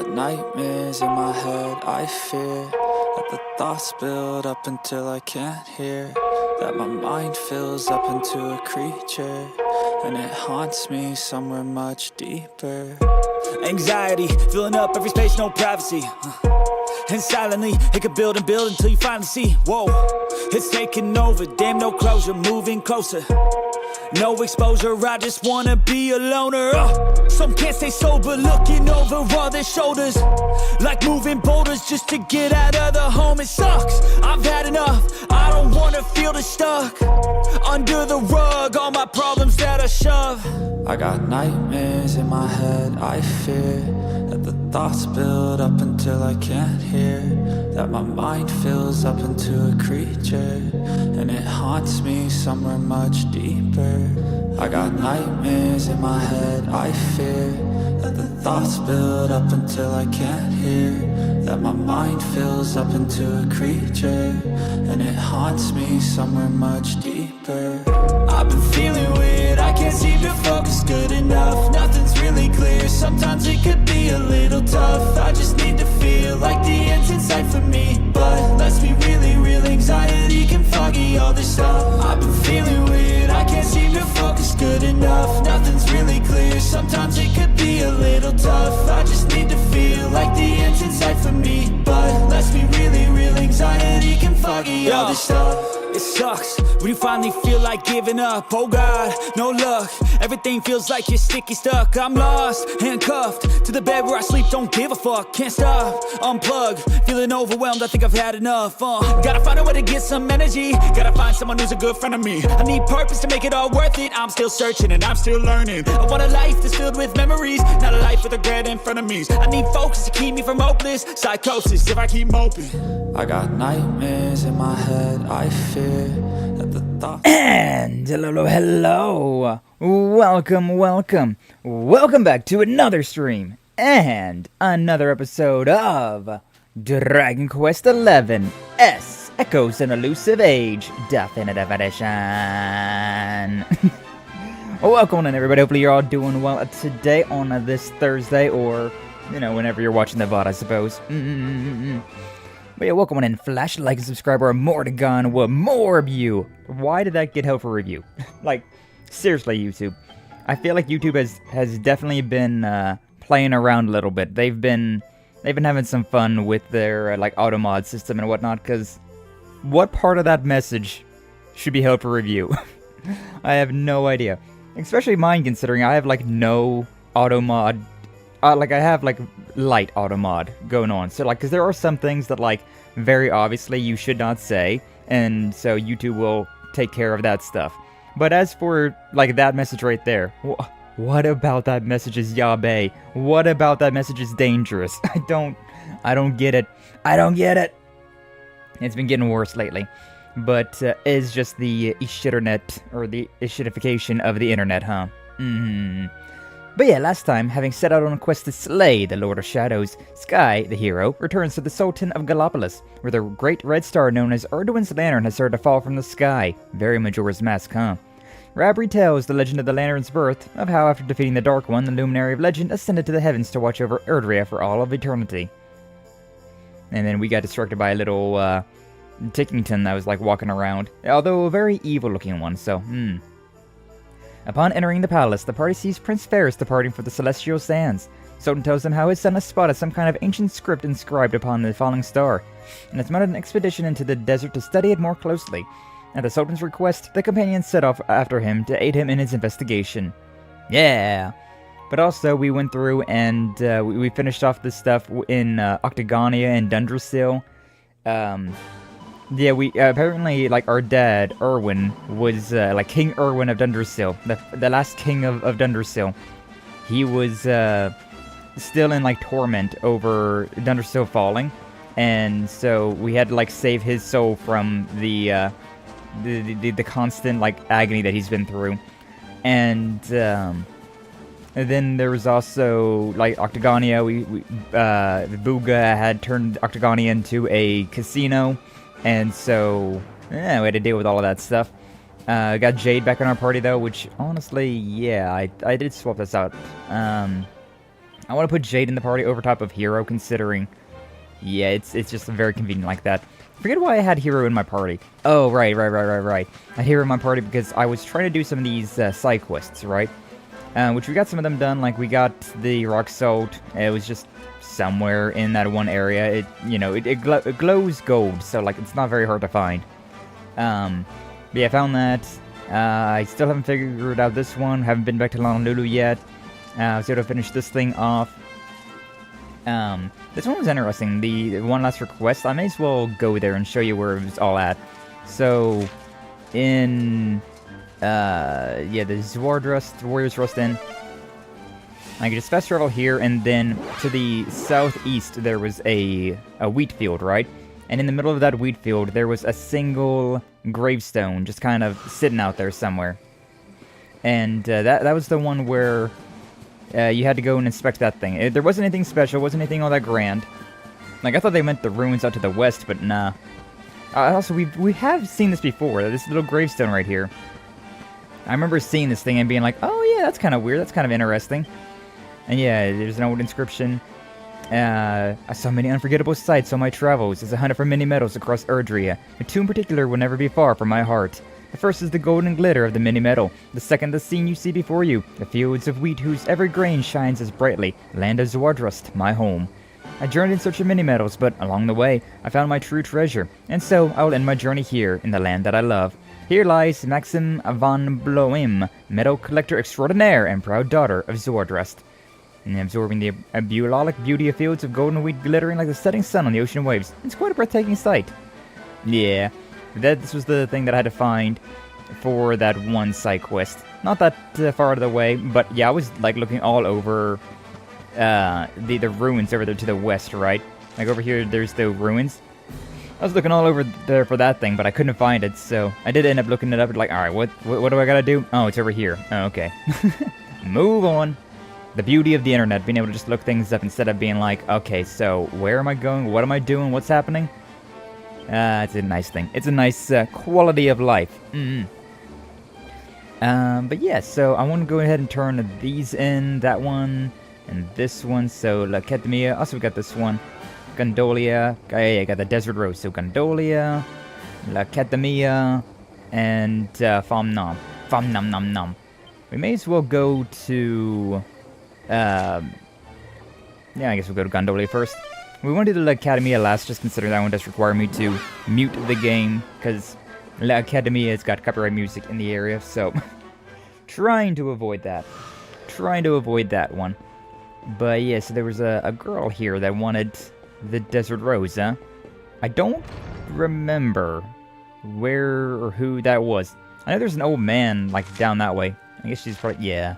got nightmares in my head, I fear that the thoughts build up until I can't hear, that my mind fills up into a creature, and it haunts me somewhere much deeper. Anxiety, filling up every space, no privacy. And silently, it could build and build until you finally see, whoa, it's taking over, damn no closure, moving closer. No exposure, I just wanna be a loner. Some can't stay sober, looking over all their shoulders, like moving boulders just to get out of the home. It sucks, I've had enough, I don't wanna feel the stuck under the rug, all my problems that I shove. I got nightmares in my head, I fear that the thoughts build up until I can't hear, that my mind fills up into a creature, and it haunts me somewhere much deeper. I got nightmares in my head, I fear that the thoughts build up until I can't hear, that my mind fills up into a creature, and it haunts me somewhere much deeper. I've been feeling weird, I can't seem to focus good enough, nothing's really clear, sometimes it could be a little tough. I just need to feel like the end's in sight for me, but let's be really real, anxiety can foggy all this stuff. I've been feeling weird, I can't seem to focus good enough, nothing's really clear, sometimes it could be a little tough. I just need to feel like the end's in sight for me, but let's be really real, anxiety can foggy all this stuff. It sucks when you finally feel like giving up. Oh God, no luck, everything feels like you're sticky stuck. I'm lost, handcuffed to the bed where I sleep, don't give a fuck. Can't stop, unplug, feeling overwhelmed, I think I've had enough. Gotta find a way to get some energy, gotta find someone who's a good friend of me. I need purpose to make it all worth it, I'm still searching and I'm still learning. I want a life that's filled with memories, not a life with regret and frenemies. I need focus to keep me from hopeless psychosis if I keep moping. I got nightmares in my head, I fear that the thoughts. And hello, welcome back to another stream and another episode of Dragon Quest XI S Echoes in Elusive Age Definitive Edition. Welcome in, everybody. Hopefully you're all doing well today on this Thursday, or whenever you're watching the VOD, I suppose. But yeah, welcome on in. Flash like and subscribe, or more to gun, what more of you. Why did that get help for review? Like, seriously, YouTube. I feel like YouTube has definitely been playing around a little bit. They've been having some fun with their like auto mod system and whatnot. Because what part of that message should be held for review? I have no idea. Especially mine, considering I have like no auto mod. Like, I have, like, light auto mod going on. So, like, because there are some things that, like, very obviously you should not say. And so YouTube will take care of that stuff. But as for, like, that message right there, what about that message is yabe? What about that message is dangerous? I don't get it. I don't get it. It's been getting worse lately. But it's just the ishiternet, or the ishitification of the internet, huh? But yeah, last time, having set out on a quest to slay the Lord of Shadows, Sky, the hero, returns to the Sultan of Gallopolis, where the great red star known as Erdwin's lantern has started to fall from the sky. Very Majora's Mask, huh? Rab retells the legend of the lantern's birth, of how after defeating the Dark One, the Luminary of Legend ascended to the heavens to watch over Erdria for all of eternity. And then we got distracted by a little, Tickington that was, like, walking around. Although a very evil-looking one, so, Upon entering the palace, the party sees Prince Ferris departing for the Celestial Sands. Sultan tells them how his son has spotted some kind of ancient script inscribed upon the falling star, and has mounted an expedition into the desert to study it more closely. At the Sultan's request, the companions set off after him to aid him in his investigation. Yeah! But also, we went through and we finished off this stuff in Octagonia and Dundrasil. Yeah, we apparently, like, our dad, Erdwin, was like King Erdwin of Dundrasil, the last king of Dundrasil. He was still in, like, torment over Dundrasil falling, and so we had to, like, save his soul from the constant, like, agony that he's been through. And then there was also, like, Octagonia. Buga had turned Octagonia into a casino. And so, yeah, we had to deal with all of that stuff. Got Jade back in our party, though, which, honestly, yeah, I did swap this out. I want to put Jade in the party over top of Hero, considering... Yeah, it's just very convenient like that. Forget why I had Hero in my party. Oh, right. I had Hero in my party because I was trying to do some of these side quests, right? Which we got some of them done, like we got the Rock Salt. It was just somewhere in that one area. It glows gold, so like it's not very hard to find. But yeah, I found that. I still haven't figured out this one. Haven't been back to Honolulu yet. I was able to finish this thing off. This one was interesting. The one last request, I may as well go there and show you where it was all at. So, in, the Zwardrust, Warriors Rust Inn. I could just fast travel here, and then to the southeast, there was a wheat field, right? And in the middle of that wheat field, there was a single gravestone just kind of sitting out there somewhere. And that was the one where... you had to go and inspect that thing. There wasn't anything special, wasn't anything all that grand. Like, I thought they meant the ruins out to the west, but nah. Also, we have seen this before, this little gravestone right here. I remember seeing this thing and being like, oh yeah, that's kind of weird, that's kind of interesting. And yeah, there's an old inscription. I saw many unforgettable sights on my travels as I hunted for many metals across Erdria, but two in particular will never be far from my heart. The first is the golden glitter of the mini metal. The second, the scene you see before you, the fields of wheat whose every grain shines as brightly, land of Zwardrust, my home. I journeyed in search of mini metals, but along the way, I found my true treasure, and so I will end my journey here, in the land that I love. Here lies Maxim von Bloem, metal collector extraordinaire and proud daughter of Zwardrust. And absorbing the bucolic beauty of fields of golden wheat glittering like the setting sun on the ocean waves. It's quite a breathtaking sight. Yeah. This was the thing that I had to find for that one side quest. Not that far out of the way, but yeah, I was like looking all over the ruins over there to the west, right? Like over here, there's the ruins. I was looking all over there for that thing, but I couldn't find it, so I did end up looking it up. Like, all right, what do I gotta do? Oh, it's over here. Oh, okay. Move on. The beauty of the internet, being able to just look things up instead of being like, okay, so where am I going? What am I doing? What's happening? It's a nice thing. It's a nice quality of life. But yeah, so I want to go ahead and turn these in, that one, and this one. So La Ketamia. Also, we got this one, Gondolia. I got the Desert Rose. So Gondolia, La Ketamia, and Fam Nom. Fam Nom Nom Nom. We may as well go to. Yeah, I guess we'll go to Gondolia first. We want to do the Academia last, just considering that one does require me to mute the game, because La Academia has got copyright music in the area, so trying to avoid that. Trying to avoid that one. But yeah, so there was a girl here that wanted the Desert Rose, huh? I don't remember where or who that was. I know there's an old man, like, down that way. I guess she's probably, yeah.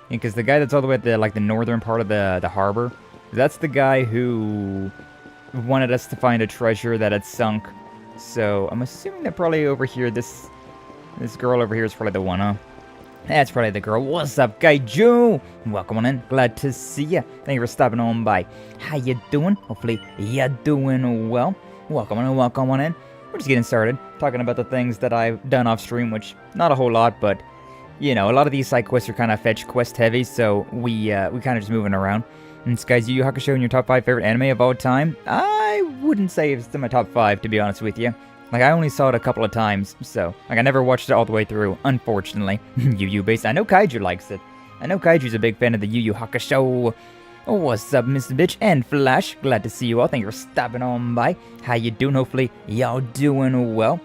Because the guy that's all the way at the, like, the northern part of the harbor, that's the guy who wanted us to find a treasure that had sunk. So I'm assuming that probably over here, this girl over here is probably the one, huh? That's probably the girl. What's up, Kaiju? Welcome on in. Glad to see ya. Thank you for stopping on by. How you doing? Hopefully you're doing well. Welcome on in. Welcome on in. We're just getting started, talking about the things that I've done off stream, which not a whole lot, but you know, a lot of these side quests are kind of fetch quest heavy, so we kind of just moving around. And this guy's Yu Yu Hakusho in your top 5 favorite anime of all time? I wouldn't say it's in my top 5, to be honest with you. Like, I only saw it a couple of times, so, like, I never watched it all the way through, unfortunately. Yu Yu based. I know Kaiju likes it. I know Kaiju's a big fan of the Yu Yu Hakusho. Oh, what's up, Mr. Bitch and Flash? Glad to see you all. Thank you for stopping on by. How you doing? Hopefully, y'all doing well.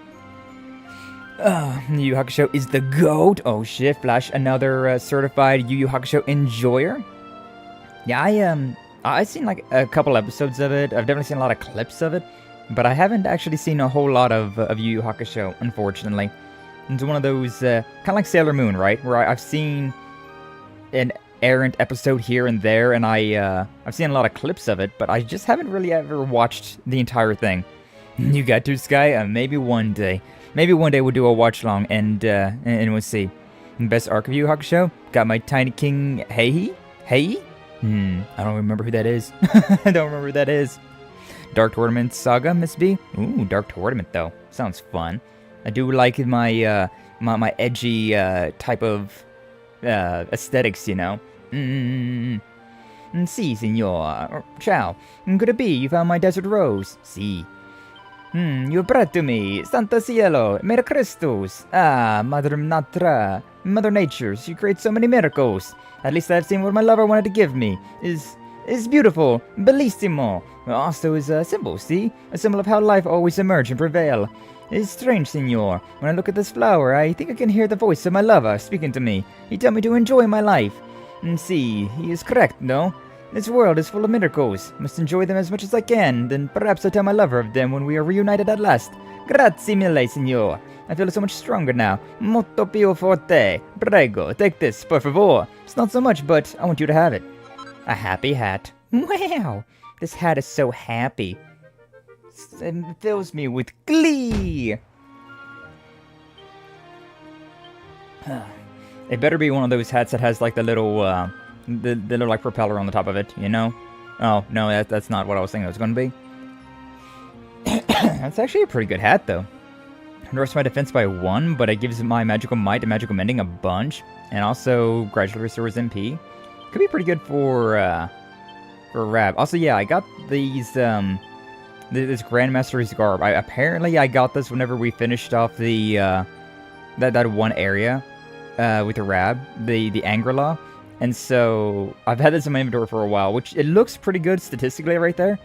Yu Yu Hakusho is the GOAT. Oh shit, Flash, another certified Yu Yu Hakusho enjoyer. Yeah, I've seen like a couple episodes of it. I've definitely seen a lot of clips of it, but I haven't actually seen a whole lot of Yu Yu Hakusho, unfortunately. It's one of those, kind of like Sailor Moon, right? Where I've seen an errant episode here and there, and I've seen a lot of clips of it, but I just haven't really ever watched the entire thing. You got to, Sky? Maybe one day. Maybe one day we'll do a watch-along, and we'll see. Best arc of Yu Yu Hakusho? Got my Tiny King Heihi? Heihi? I don't remember who that is. I don't remember who that is. Dark Tournament Saga, Miss B? Ooh, Dark Tournament, though. Sounds fun. I do like my, my edgy, type of, aesthetics, you know? Si, signor. Ciao. Could it be you found my desert rose? Si. You brought to me. Santa Cielo. Mere Christus. Ah, Mother Natra. Mother Nature. She creates so many miracles. At least I've seen what my lover wanted to give me. Is beautiful. Bellissimo. Also is a symbol, see? A symbol of how life always emerge and prevail. It's strange, signor. When I look at this flower, I think I can hear the voice of my lover speaking to me. He told me to enjoy my life. See, he is correct, no? This world is full of miracles. Must enjoy them as much as I can, then perhaps I'll tell my lover of them when we are reunited at last. Grazie mille, signor. I feel so much stronger now. Molto più forte. Prego, take this, por favor. It's not so much, but I want you to have it. A happy hat. Wow! This hat is so happy. It fills me with glee. It better be one of those hats that has like the little, the little like propeller on the top of it, you know? Oh no, that's not what I was thinking it was going to be. That's actually a pretty good hat, though. It lowers my defense by 1, but it gives my magical might and magical mending a bunch, and also gradually restores MP. Could be pretty good for Rab. Also, yeah, I got these this Grandmaster's garb. Apparently I got this whenever we finished off the that one area with the Rab, the Angrila. And so I've had this in my inventory for a while, which it looks pretty good statistically right there.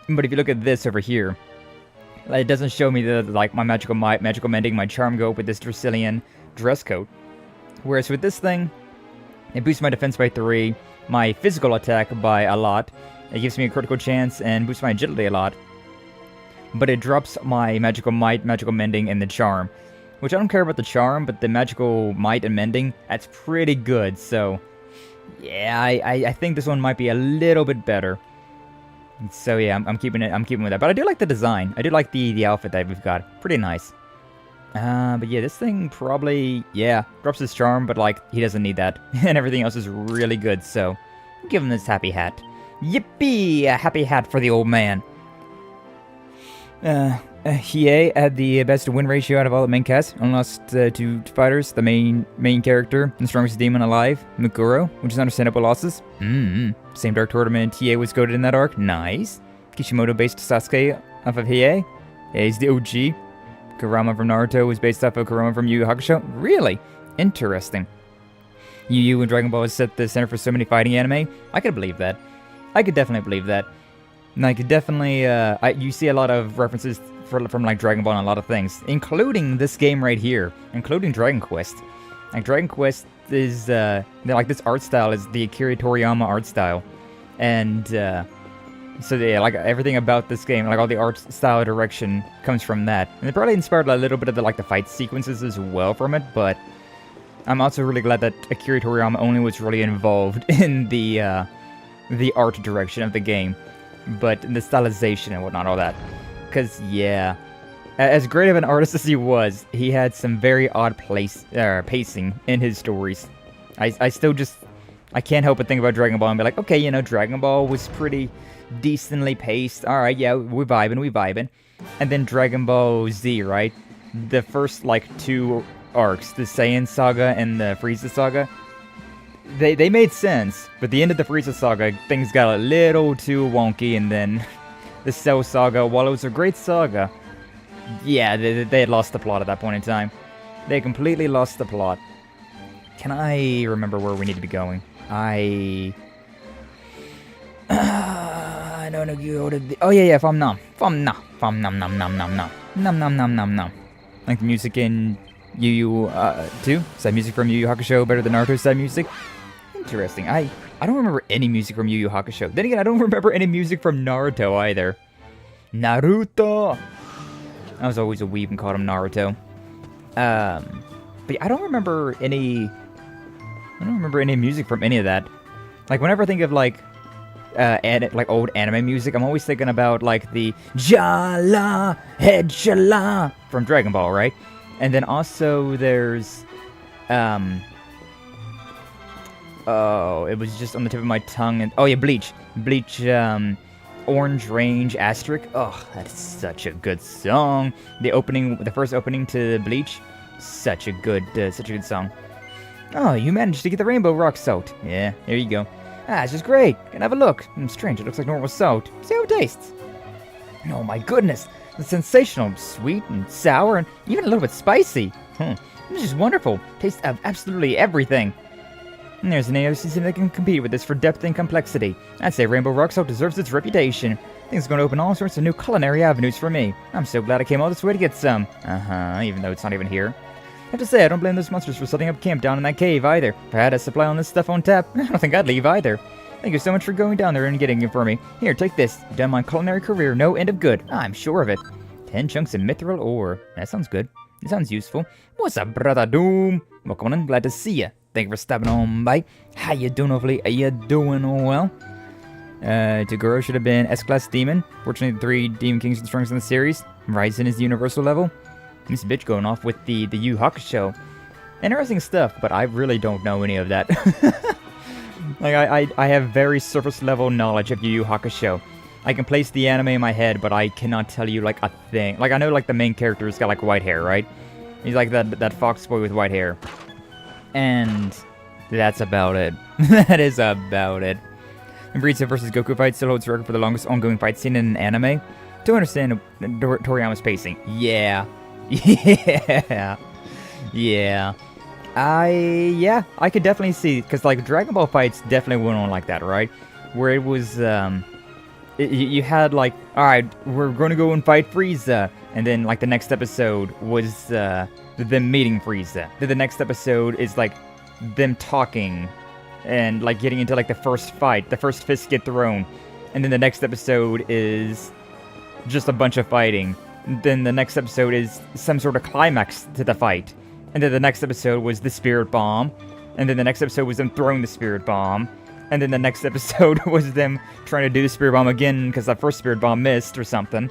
But if you look at this over here, it doesn't show me the like my magical might, magical mending, my charm go with this Dracilian dress coat. Whereas with this thing, it boosts my defense by 3, my physical attack by a lot. It gives me a critical chance and boosts my agility a lot. But it drops my magical might, magical mending, and the charm. Which I don't care about the charm, but the magical might and mending, that's pretty good. So, yeah, I think this one might be a little bit better. So yeah, I'm keeping with that. But I do like the design. I do like the outfit that we've got. Pretty nice. But yeah, this thing probably, yeah, drops his charm, but like, he doesn't need that. And everything else is really good, so give him this happy hat. Yippee! A happy hat for the old man. Hiei had the best win ratio out of all the main casts. Only lost to fighters, the main character, the strongest demon alive, Mikuro, which is understandable losses. Same dark tournament, Hiei was goated in that arc. Nice. Kishimoto based Sasuke off of Hiei. Yeah, he's the OG. Kurama from Naruto was based off of Kurama from Yu Yu Hakusho. Really? Interesting. Yu Yu and Dragon Ball has set the center for so many fighting anime. I could believe that. I could definitely believe that. And I could definitely, you see a lot of references from like Dragon Ball and a lot of things, including this game right here, including Dragon Quest. Like Dragon Quest is, like this art style is the Akira Toriyama art style. And, so yeah, like everything about this game, like all the art style direction comes from that. And it probably inspired a little bit of the fight sequences as well from it, but I'm also really glad that Akira Toriyama only was really involved in the art direction of the game, but the stylization and whatnot, all that. Because, yeah, as great of an artist as he was, he had some very odd pacing in his stories. I still just, I can't help but think about Dragon Ball and be like, okay, you know, Dragon Ball was pretty decently paced. Alright, yeah, we're vibing. And then Dragon Ball Z, right? The first, like, 2 arcs, the Saiyan Saga and the Frieza Saga, they made sense, but the end of the Frieza Saga, things got a little too wonky, and then the Cell Saga, while it was a great saga, yeah, they had lost the plot at that point in time. They completely lost the plot. Can I remember where we need to be going? I don't know. Oh yeah, Fom Nom. Nom. Like the music in Yu Yu 2? Is that music from Yu Yu Hakusho better than Naruto's side music? Interesting. I don't remember any music from Yu Yu Hakusho. Then again, I don't remember any music from Naruto either. Naruto! I was always a weeb and called him Naruto. But I don't remember any music from any of that. Like, whenever I think of, like old anime music, I'm always thinking about, like, the Jala Head Shala from Dragon Ball, right? And then also there's, oh, it was just on the tip of my tongue, and, oh yeah, Bleach, Orange Range Asterisk. Oh, that is such a good song. The first opening to Bleach, such a good song. Oh, you managed to get the Rainbow Rock Salt. Yeah, there you go. Ah, it's just great. Can I have a look? Strange, it looks like normal salt. See how it tastes. Oh my goodness. It's sensational. Sweet and sour and even a little bit spicy. This is wonderful. Tastes of absolutely everything. And there's an AOC that can compete with this for depth and complexity. I'd say Rainbow Rock Salt deserves its reputation. I think it's going to open all sorts of new culinary avenues for me. I'm so glad I came all this way to get some. Even though it's not even here. I have to say, I don't blame those monsters for setting up camp down in that cave either. If I had a supply on this stuff on tap, I don't think I'd leave either. Thank you so much for going down there and getting it for me. Here, take this. You've done my culinary career no end of good. I'm sure of it. 10 chunks of mithril ore. That sounds good. It sounds useful. What's up, brother Doom? Welcome on, glad to see ya. Thank you for stopping on by. How you doing, hopefully? Are you doing well? Toguro should have been S-Class Demon. Fortunately, the 3 Demon Kings are the strongest in the series. Ryzen is the universal level. This bitch going off with the Yu Hakusho. Interesting stuff, but I really don't know any of that. Like, I have very surface level knowledge of Yu Hakusho. I can place the anime in my head, but I cannot tell you, like, a thing. Like, I know, like, the main character's got, like, white hair, right? He's like that fox boy with white hair. And that's about it. That is about it. The Vegeta vs. Goku fight still holds the record for the longest ongoing fight scene in an anime. To understand Toriyama's pacing. Yeah. Yeah. I could definitely see, because, like, Dragon Ball fights definitely went on like that, right? Where it was, you had, like, alright, we're going to go and fight Frieza. And then, like, the next episode was, them meeting Frieza. Then the next episode is, like, them talking and, like, getting into, like, the first fight. The first fists get thrown. And then the next episode is just a bunch of fighting. Then the next episode is some sort of climax to the fight. And then the next episode was the Spirit Bomb. And then the next episode was them throwing the Spirit Bomb. And then the next episode was them trying to do the Spirit Bomb again because that first Spirit Bomb missed or something.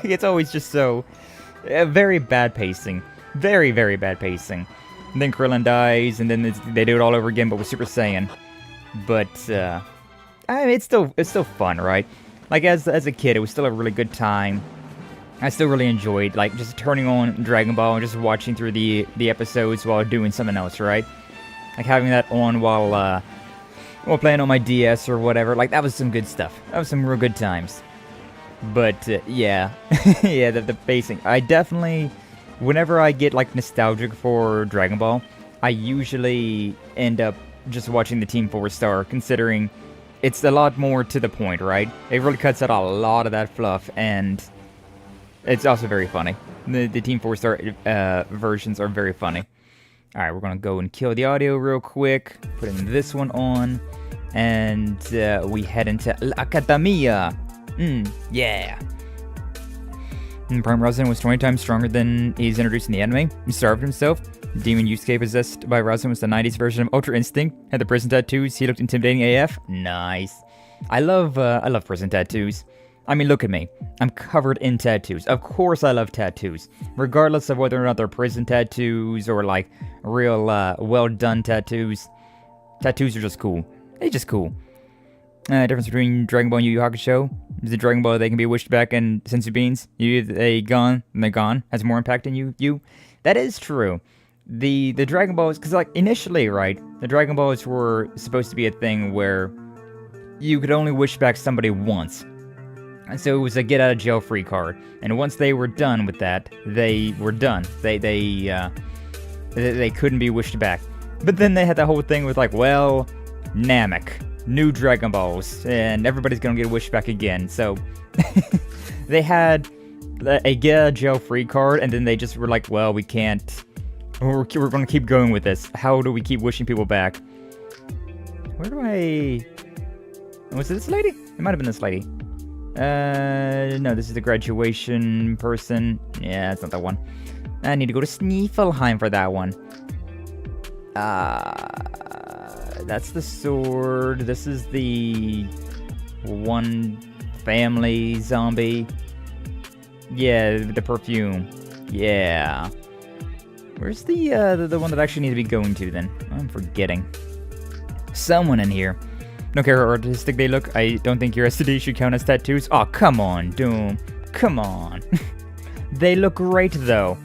It's always just so... very bad pacing. Very, very bad pacing. And then Krillin dies, and then they do it all over again, but with Super Saiyan. But, I mean, it's still fun, right? Like, as a kid, it was still a really good time. I still really enjoyed, like, just turning on Dragon Ball and just watching through the episodes while doing something else, right? Like, having that on while playing on my DS or whatever. Like, that was some good stuff. That was some real good times. But, yeah. Yeah, the pacing. I definitely, whenever I get, like, nostalgic for Dragon Ball, I usually end up just watching the Team 4-Star, considering it's a lot more to the point, right? It really cuts out a lot of that fluff, and it's also very funny. The Team 4-Star versions are very funny. Alright, we're gonna go and kill the audio real quick, put in this one on, and we head into Academia. Yeah. And Prime Razan was 20 times stronger than he's introduced in the anime. He starved himself. Demon Yusuke possessed by Razan was the 90s version of Ultra Instinct. Had the prison tattoos. He looked intimidating AF. Nice. I love prison tattoos. I mean, look at me. I'm covered in tattoos. Of course I love tattoos. Regardless of whether or not they're prison tattoos or, like, real, well-done tattoos. Tattoos are just cool. They're just cool. Difference between Dragon Ball and Yu Yu Hakusho is the Dragon Ball they can be wished back and senzu beans. They gone and they're gone. Has more impact than you. That is true. The Dragon Balls, because, like, initially, right, the Dragon Balls were supposed to be a thing where you could only wish back somebody once. And so it was a get out of jail free card. And once they were done with that, they were done. They couldn't be wished back. But then they had the whole thing with, like, well, Namek, new Dragon Balls, and everybody's gonna get wished back again. So they had a get out of jail free card, and then they just were like, well, we can't. We're gonna keep going with this. How do we keep wishing people back? Where do I? Was it this lady? It might have been this lady. No, this is the graduation person. Yeah, that's not that one. I need to go to Sneeffelheim for that one. That's the sword. This is the one family zombie. Yeah, the perfume. Yeah. Where's the one that I actually need to be going to then? I'm forgetting. Someone in here. Don't care how artistic they look. I don't think your STD should count as tattoos. Oh, come on, Doom. Come on. They look great, though.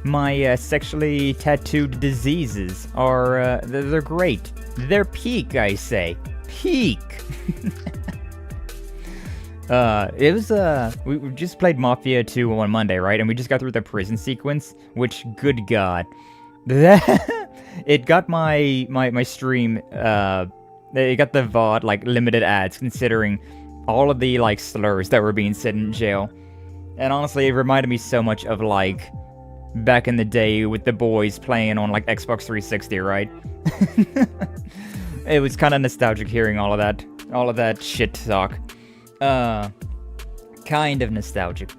My sexually tattooed diseases are, they're great. They're peak, I say. peak. It was, we just played Mafia 2 on Monday, right? And we just got through the prison sequence, which, good God. It got my stream, it got the VOD, like, limited ads, considering all of the, like, slurs that were being said in jail. And honestly, it reminded me so much of, like, back in the day with the boys playing on, like, Xbox 360, right? It was kind of nostalgic hearing all of that shit talk. Kind of nostalgic.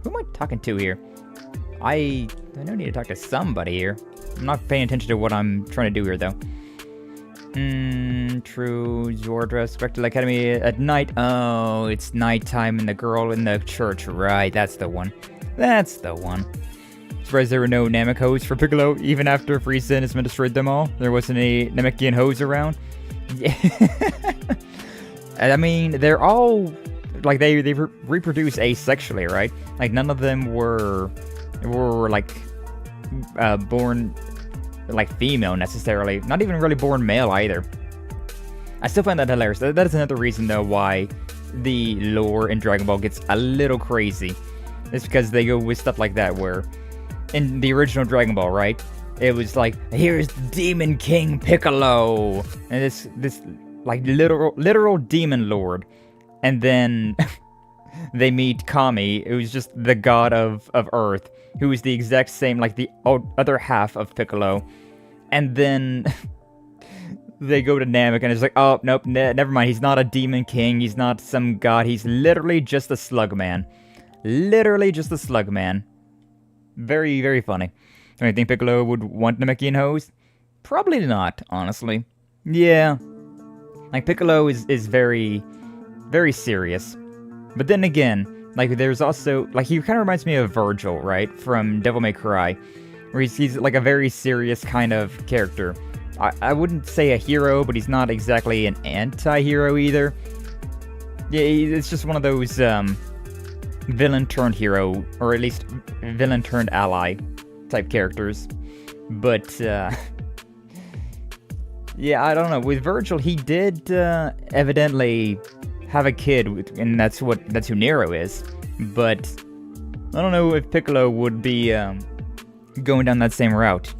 Who am I talking to here? I don't need to talk to somebody here. I'm not paying attention to what I'm trying to do here, though. True. Zordra, Spectral Academy at night. Oh, it's nighttime and the girl in the church. Right, that's the one. That's the one. Surprised there were no Namek hose for Piccolo, even after Frieza and his men destroyed them all. There wasn't a Namekian hose around. Yeah. I mean, they're all, like, they reproduce asexually, right? Like, none of them were like, born, like, female, necessarily. Not even really born male, either. I still find that hilarious. That is another reason, though, why the lore in Dragon Ball gets a little crazy. It's because they go with stuff like that, where, in the original Dragon Ball, right? It was like, here's Demon King Piccolo! And this like, literal demon lord. And then they meet Kami, who's just the god of Earth, who is the exact same, like, the other half of Piccolo. And then they go to Namek, and it's like, oh, nope, never mind. He's not a demon king. He's not some god. He's literally just a slug man. Literally just a slug man. Very, very funny. Do you think Piccolo would want Namekian hose? Probably not, honestly. Yeah. Like, Piccolo is very, very serious. But then again, like, there's also, like, he kind of reminds me of Virgil, right? From Devil May Cry. Where he's like, a very serious kind of character. I wouldn't say a hero, but he's not exactly an anti-hero either. Yeah, it's just one of those, villain-turned-hero, or at least villain-turned-ally type characters. But, yeah, I don't know. With Virgil, he did evidently have a kid, and that's who Nero is. But I don't know if Piccolo would be going down that same route.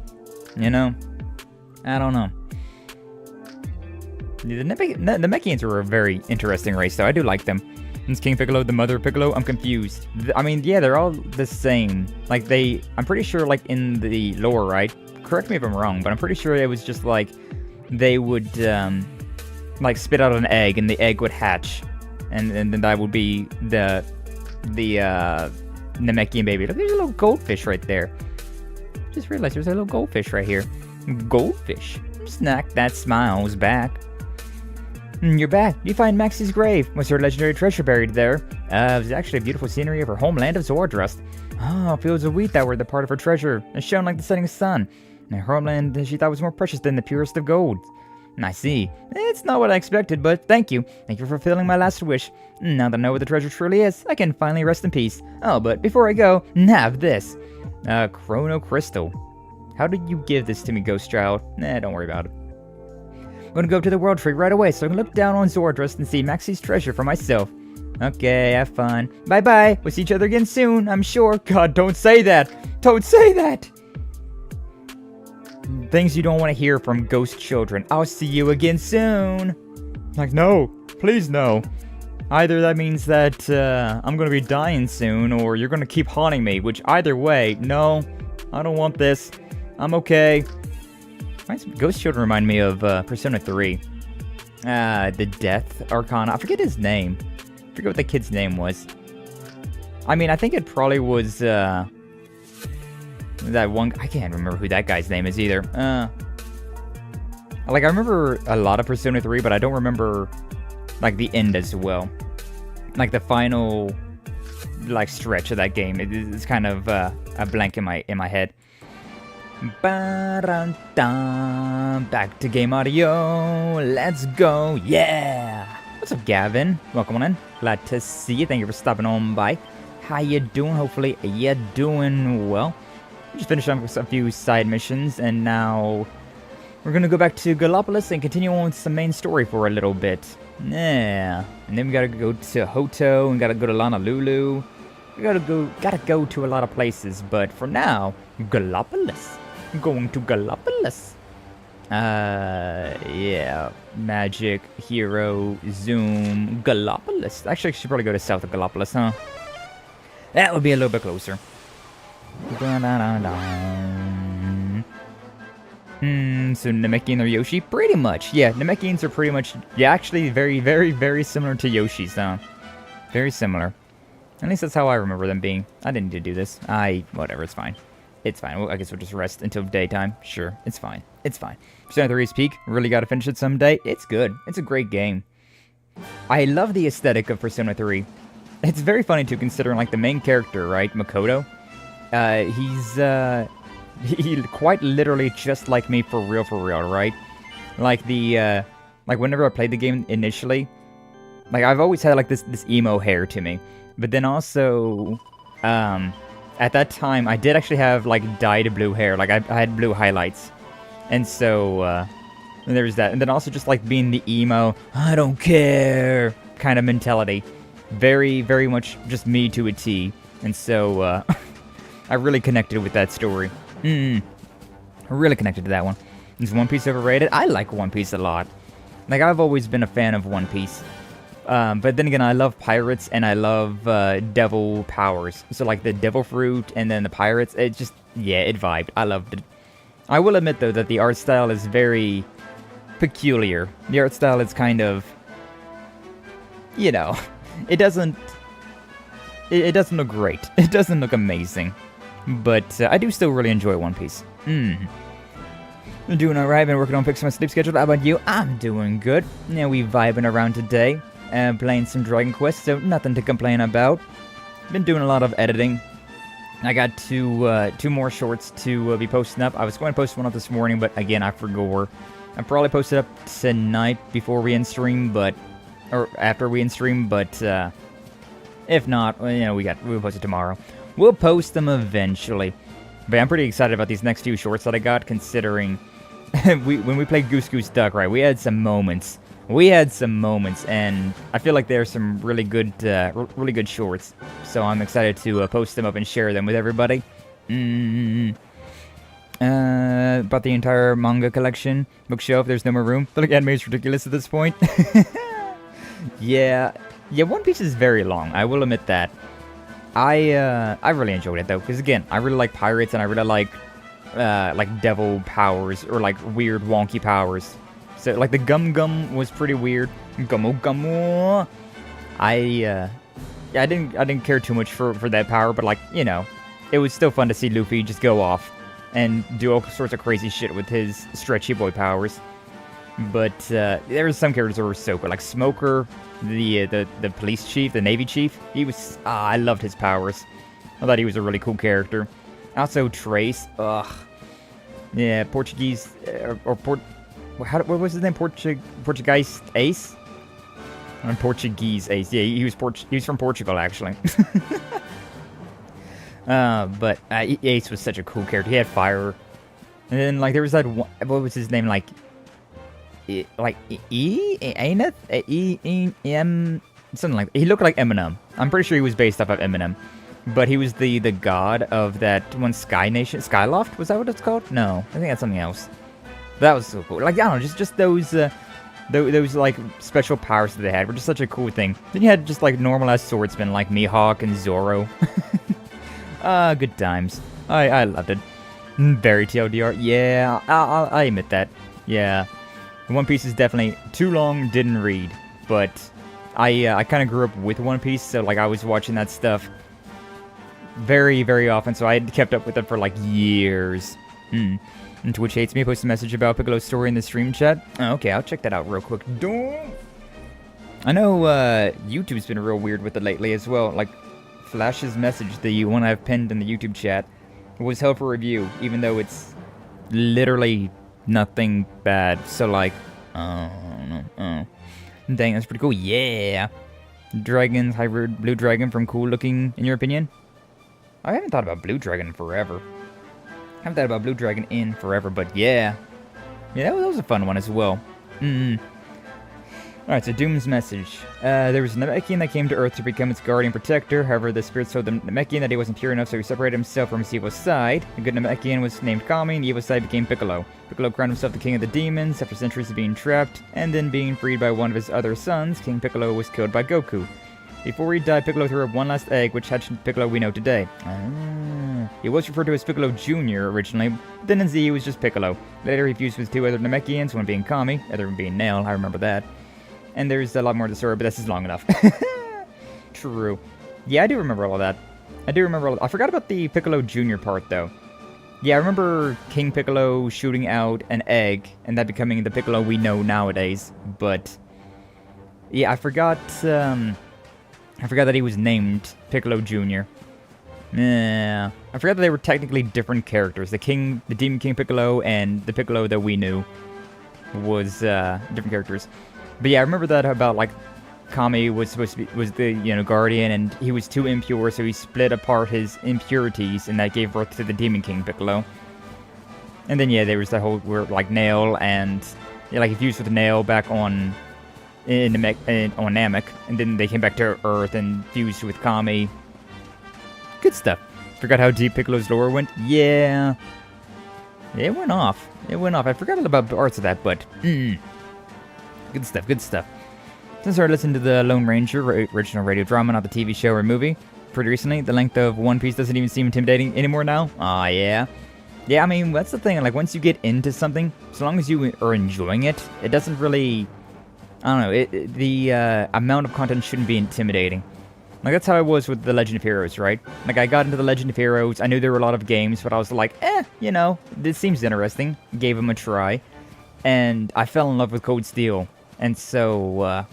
You know? I don't know. The Namekians were a very interesting race, though. I do like them. Is King Piccolo the mother of Piccolo? I'm confused. I mean, yeah, they're all the same. Like, I'm pretty sure, like, in the lore, right? Correct me if I'm wrong, but I'm pretty sure it was just, like, they would, like, spit out an egg, and the egg would hatch. And then that would be the Namekian baby. Look, there's a little goldfish right there. Just realized there's a little goldfish right here. Goldfish. Snack that smiles back. You're back. You find Maxi's grave. Was her legendary treasure buried there? It was actually a beautiful scenery of her homeland of Zordrust. Oh, fields of wheat that were the part of her treasure, and shone like the setting sun. And her homeland she thought was more precious than the purest of gold. I see. It's not what I expected, but thank you. Thank you for fulfilling my last wish. Now that I know what the treasure truly is, I can finally rest in peace. Oh, but before I go, have this. Chrono Crystal. How did you give this to me, Ghost Child? Don't worry about it. I'm gonna go to the World Tree right away so I can look down on Zordrust and see Maxi's treasure for myself. Okay, have fun. Bye-bye. We'll see each other again soon, I'm sure. God, don't say that. Don't say that. Things you don't want to hear from ghost children. I'll see you again soon. Like, no. Please, no. Either that means that I'm gonna be dying soon, or you're gonna keep haunting me, which either way, no. I don't want this. I'm okay. Ghost children remind me of Persona 3. The Death Arcana. I forget his name. I forget what the kid's name was. I mean, I think it probably was that one. I can't remember who that guy's name is either. Like, I remember a lot of Persona 3, but I don't remember, like, the end as well. Like, the final, like, stretch of that game. It's kind of a blank in my head. Back to game audio. Let's go. Yeah. What's up, Gavin? Welcome on in. Glad to see you. Thank you for stopping on by. How you doing? Hopefully you're doing well. Just finished up with a few side missions, and now we're gonna go back to Gallopolis and continue on with the main story for a little bit. Yeah. And then we gotta go to Hoto and gotta go to Honolulu. We gotta go to a lot of places, but for now, Gallopolis. Going to Gallopolis. Yeah. Magic, Hero, Zoom, Gallopolis. Actually, I should probably go to south of Gallopolis, huh? That would be a little bit closer. So Namekian or Yoshi? Pretty much, yeah. Namekians are pretty much, yeah, actually very, very, very similar to Yoshi's, huh? Very similar. At least that's how I remember them being. I didn't need to do this. Whatever, it's fine. It's fine. Well, I guess we'll just rest until daytime. Sure, it's fine. It's fine. Persona 3's Peak. Really gotta finish it someday. It's good. It's a great game. I love the aesthetic of Persona 3. It's very funny too, considering, like, the main character, right? Makoto. He quite literally just like me for real, right? Like like whenever I played the game initially, like I've always had like this emo hair to me. But then also, at that time, I did actually have like dyed blue hair, like I had blue highlights. And so, there's that. And then also just like being the emo, I don't care kind of mentality. Very, very much just me to a T. And so, I really connected with that story. I really connected to that one. Is One Piece overrated? I like One Piece a lot. Like, I've always been a fan of One Piece. But then again, I love pirates and I love devil powers. So, like, the devil fruit and then the pirates, it just, yeah, it vibed. I loved it. I will admit, though, that the art style is very peculiar. The art style is kind of, you know, it doesn't look great. It doesn't look amazing. But I do still really enjoy One Piece. I'm doing alright. Been working on fixing my sleep schedule. How about you? I'm doing good. Yeah, we vibing around today. Playing some Dragon Quest, so nothing to complain about. Been doing a lot of editing. I got two more shorts to be posting up. I was going to post one up this morning, but again, I forgot. I'll probably post it up tonight before we end stream, or after we end stream, but if not, well, you know, we'll post it tomorrow. We'll post them eventually. But I'm pretty excited about these next few shorts that I got, considering when we played Goose Goose Duck, right, we had some moments. And I feel like there's some really good shorts. So I'm excited to post them up and share them with everybody. About the entire manga collection. Bookshelf, there's no more room. The anime is ridiculous at this point. Yeah, One Piece is very long, I will admit that. I really enjoyed it though, because again, I really like pirates and I really like devil powers or like weird wonky powers. So like the Gum was pretty weird. Gummo. I didn't care too much for that power, but like, you know, it was still fun to see Luffy just go off and do all sorts of crazy shit with his stretchy boy powers. But there were some characters that were so good, like Smoker, the police chief, the navy chief. He was I loved his powers. I thought he was a really cool character. Also Trace, yeah, Portuguese what was his name? Portuguese Ace? Portuguese Ace. Yeah, he was from Portugal actually. But Ace was such a cool character. He had fire. And then like there was that one, what was his name, like Aineth? Something like that. He looked like Eminem. I'm pretty sure he was based off of Eminem. But he was the god of that one Sky Nation. Skyloft? Was that what it's called? No, I think that's something else. That was so cool. Like, I don't know, just those like special powers that they had were just such a cool thing. Then you had just like normal ass swordsmen like Mihawk and Zoro. Good times. I loved it. Very TLDR. Yeah, I admit that. Yeah. One Piece is definitely too long, didn't read. But I kind of grew up with One Piece, so like I was watching that stuff very, very often, so I had kept up with it for like years. And Twitch hates me. Post a message about Piccolo's story in the stream chat. Oh, okay, I'll check that out real quick. I know YouTube's been real weird with it lately as well. Like, Flash's message, the one I've pinned in the YouTube chat, was held for review, even though it's literally nothing bad. So, like, Dang, that's pretty cool. Yeah! Dragons, hybrid blue dragon from cool looking, in your opinion? I haven't thought about blue dragon in forever. But yeah. Yeah, that was a fun one as well. Alright, so Doom's message. There was a Namekian that came to Earth to become its guardian protector. However, the spirits told the Namekian that he wasn't pure enough, so he separated himself from his evil side. The good Namekian was named Kami, and the evil side became Piccolo. Piccolo crowned himself the king of the demons after centuries of being trapped, and then being freed by one of his other sons. King Piccolo was killed by Goku. Before he died, Piccolo threw up one last egg, which hatched the Piccolo we know today. He was referred to as Piccolo Jr. originally, but then in Z he was just Piccolo. Later he fused with two other Namekians, one being Kami, the other one being Nail, I remember that. And there's a lot more to the story, but this is long enough. True. Yeah, I do remember all of that. I forgot about the Piccolo Jr. part, though. Yeah, I remember King Piccolo shooting out an egg, and that becoming the Piccolo we know nowadays. But yeah, I forgot that he was named Piccolo Jr. Yeah, I forgot that they were technically different characters. The Demon King Piccolo and the Piccolo that we knew was different characters. But yeah, I remember that about, like, Kami was supposed to be, was the, guardian, and he was too impure, so he split apart his impurities, and that gave birth to the Demon King Piccolo. And then, yeah, there was that whole, like, Nail, and, yeah, like, he fused with Nail back on Namek, and then they came back to Earth and fused with Kami. Good stuff. Forgot how deep Piccolo's lore went? Yeah. It went off. I forgot all about parts of that, but, Good stuff. Since I started listening to the Lone Ranger original radio drama, not the TV show or movie, pretty recently, the length of One Piece doesn't even seem intimidating anymore now. Aw, yeah. Yeah, I mean, that's the thing, like, once you get into something, so long as you are enjoying it, it doesn't really, I don't know, the amount of content shouldn't be intimidating. Like, that's how I was with the Legend of Heroes, right? Like, I got into the Legend of Heroes, I knew there were a lot of games, but I was like, this seems interesting, gave them a try, and I fell in love with Cold Steel. And so,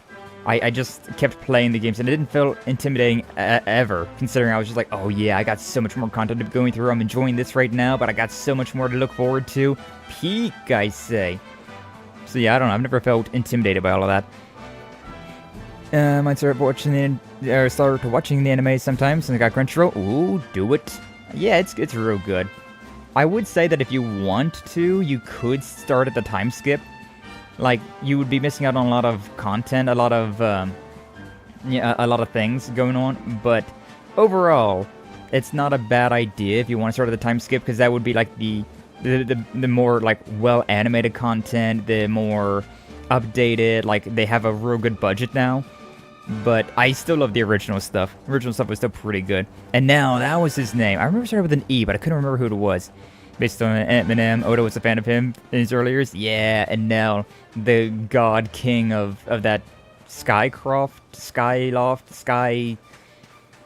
I just kept playing the games, and it didn't feel intimidating ever, considering I was just like, oh yeah, I got so much more content to be going through, I'm enjoying this right now, but I got so much more to look forward to. Peak, I say. So yeah, I don't know, I've never felt intimidated by all of that. I might start watching the anime sometimes, and I got Crunchyroll. Ooh, do it. Yeah, it's real good. I would say that if you want to, you could start at the time skip. Like, you would be missing out on a lot of content, a lot of things going on, but overall, it's not a bad idea if you want to start at the time skip, because that would be, like, the more, like, well-animated content, the more updated, like, they have a real good budget now, but I still love the original stuff. The original stuff was still pretty good. And now, that was his name. I remember it started with an E, but I couldn't remember who it was. Based on Eminem, Oda was a fan of him in his early years. Yeah, and now the god king of that Skyloft,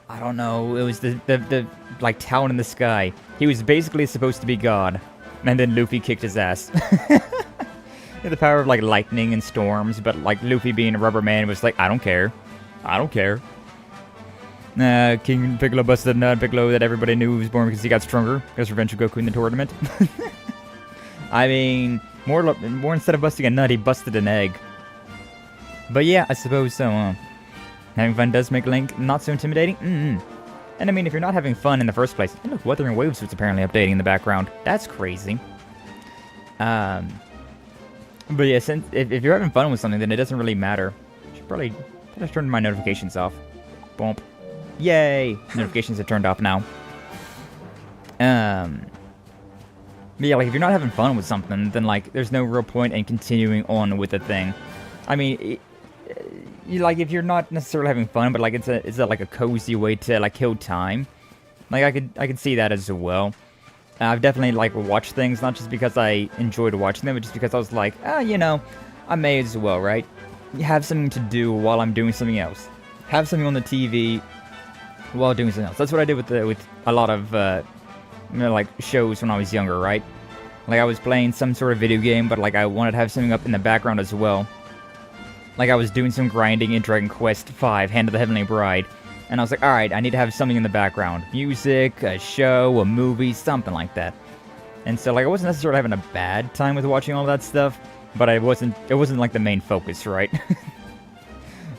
I don't know, it was the like town in the sky. He was basically supposed to be God, and then Luffy kicked his ass. He had the power of like lightning and storms, but like Luffy being a rubber man was like, I don't care. King Piccolo busted a nut. Piccolo that everybody knew was born because he got stronger. Because revenge of Goku in the tournament. I mean, more instead of busting a nut, he busted an egg. But yeah, I suppose so. Having fun does make Link not so intimidating. And I mean, if you're not having fun in the first place, hey, look, Wuthering Waves was apparently updating in the background. That's crazy. But yeah, since if you're having fun with something, then it doesn't really matter. I should probably turn my notifications off. Bump. Yay! Notifications are turned off now. But yeah, like, if you're not having fun with something, then, like, there's no real point in continuing on with the thing. I mean, like, if you're not necessarily having fun, but, like, it's like a cozy way to, like, kill time. Like, I could see that as well. I've definitely, like, watched things, not just because I enjoyed watching them, but just because I was like, I may as well, right? Have something to do while I'm doing something else. Have something on the TV while doing something else. That's what I did with a lot of, like, shows when I was younger, right? Like, I was playing some sort of video game, but, like, I wanted to have something up in the background as well. Like, I was doing some grinding in Dragon Quest V, Hand of the Heavenly Bride, and I was like, alright, I need to have something in the background. Music, a show, a movie, something like that. And so, like, I wasn't necessarily having a bad time with watching all that stuff, but it wasn't, like, the main focus, right?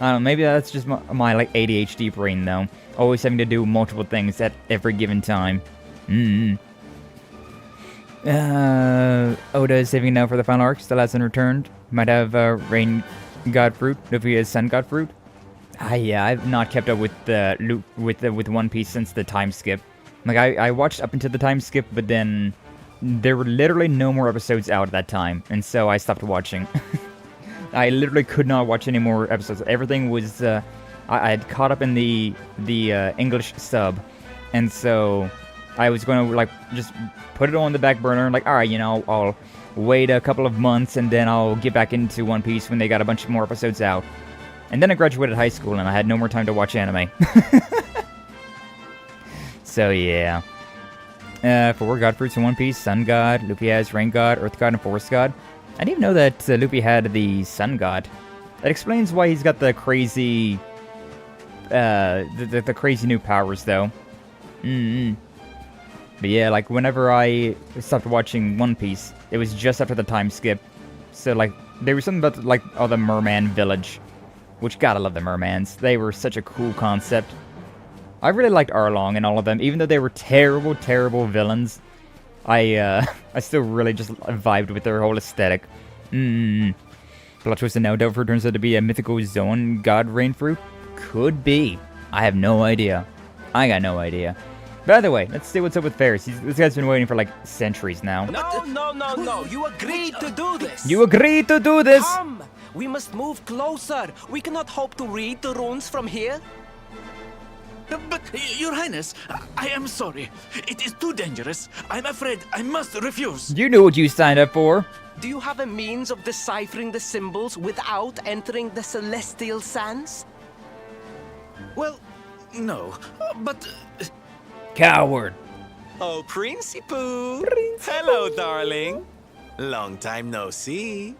I don't know, maybe that's just my like, ADHD brain, though. Always having to do multiple things at every given time. Oda is saving now for the final arc. Still hasn't returned. Might have Rain God Fruit. Luffy has Sun God Fruit. Yeah, I've not kept up with with One Piece since the time skip. Like I watched up until the time skip, but then there were literally no more episodes out at that time, and so I stopped watching. I literally could not watch any more episodes. Everything was I had caught up in the English sub, and so I was going to like just put it on the back burner. Like, all right, you know, I'll wait a couple of months and then I'll get back into One Piece when they got a bunch more episodes out. And then I graduated high school and I had no more time to watch anime. So yeah. For God Fruits in One Piece, Sun God, Luffy has Rain God, Earth God, and Forest God. I didn't even know that Luffy had the Sun God. That explains why he's got the crazy, the crazy new powers though. But yeah, like whenever I stopped watching One Piece, it was just after the time skip. So like there was something about like the merman village, which gotta love the mermans. They were such a cool concept. I really liked Arlong and all of them, even though they were terrible, terrible villains. I still really just vibed with their whole aesthetic. Plot twist and now Delver turns out to be a mythical zone god rain fruit? Could be. I have no idea. I got no idea. By the way, let's see what's up with Ferris. This guy's been waiting for like centuries now. No. You agreed to do this. You agreed to do this! Come! We must move closer. We cannot hope to read the runes from here. But, Your Highness, I am sorry. It is too dangerous. I'm afraid I must refuse. You knew what you signed up for. Do you have a means of deciphering the symbols without entering the celestial sands? Well, no. But... Coward. Oh, Princey Poo. Hello, darling. Long time no see.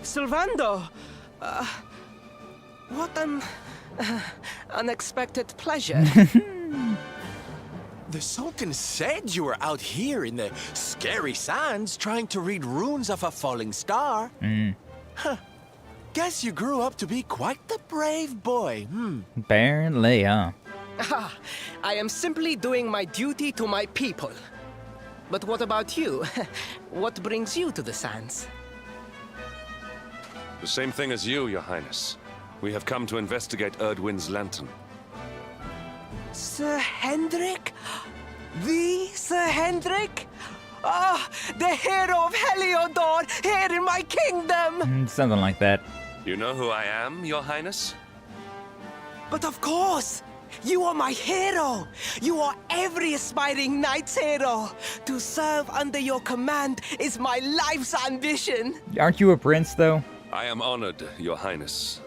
Sylvando! What an unexpected pleasure. The Sultan said you were out here in the scary sands trying to read runes of a falling star. Huh. Guess you grew up to be quite the brave boy, Apparently, huh? I am simply doing my duty to my people. But what about you? What brings you to the sands? The same thing as you, Your Highness. We have come to investigate Erdwin's lantern. Sir Hendrik? The Sir Hendrik? Ah, the hero of Heliodor, here in my kingdom! Something like that. You know who I am, Your Highness? But of course! You are my hero! You are every aspiring knight's hero! To serve under your command is my life's ambition! Aren't you a prince, though? I am honored, Your Highness.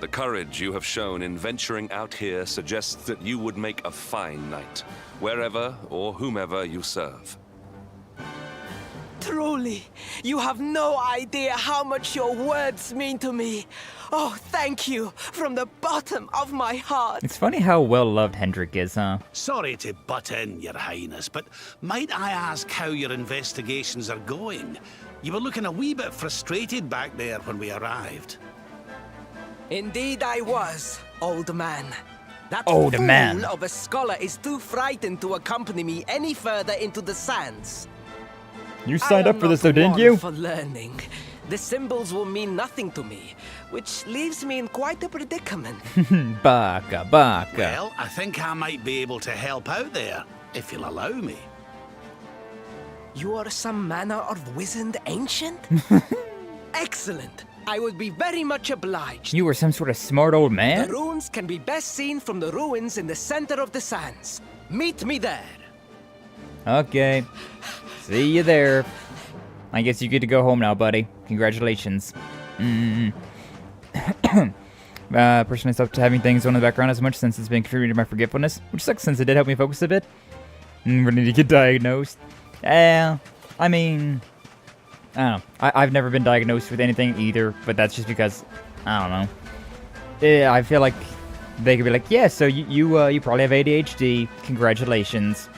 The courage you have shown in venturing out here suggests that you would make a fine knight, wherever or whomever you serve. Truly, you have no idea how much your words mean to me. Oh, thank you from the bottom of my heart. It's funny how well loved Hendrik is, huh? Sorry to butt in, Your Highness, but might I ask how your investigations are going? You were looking a wee bit frustrated back there when we arrived. Indeed I was, old man. That Old fool man. of a scholar is too frightened to accompany me any further into the sands. You signed I up am for this, not though, didn't one you? for learning. The symbols will mean nothing to me, which leaves me in quite a predicament. Baka. Well, I think I might be able to help out there, if you'll allow me. You are some manner of wizened ancient? Excellent. I would be very much obliged. You were some sort of smart old The man? runes can be best seen from the ruins in the center of the sands. Meet me there. Okay. See you there. I guess you get to go home now, buddy. Congratulations. Personally stopped having things on in the background as much since it's been contributing to my forgetfulness, which sucks since it did help me focus a bit. Ready to get diagnosed. I mean, I don't know. I've never been diagnosed with anything either, but that's just because, I don't know. I feel like they could be like, yeah, so you probably have ADHD. Congratulations.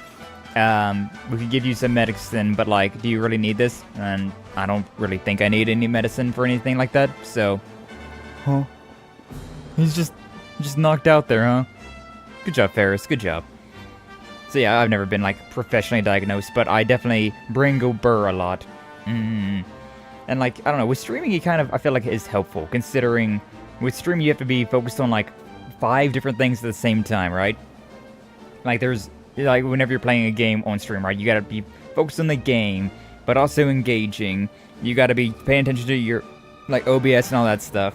We could give you some medicine, but like, do you really need this? And I don't really think I need any medicine for anything like that, so. Huh? He's just knocked out there, huh? Good job, Ferris. Good job. So yeah, I've never been like professionally diagnosed, but I definitely bringle burr a lot. And like, I don't know, with streaming it kind of, I feel like it is helpful, considering with streaming you have to be focused on like 5 different things at the same time, right? Like there's, like whenever you're playing a game on stream, right, you gotta be focused on the game, but also engaging. You gotta be paying attention to your, like, OBS and all that stuff.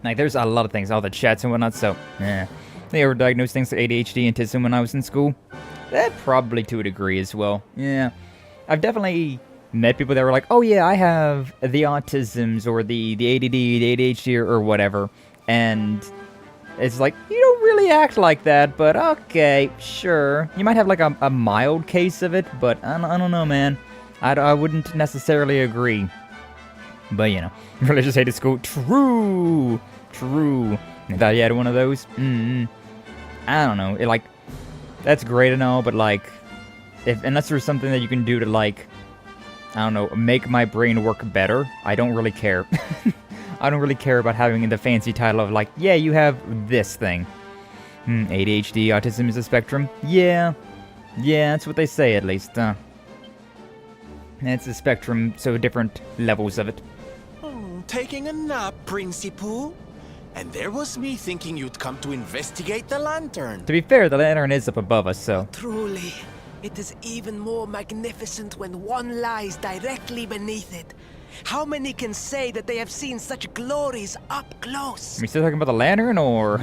Like, there's a lot of things, all the chats and whatnot, so, yeah. They overdiagnosed things like ADHD and autism when I was in school. That probably to a degree as well. Yeah. I've definitely met people that were like, oh yeah, I have the autisms or the ADD, the ADHD or whatever. And it's like, you don't really act like that, but okay, sure. You might have like a mild case of it, but I don't know, man. I wouldn't necessarily agree. But, you know, religious hate at school. True. I thought you had one of those. I don't know. It, like, that's great and all, but, like, unless there's something that you can do to, like, I don't know, make my brain work better, I don't really care. I don't really care about having the fancy title of, like, yeah, you have this thing. ADHD, autism is a spectrum? Yeah, that's what they say, at least. It's a spectrum, so different levels of it. Taking a nap, Principal? And there was me thinking you'd come to investigate the lantern. To be fair, the lantern is up above us, so... Truly, it is even more magnificent when one lies directly beneath it. How many can say that they have seen such glories up close? Are we still talking about the lantern, or...?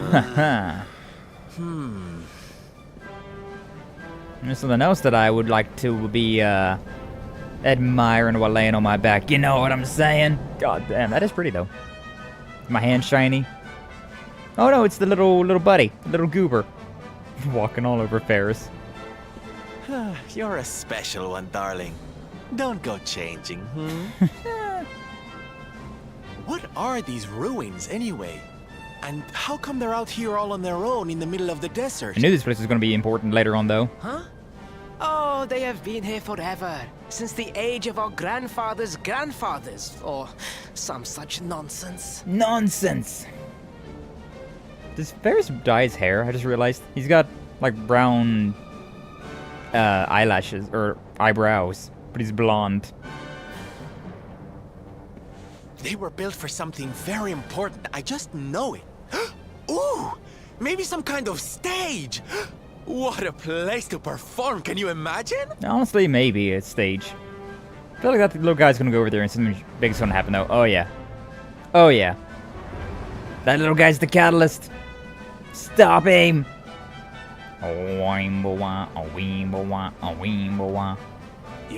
There's something else that I would like to be, admiring while laying on my back. You know what I'm saying? God damn, that is pretty, though. My hand's shiny. Oh no, it's the little buddy, the little goober. Walking all over Ferris. You're a special one, darling. Don't go changing, What are these ruins, anyway? And how come they're out here all on their own in the middle of the desert? I knew this place was going to be important later on, though. Huh? Oh, they have been here forever. Since the age of our grandfathers' grandfathers, or some such nonsense. Nonsense! Does Ferris dye his hair? I just realized. He's got, like, brown eyelashes, or eyebrows, but he's blonde. They were built for something very important. I just know it. Ooh! Maybe some kind of stage! What a place to perform, can you imagine? Honestly, maybe a stage. I feel like that little guy's gonna go over there and something big is gonna happen, though. Oh, yeah. Oh, yeah. That little guy's the catalyst. Stop him! You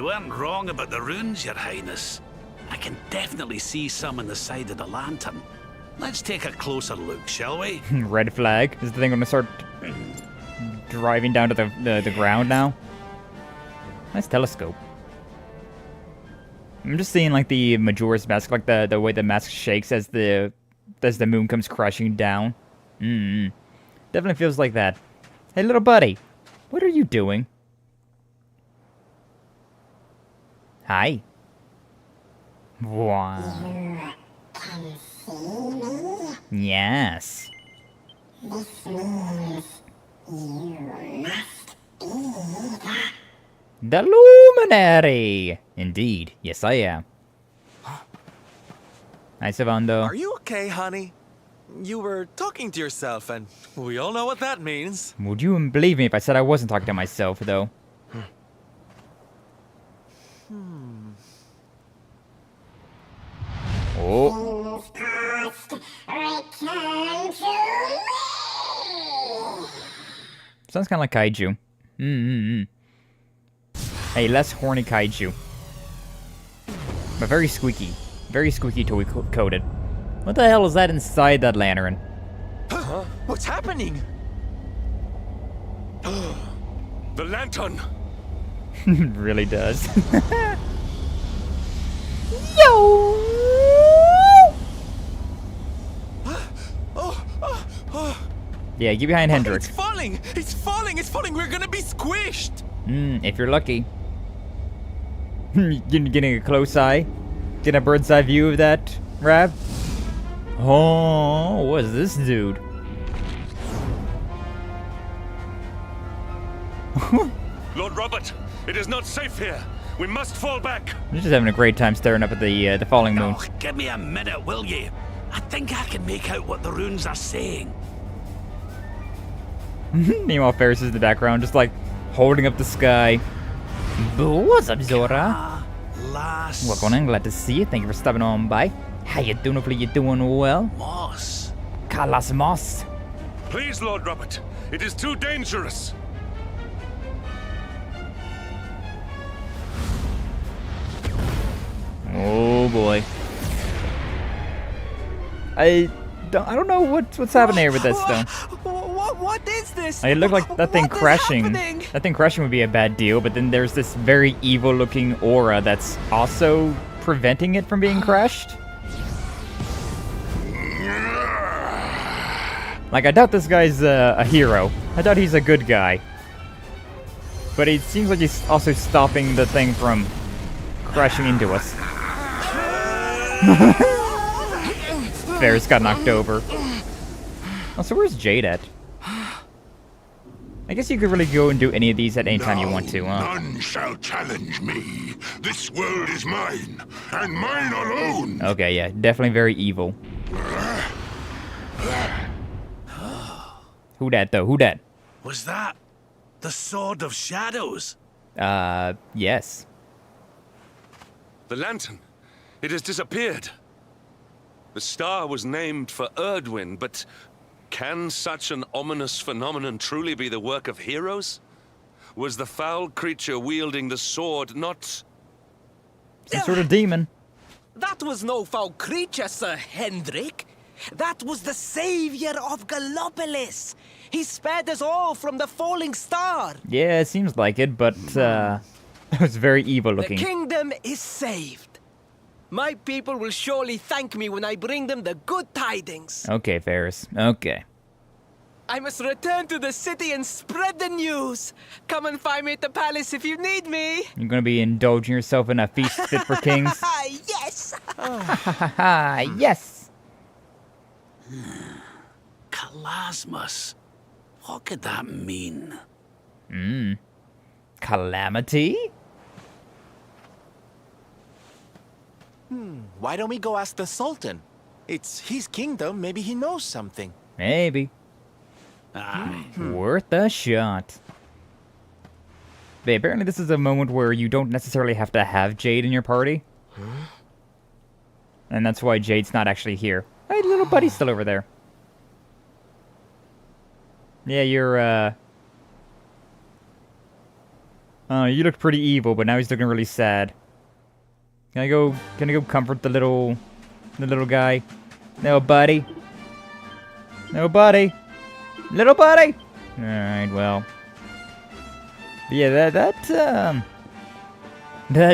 weren't wrong about the runes, Your Highness. I can definitely see some on the side of the lantern. Let's take a closer look, shall we? Red flag. Is the thing gonna start driving down to the ground now? Nice telescope. I'm just seeing like the Majora's mask, like the way the mask shakes as the moon comes crashing down. Definitely feels like that. Hey, little buddy, what are you doing? Hi. Wow. You can see me? Yes. This means you must be The Luminary! Indeed. Yes, I am. Hi, Sylvando. Are you okay, honey? You were talking to yourself, and we all know what that means. Would you believe me if I said I wasn't talking to myself, though? Oh. past, return to me! Sounds kind of like kaiju. Hey, less horny kaiju. But very squeaky. Very squeaky toy coated. What the hell is that inside that lantern? Huh? What's happening? The lantern! It really does. Yo! Yeah, get behind Hendrik. It's falling! It's falling! It's falling! We're gonna be squished! If you're lucky. Getting a close eye? Get a bird's eye view of that, Rab? Oh, what is this dude? Lord Robert, it is not safe here. We must fall back. You're just having a great time staring up at the falling moon. Oh, give me a minute, will you? I think I can make out what the runes are saying. Meanwhile, Ferris is in the background, just like holding up the sky. What's up, Zora? Lass. Welcome in, glad to see you. Thank you for stopping on by. How you doing? Hopefully you're doing well. Moss. Kalas Moss. Please, Lord Robert, it is too dangerous. Oh boy. I don't know what's happening here with this though. What is this? It looked like that thing What is crashing. happening? That thing crashing would be a bad deal, but then there's this very evil-looking aura that's also preventing it from being crashed. Like, I doubt this guy's a hero. I doubt he's a good guy. But it seems like he's also stopping the thing from crashing into us. Ferris got knocked over. Oh, so where's Jade at? I guess you could really go and do any of these at any time you want to, huh? None shall challenge me. This world is mine, and mine alone. Okay, yeah, definitely very evil. Who dat, though? Who dat? Was that the Sword of Shadows? Yes. The lantern. It has disappeared. The star was named for Erdwin, but can such an ominous phenomenon truly be the work of heroes? Was the foul creature wielding the sword not... Some sort of demon. That was no foul creature, Sir Hendrik. That was the savior of Gallopolis. He spared us all from the falling star. Yeah, it seems like it, but, it was very evil The looking. kingdom is saved. My people will surely thank me when I bring them the good tidings. Okay, Ferris. Okay. I must return to the city and spread the news. Come and find me at the palace if you need me. You're gonna be indulging yourself in a feast fit for kings? Yes. Yes! Calasmus. What could that mean? Calamity? Why don't we go ask the Sultan? It's his kingdom, maybe he knows something. Maybe. Aye. Worth a shot. But apparently this is a moment where you don't necessarily have to have Jade in your party. And that's why Jade's not actually here. Hey, little buddy's still over there. Yeah, you're, oh, you look pretty evil, but now he's looking really sad. Can I go comfort the little guy? No, buddy. No, buddy. Little buddy! Alright, well. But yeah, that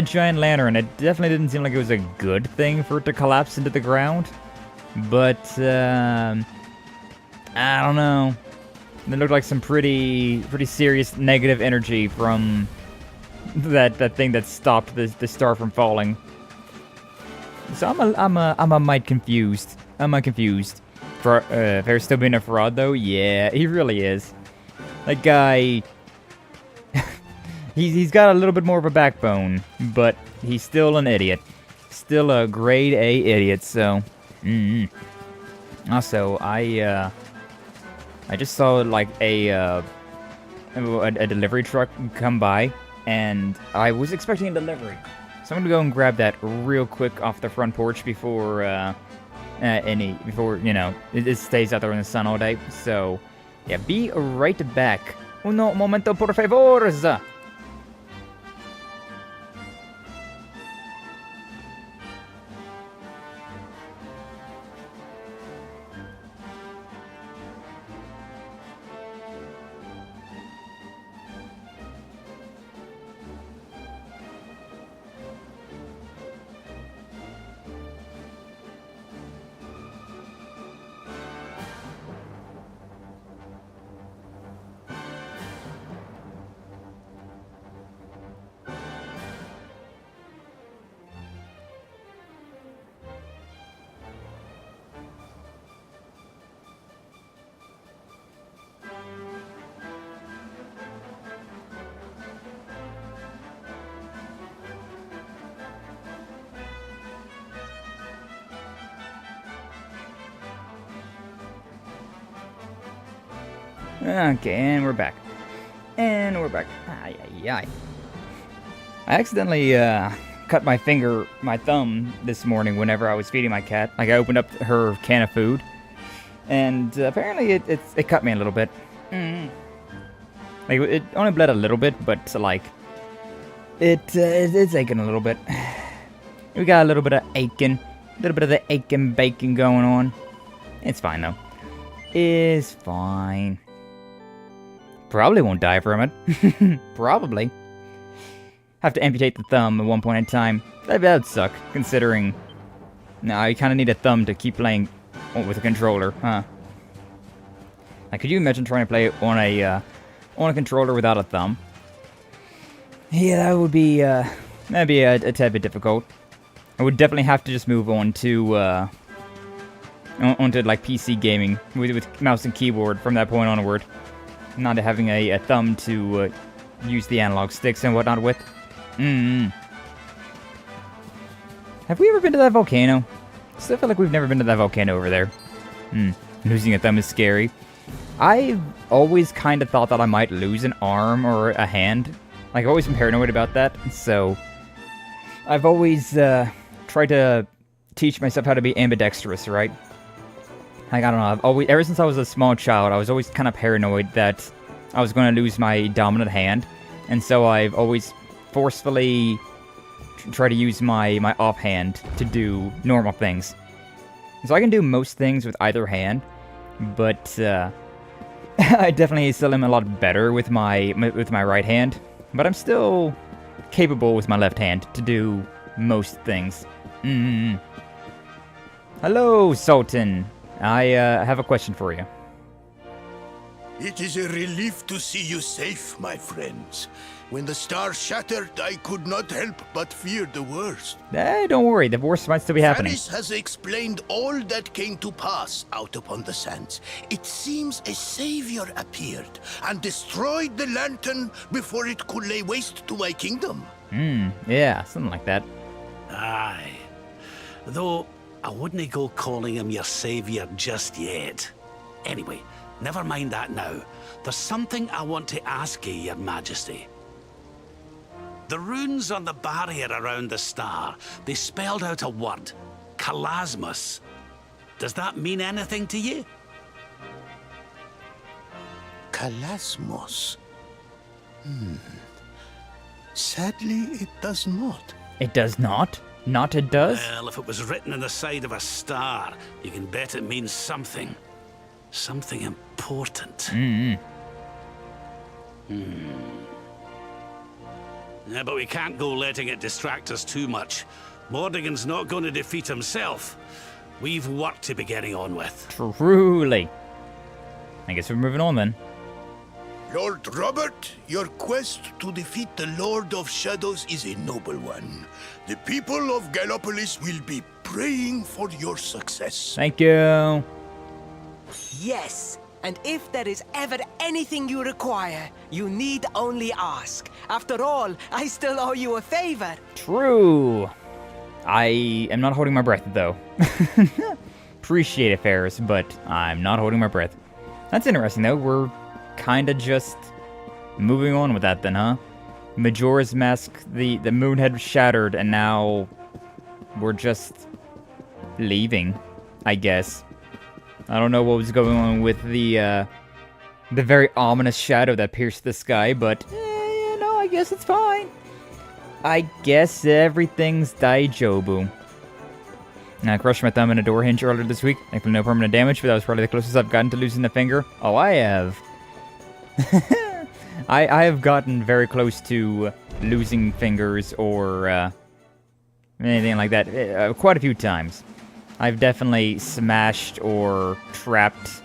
giant lantern, it definitely didn't seem like it was a good thing for it to collapse into the ground. But, I don't know. It looked like some pretty serious negative energy from that thing that stopped the star from falling. So I'm a mite confused. I'm confused. For Ferris still being a fraud though, yeah, he really is. That guy, he's got a little bit more of a backbone, but he's still an idiot. Still a grade A idiot. So, Also, I just saw like a delivery truck come by, and I was expecting a delivery. So I'm gonna go and grab that real quick off the front porch before you know, it stays out there in the sun all day. So yeah, be right back. Uno momento, por favor. Okay, and we're back. And we're back. Ay, ay, ay. I accidentally cut my thumb this morning whenever I was feeding my cat. Like, I opened up her can of food, and apparently it cut me a little bit. Like, it only bled a little bit, but like, it's aching a little bit. We got a little bit of aching, a little bit of the aching bacon going on. It's fine though. It's fine. Probably won't die from it. Probably. Have to amputate the thumb at one point in time. That would suck, considering... Nah, you kind of need a thumb to keep playing with a controller, huh? Like, could you imagine trying to play on a controller without a thumb? Yeah, that would be, that'd be a tad bit difficult. I would definitely have to just move on to, onto, like, PC gaming with mouse and keyboard from that point onward. Not having a thumb to, use the analog sticks and whatnot with. Have we ever been to that volcano? Still feel like we've never been to that volcano over there. Losing a thumb is scary. I've always kind of thought that I might lose an arm or a hand. Like, I've always been paranoid about that, so... I've always, tried to teach myself how to be ambidextrous, right? Like, I don't know, I've always... Ever since I was a small child, I was always kind of paranoid that I was going to lose my dominant hand. And so I've always forcefully try to use my offhand to do normal things. So I can do most things with either hand, but I definitely still am a lot better with my right hand. But I'm still capable with my left hand to do most things. Hello, Sultan. I have a question for you. It is a relief to see you safe, my friends. When the star shattered, I could not help but fear the worst. Don't worry, the worst might still be happening. Paris has explained all that came to pass out upon the sands. It seems a savior appeared and destroyed the lantern before it could lay waste to my kingdom. Yeah, something like that. Aye. Though, I wouldn't go calling him your savior just yet. Anyway, never mind that now. There's something I want to ask you, your majesty. The runes on the barrier around the star, they spelled out a word. Kalasmus. Does that mean anything to you? Kalasmos. Sadly, it does not. It does not? Not it does? Well, if it was written on the side of a star, you can bet it means something. Something important. Yeah, but we can't go letting it distract us too much. Mordigan's not going to defeat himself. We've work to be getting on with. Truly. I guess we're moving on then. Lord Robert, your quest to defeat the Lord of Shadows is a noble one. The people of Gallopolis will be praying for your success. Thank you. Yes, and if there is ever anything you require, you need only ask. After all, I still owe you a favor. True. I am not holding my breath, though. Appreciate it, Ferris, but I'm not holding my breath. That's interesting, though. We're kind of just moving on with that, then, huh? Majora's Mask, the moon had shattered, and now we're just leaving, I guess. I don't know what was going on with the very ominous shadow that pierced the sky, but, you know, I guess it's fine. I guess everything's daijobu. I crushed my thumb in a door hinge earlier this week. Thankfully no permanent damage, but that was probably the closest I've gotten to losing a finger. Oh, I have. I have gotten very close to losing fingers or anything like that quite a few times. I've definitely smashed or trapped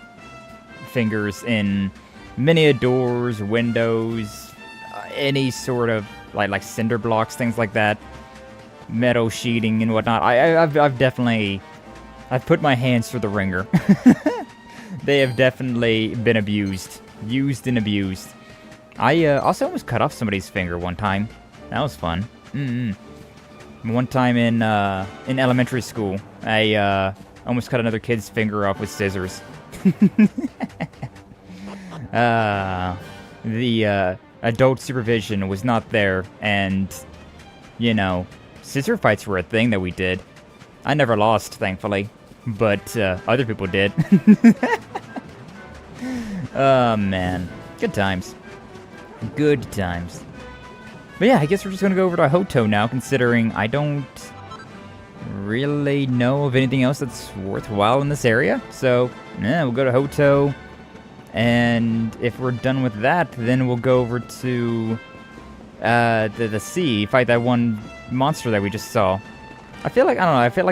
fingers in many doors, windows, any sort of like cinder blocks, things like that, metal sheeting and whatnot. I've definitely put my hands through the ringer. They have definitely been used and abused. I also almost cut off somebody's finger one time. That was fun. One time in elementary school, I almost cut another kid's finger off with scissors. the adult supervision was not there, and, you know, scissor fights were a thing that we did. I never lost, thankfully, but other people did. Oh, man. Good times. Good times. But yeah, I guess we're just gonna go over to Hoto now, considering I don't really know of anything else that's worthwhile in this area. So, yeah, we'll go to Hoto, and if we're done with that, then we'll go over to the sea, fight that one monster that we just saw. I feel like, I don't know, I feel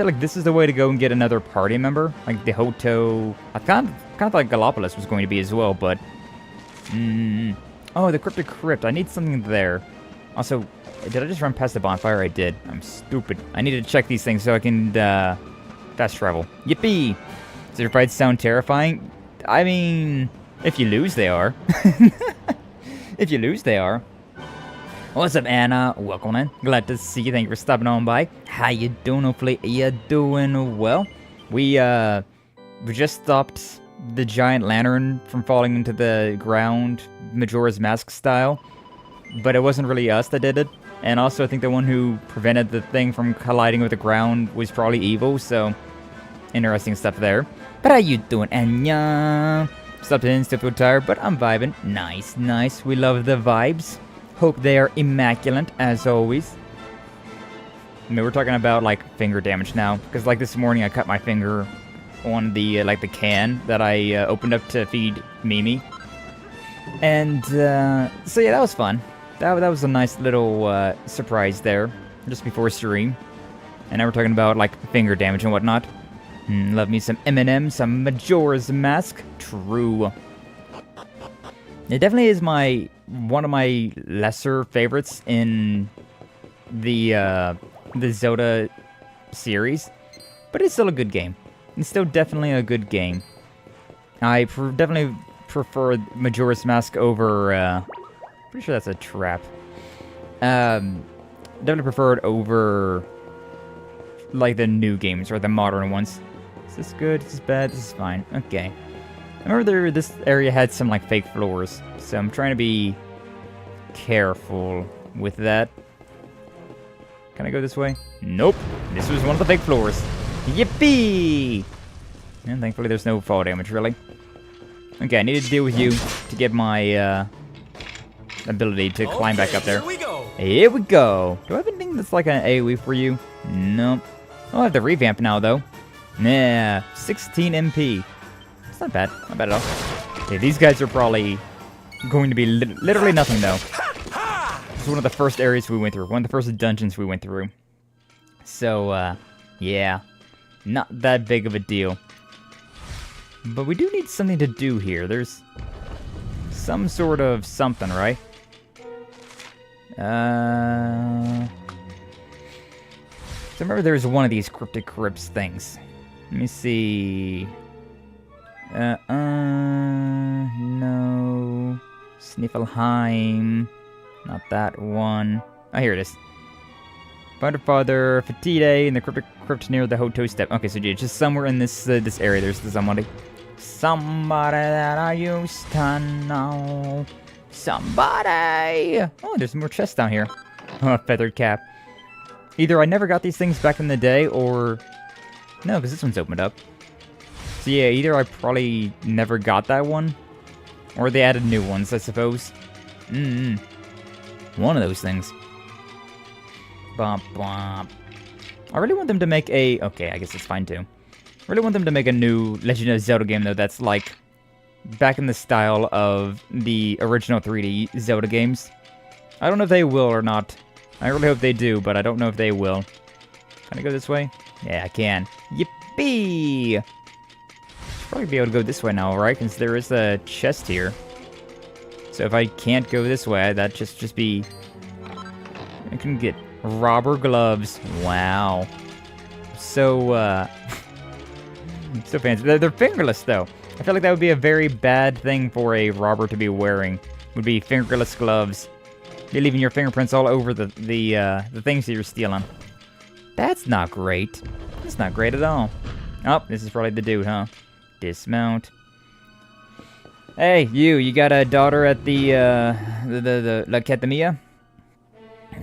like this is the way to go and get another party member, like the Hoto. I kind of thought Gallopolis was going to be as well, but oh, the Cryptic Crypt. I need something there. Also, did I just run past the bonfire? I did. I'm stupid. I need to check these things so I can fast travel. Yippee! Does your fights sound terrifying? I mean, if you lose, they are. If you lose, they are. What's up, Anna? Welcome in. Glad to see you. Thank you for stopping on by. How you doing? Hopefully you're doing well. We just stopped the giant lantern from falling into the ground, Majora's Mask style. But it wasn't really us that did it. And also, I think the one who prevented the thing from colliding with the ground was probably evil, so interesting stuff there. But how you doing, Anya? Stopped in, still feel tired, but I'm vibing. Nice, nice. We love the vibes. Hope they are immaculate, as always. I mean, we're talking about, like, finger damage now. Because, like, this morning I cut my finger on the, like, the can that I opened up to feed Mimi. And, so yeah, that was fun. That was a nice little surprise there, just before stream. And now we're talking about, like, finger damage and whatnot. Love me some M&M, some Majora's Mask. True. It definitely is one of my lesser favorites in the Zelda series, but it's still a good game. It's still definitely a good game. I definitely prefer Majora's Mask over, pretty sure that's a trap. Definitely prefer it over, like, the new games, or the modern ones. Is this good? Is this bad? This is fine. Okay. I remember this area had some, like, fake floors, so I'm trying to be careful with that. Can I go this way? Nope. This was one of the fake floors. Yippee! And thankfully there's no fall damage, really. Okay, I needed to deal with you to get my, ability to climb back up there. Here we go! Here we go! Do I have anything that's like an AoE for you? Nope. I'll have to revamp now, though. Nah, 16 MP. It's not bad. Not bad at all. Okay, these guys are probably going to be literally nothing, though. This is one of the first areas we went through. One of the first dungeons we went through. So, yeah. Not that big of a deal. But we do need something to do here. There's some sort of something, right? So remember there's one of these Cryptic Crypts things. Let me see. No. Sniffelheim. Not that one. Oh, here it is. Find a father, Fatide, in the Cryptic Crypt near the Hoto Step. Okay, so yeah, just somewhere in this this area, there's somebody. Somebody that I used to know. Somebody! Oh, there's more chests down here. Oh, feathered cap. Either I never got these things back in the day, or... No, because this one's opened up. So yeah, either I probably never got that one, or they added new ones, I suppose. One of those things. Bump, bump. I really want them to make a... Okay, I guess it's fine, too. I really want them to make a new Legend of Zelda game, though, that's, like, back in the style of the original 3D Zelda games. I don't know if they will or not. I really hope they do, but I don't know if they will. Can I go this way? Yeah, I can. Yippee! Probably be able to go this way now, right? Because there is a chest here. So if I can't go this way, that just be... I can get robber gloves. Wow. So, so fancy. They're fingerless, though. I feel like that would be a very bad thing for a robber to be wearing. Would be fingerless gloves. You're leaving your fingerprints all over the things that you're stealing. That's not great. That's not great at all. Oh, this is probably the dude, huh? Dismount. Hey, you got a daughter at the Academia?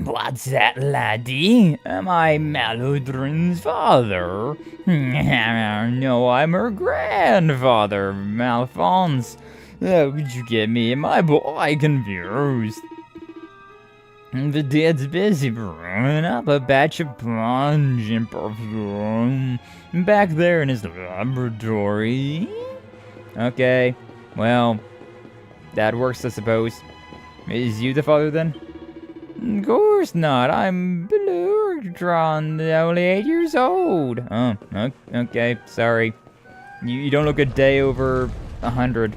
What's that, laddie? Am I Malodrin's father? No, I'm her grandfather, Malphonse. How could you get me and my boy confused? The dad's busy brewing up a batch of pungent perfume back there in his laboratory. Okay, well, that works, I suppose. Is you the father then? Of course not. I'm Blurtron, only 8 years old. Oh, okay, sorry. You don't look a day over 100.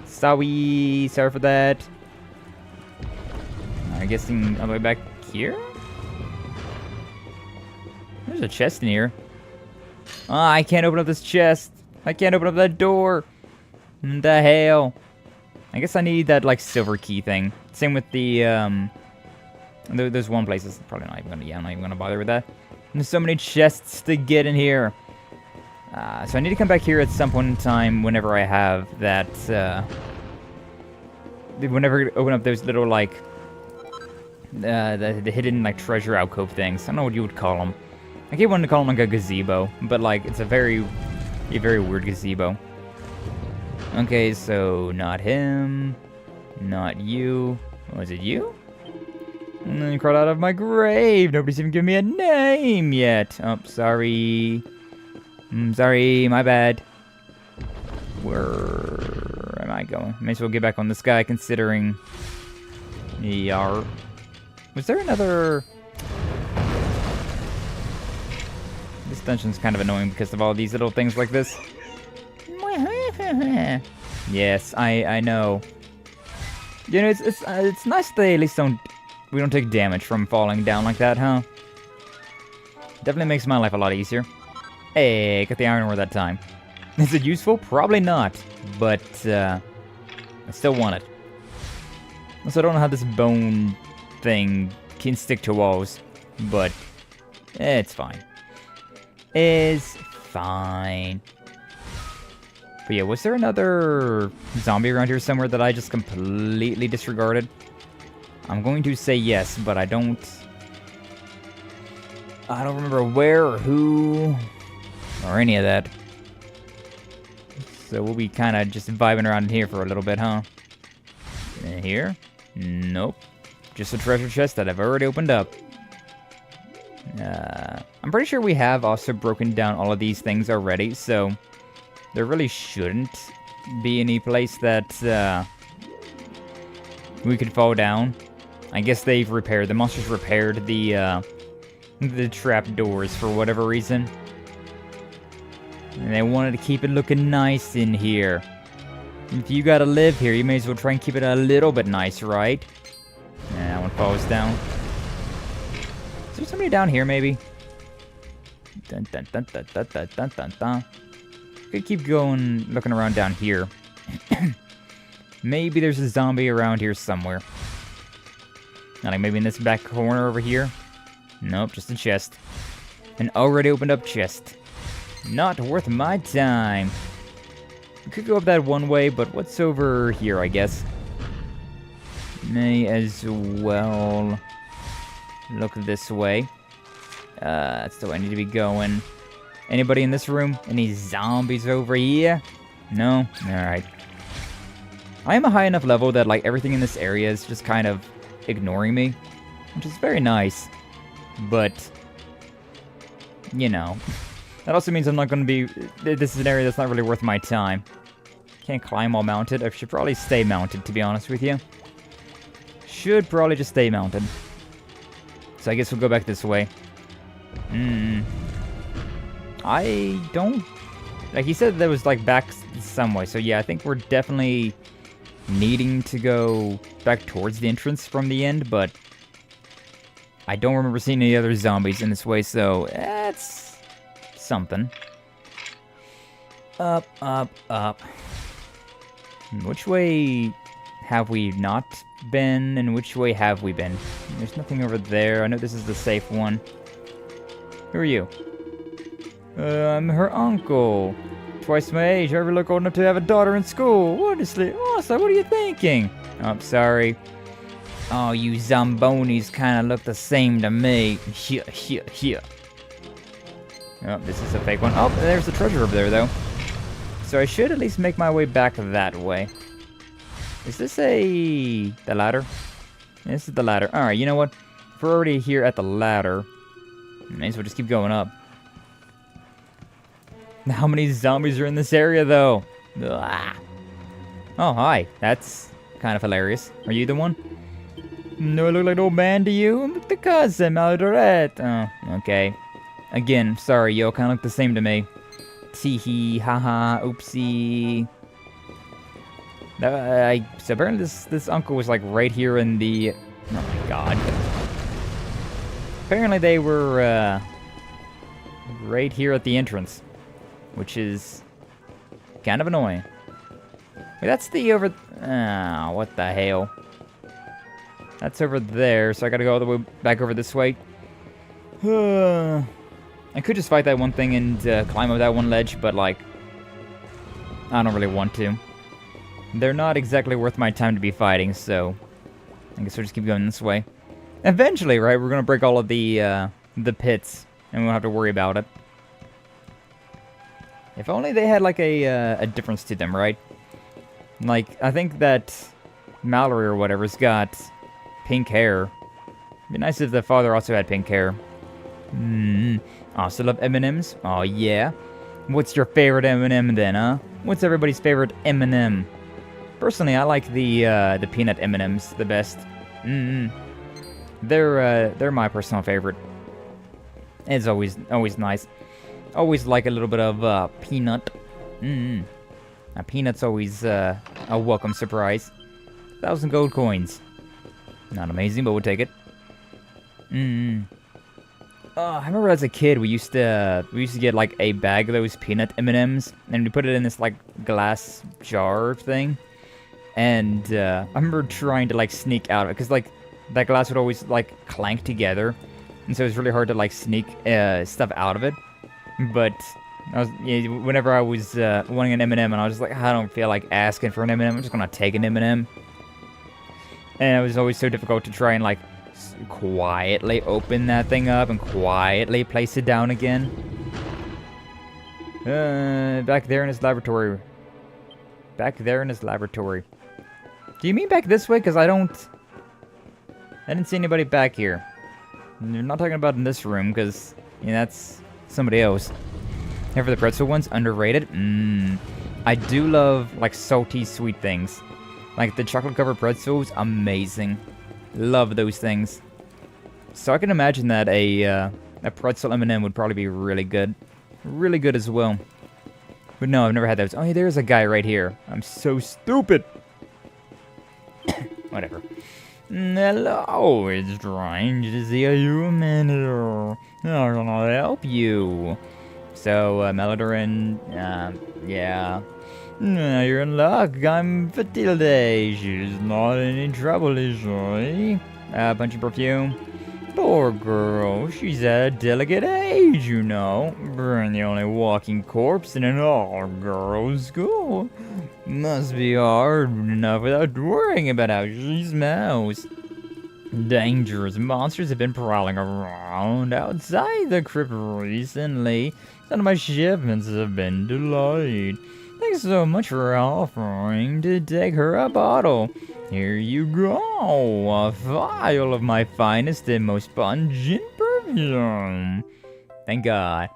Sorry for that. I'm guessing all the way back here? There's a chest in here. Oh, I can't open up this chest. I can't open up that door. What the hell? I guess I need that, like, silver key thing. Same with the, there's one place that's probably not even gonna, I'm not even gonna bother with that. There's so many chests to get in here. So I need to come back here at some point in time whenever I have that, whenever I open up those little, like, the hidden, like, treasure alcove things. I don't know what you would call them. I keep wanting to call them, like, a gazebo, but, like, it's a very weird gazebo. Okay, so not him, not you. Was it you? And then you crawled out of my grave. Nobody's even given me a name yet. Oh, sorry. Sorry, my bad. Where am I going? May as well get back on this guy, considering... Yar. Was there another... This dungeon's kind of annoying because of all these little things like this. Yes, I know. You know, it's nice that they at least we don't take damage from falling down like that, huh? Definitely makes my life a lot easier. Hey, got the iron ore that time. Is it useful? Probably not, but I still want it. Also, I don't know how this bone thing can stick to walls, but it's fine. It's fine. But yeah, was there another zombie around here somewhere that I just completely disregarded? I'm going to say yes, but I don't remember where or who or any of that. So we'll be kind of just vibing around here for a little bit, huh? And here? Nope. Just a treasure chest that I've already opened up. I'm pretty sure we have also broken down all of these things already, so there really shouldn't be any place that we could fall down. I guess they've repaired, the monsters repaired the trap doors for whatever reason. And they wanted to keep it looking nice in here. If you gotta live here, you may as well try and keep it a little bit nice, right? Yeah, that one falls down. Is there somebody down here, maybe? Dun dun dun dun dun dun dun dun dun. Could keep going, looking around down here. Maybe there's a zombie around here somewhere. Like maybe in this back corner over here. Nope, just a chest. An already opened up chest. Not worth my time. We could go up that one way, but what's over here, I guess? May as well look this way. That's the way I need to be going. Anybody in this room? Any zombies over here? No? Alright. I am a high enough level that, like, everything in this area is just kind of ignoring me. Which is very nice. But, you know. That also means I'm not going to be... This is an area that's not really worth my time. Can't climb while mounted. I should probably stay mounted, to be honest with you. Should probably just stay mounted. So I guess we'll go back this way. I don't... Like, he said there was, like, back some way. So, yeah, I think we're definitely needing to go back towards the entrance from the end, but I don't remember seeing any other zombies in this way, so that's something. Up, up, up. Which way have we not been, and which way have we been? There's nothing over there. I know this is the safe one. Who are you? I'm her uncle. twice my age. I ever look old enough to have a daughter in school. Honestly, also, what are you thinking? Oh, I'm sorry. Oh, you Zambonis kind of look the same to me. Here. Oh, this is a fake one. Oh, there's the treasure over there, though. So I should at least make my way back that way. Is this the ladder? This is the ladder. Alright, you know what? If we're already here at the ladder, may as well just keep going up. How many zombies are in this area, though? Ugh. Oh, hi. That's kind of hilarious. Are you the one? No, I look like an old man to you? I'm the cousin, Majora. Oh, okay. Again, sorry, yo, kind of look the same to me. Teehee, haha, oopsie. So apparently this uncle was like right here in the... Oh my god. Apparently they were right here at the entrance, which is kind of annoying. Wait, that's the over... Ah, what the hell? That's over there, so I gotta go all the way back over this way. I could just fight that one thing and climb up that one ledge, but like, I don't really want to. They're not exactly worth my time to be fighting, so I guess we'll just keep going this way. Eventually, right, we're gonna break all of the pits, and we won't have to worry about it. If only they had like a difference to them, right? Like, I think that Mallory or whatever's got pink hair. It'd be nice if the father also had pink hair. Also love M&Ms? Oh yeah. What's your favorite M&M then, huh? What's everybody's favorite M&M? Personally, I like the peanut M&Ms the best. They're my personal favorite. It's always nice. Always like a little bit of peanut. A peanut's always a welcome surprise. 1,000 gold coins. Not amazing, but we'll take it. I remember as a kid we used to get like a bag of those peanut M&Ms, and we put it in this like glass jar thing. And I remember trying to like sneak out of it, because like that glass would always like clank together, and so it was really hard to like sneak stuff out of it. But whenever I was wanting an M&M, and I was just like, I don't feel like asking for an M&M, I'm just gonna take an M&M. And it was always so difficult to try and like quietly open that thing up and quietly place it down again. Back there in his laboratory. Back there in his laboratory. Do you mean back this way? Because I didn't see anybody back here. You're not talking about in this room, because that's somebody else. Here for the pretzel ones, underrated. I do love like salty sweet things. Like the chocolate covered pretzels, amazing. Love those things. So I can imagine that a pretzel M&M would probably be really good. Really good as well. But no, I've never had those. Oh, hey, there's a guy right here. I'm so stupid. Whatever. Hello, it's strange to see a human here. How can I help you? So, Melodorin, yeah. You're in luck. I'm Fatilde. She's not in any trouble, is she? Punching perfume. Poor girl. She's at a delicate age, you know. Being the only walking corpse in an all-girls school. Must be hard enough without worrying about how she smells. Dangerous monsters have been prowling around outside the crypt recently. Some of my shipments have been delayed. Thanks so much for offering to take her a bottle. Here you go, a vial of my finest and most pungent perfume. Thank God.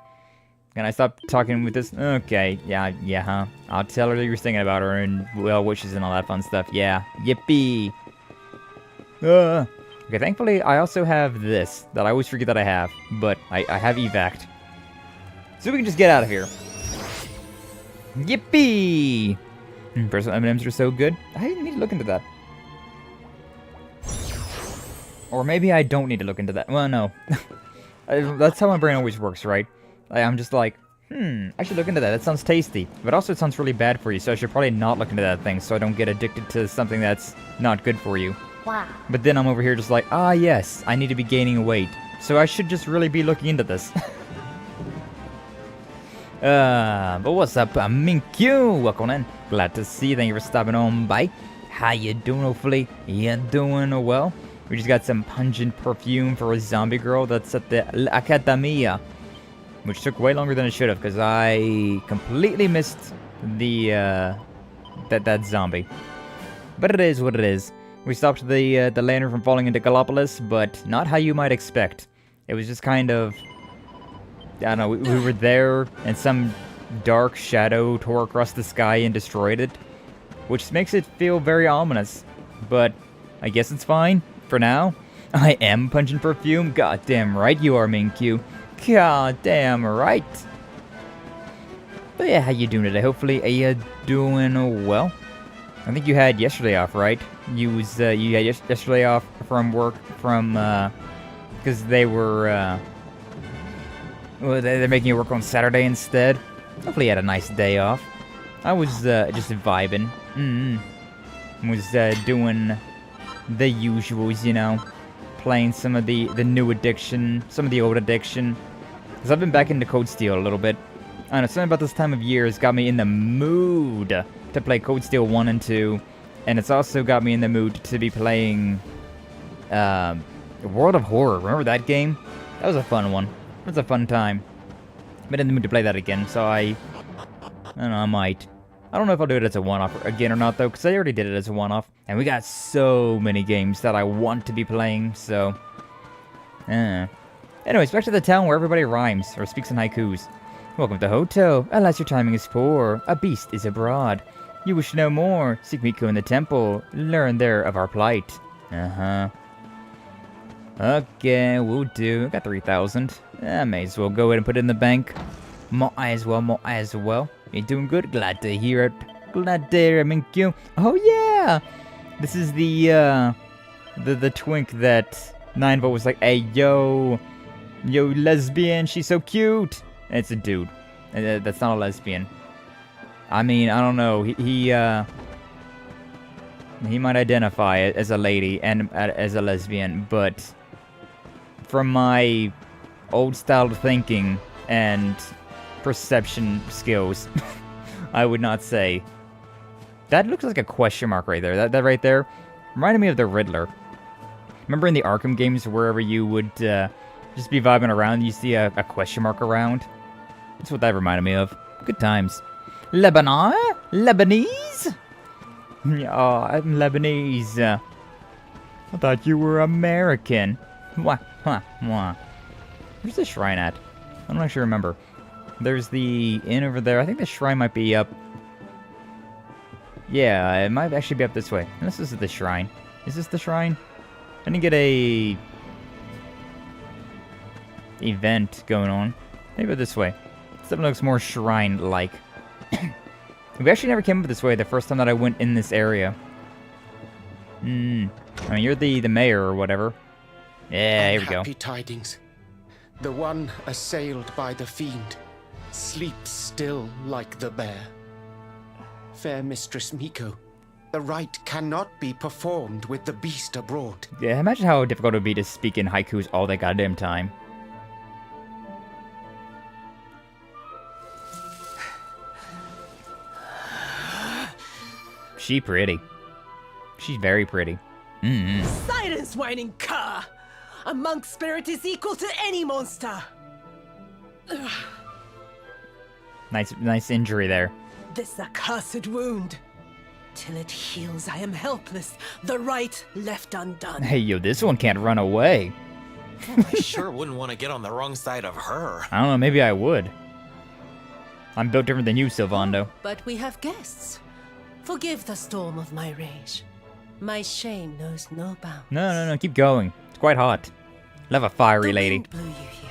Can I stop talking with this? Okay, yeah, huh? I'll tell her that you were thinking about her and well wishes and all that fun stuff. Yeah, yippee. Okay, thankfully I also have this that I always forget that I have, but I have evac. So we can just get out of here. Yippee! Personal M&Ms are so good. I need to look into that. Or maybe I don't need to look into that. Well, no. That's how my brain always works, right? I'm just like, I should look into that. That sounds tasty. But also it sounds really bad for you, so I should probably not look into that thing so I don't get addicted to something that's not good for you. Wow. But then I'm over here just like, yes, I need to be gaining weight. So I should just really be looking into this. But what's up, Minkyu? Welcome in. Glad to see you. Thank you for stopping on by. How you doing? Hopefully you're doing well. We just got some pungent perfume for a zombie girl that's at the Academia, which took way longer than it should have because I completely missed the that zombie. But it is what it is. We stopped the lantern from falling into Gallopolis, but not how you might expect. It was just kind of, I don't know, we were there and some dark shadow tore across the sky and destroyed it, which makes it feel very ominous. But I guess it's fine for now. I am pungent perfume. Goddamn right you are, Minkyu. Goddamn right. But yeah, how you doing today? Hopefully you doing well. I think you had yesterday off, right? You had yesterday off from work from because they were well, they're making you work on Saturday instead. Hopefully you had a nice day off. I was just vibing. Was doing the usuals, you know, playing some of the new addiction, some of the old addiction. Because I've been back into Code Steel a little bit. I don't know, something about this time of year has got me in the mood to play Code Steel 1 and 2. And it's also got me in the mood to be playing World of Horror. Remember that game? That was a fun one. It was a fun time. Been in the mood to play that again, so I don't know, I might. I don't know if I'll do it as a one-off again or not, though, because I already did it as a one-off. And we got so many games that I want to be playing, so anyways, back to the town where everybody rhymes, or speaks in haikus. Welcome to Hoto. Alas, your timing is poor. A beast is abroad. You wish to know more. Seek Miko in the temple. Learn there of our plight. Okay, we'll do. I got 3,000. I may as well go ahead and put it in the bank. Might as well. You're doing good. Glad to hear it. Glad to hear it, Minkyu. Oh yeah! This is the twink that 9-Volt was like, hey, yo, lesbian, she's so cute. And it's a dude. That's not a lesbian. I mean, I don't know. He might identify as a lady and as a lesbian, but from my old style of thinking and perception skills, I would not say. That looks like a question mark right there. That right there reminded me of the Riddler. Remember in the Arkham games, wherever you would just be vibing around, you see a question mark around? That's what that reminded me of. Good times. Lebanon? Lebanese? Oh, I'm Lebanese. I thought you were American. Wah. Where's the shrine at? I don't actually remember. There's the inn over there. I think the shrine might be up. Yeah, it might actually be up this way. This is the shrine. Is this the shrine? I didn't get a event going on. Maybe this way. Something looks more shrine-like. We actually never came up this way the first time that I went in this area. I mean, you're the mayor or whatever. Yeah, here we go. Happy tidings. The one assailed by the fiend sleeps still like the bear. Fair Mistress Miko, the rite cannot be performed with the beast abroad. Yeah, imagine how difficult it would be to speak in haikus all that goddamn time. She pretty. She's very pretty. Silence, whining cur! A monk's spirit is equal to any monster! Nice injury there. This accursed wound. Till it heals, I am helpless. The right left undone. Hey, yo, this one can't run away. I sure wouldn't want to get on the wrong side of her. I don't know, maybe I would. I'm built different than you, Sylvando. But we have guests. Forgive the storm of my rage. My shame knows no bounds. No, keep going. It's quite hot. Love a fiery lady. The wind blew you here.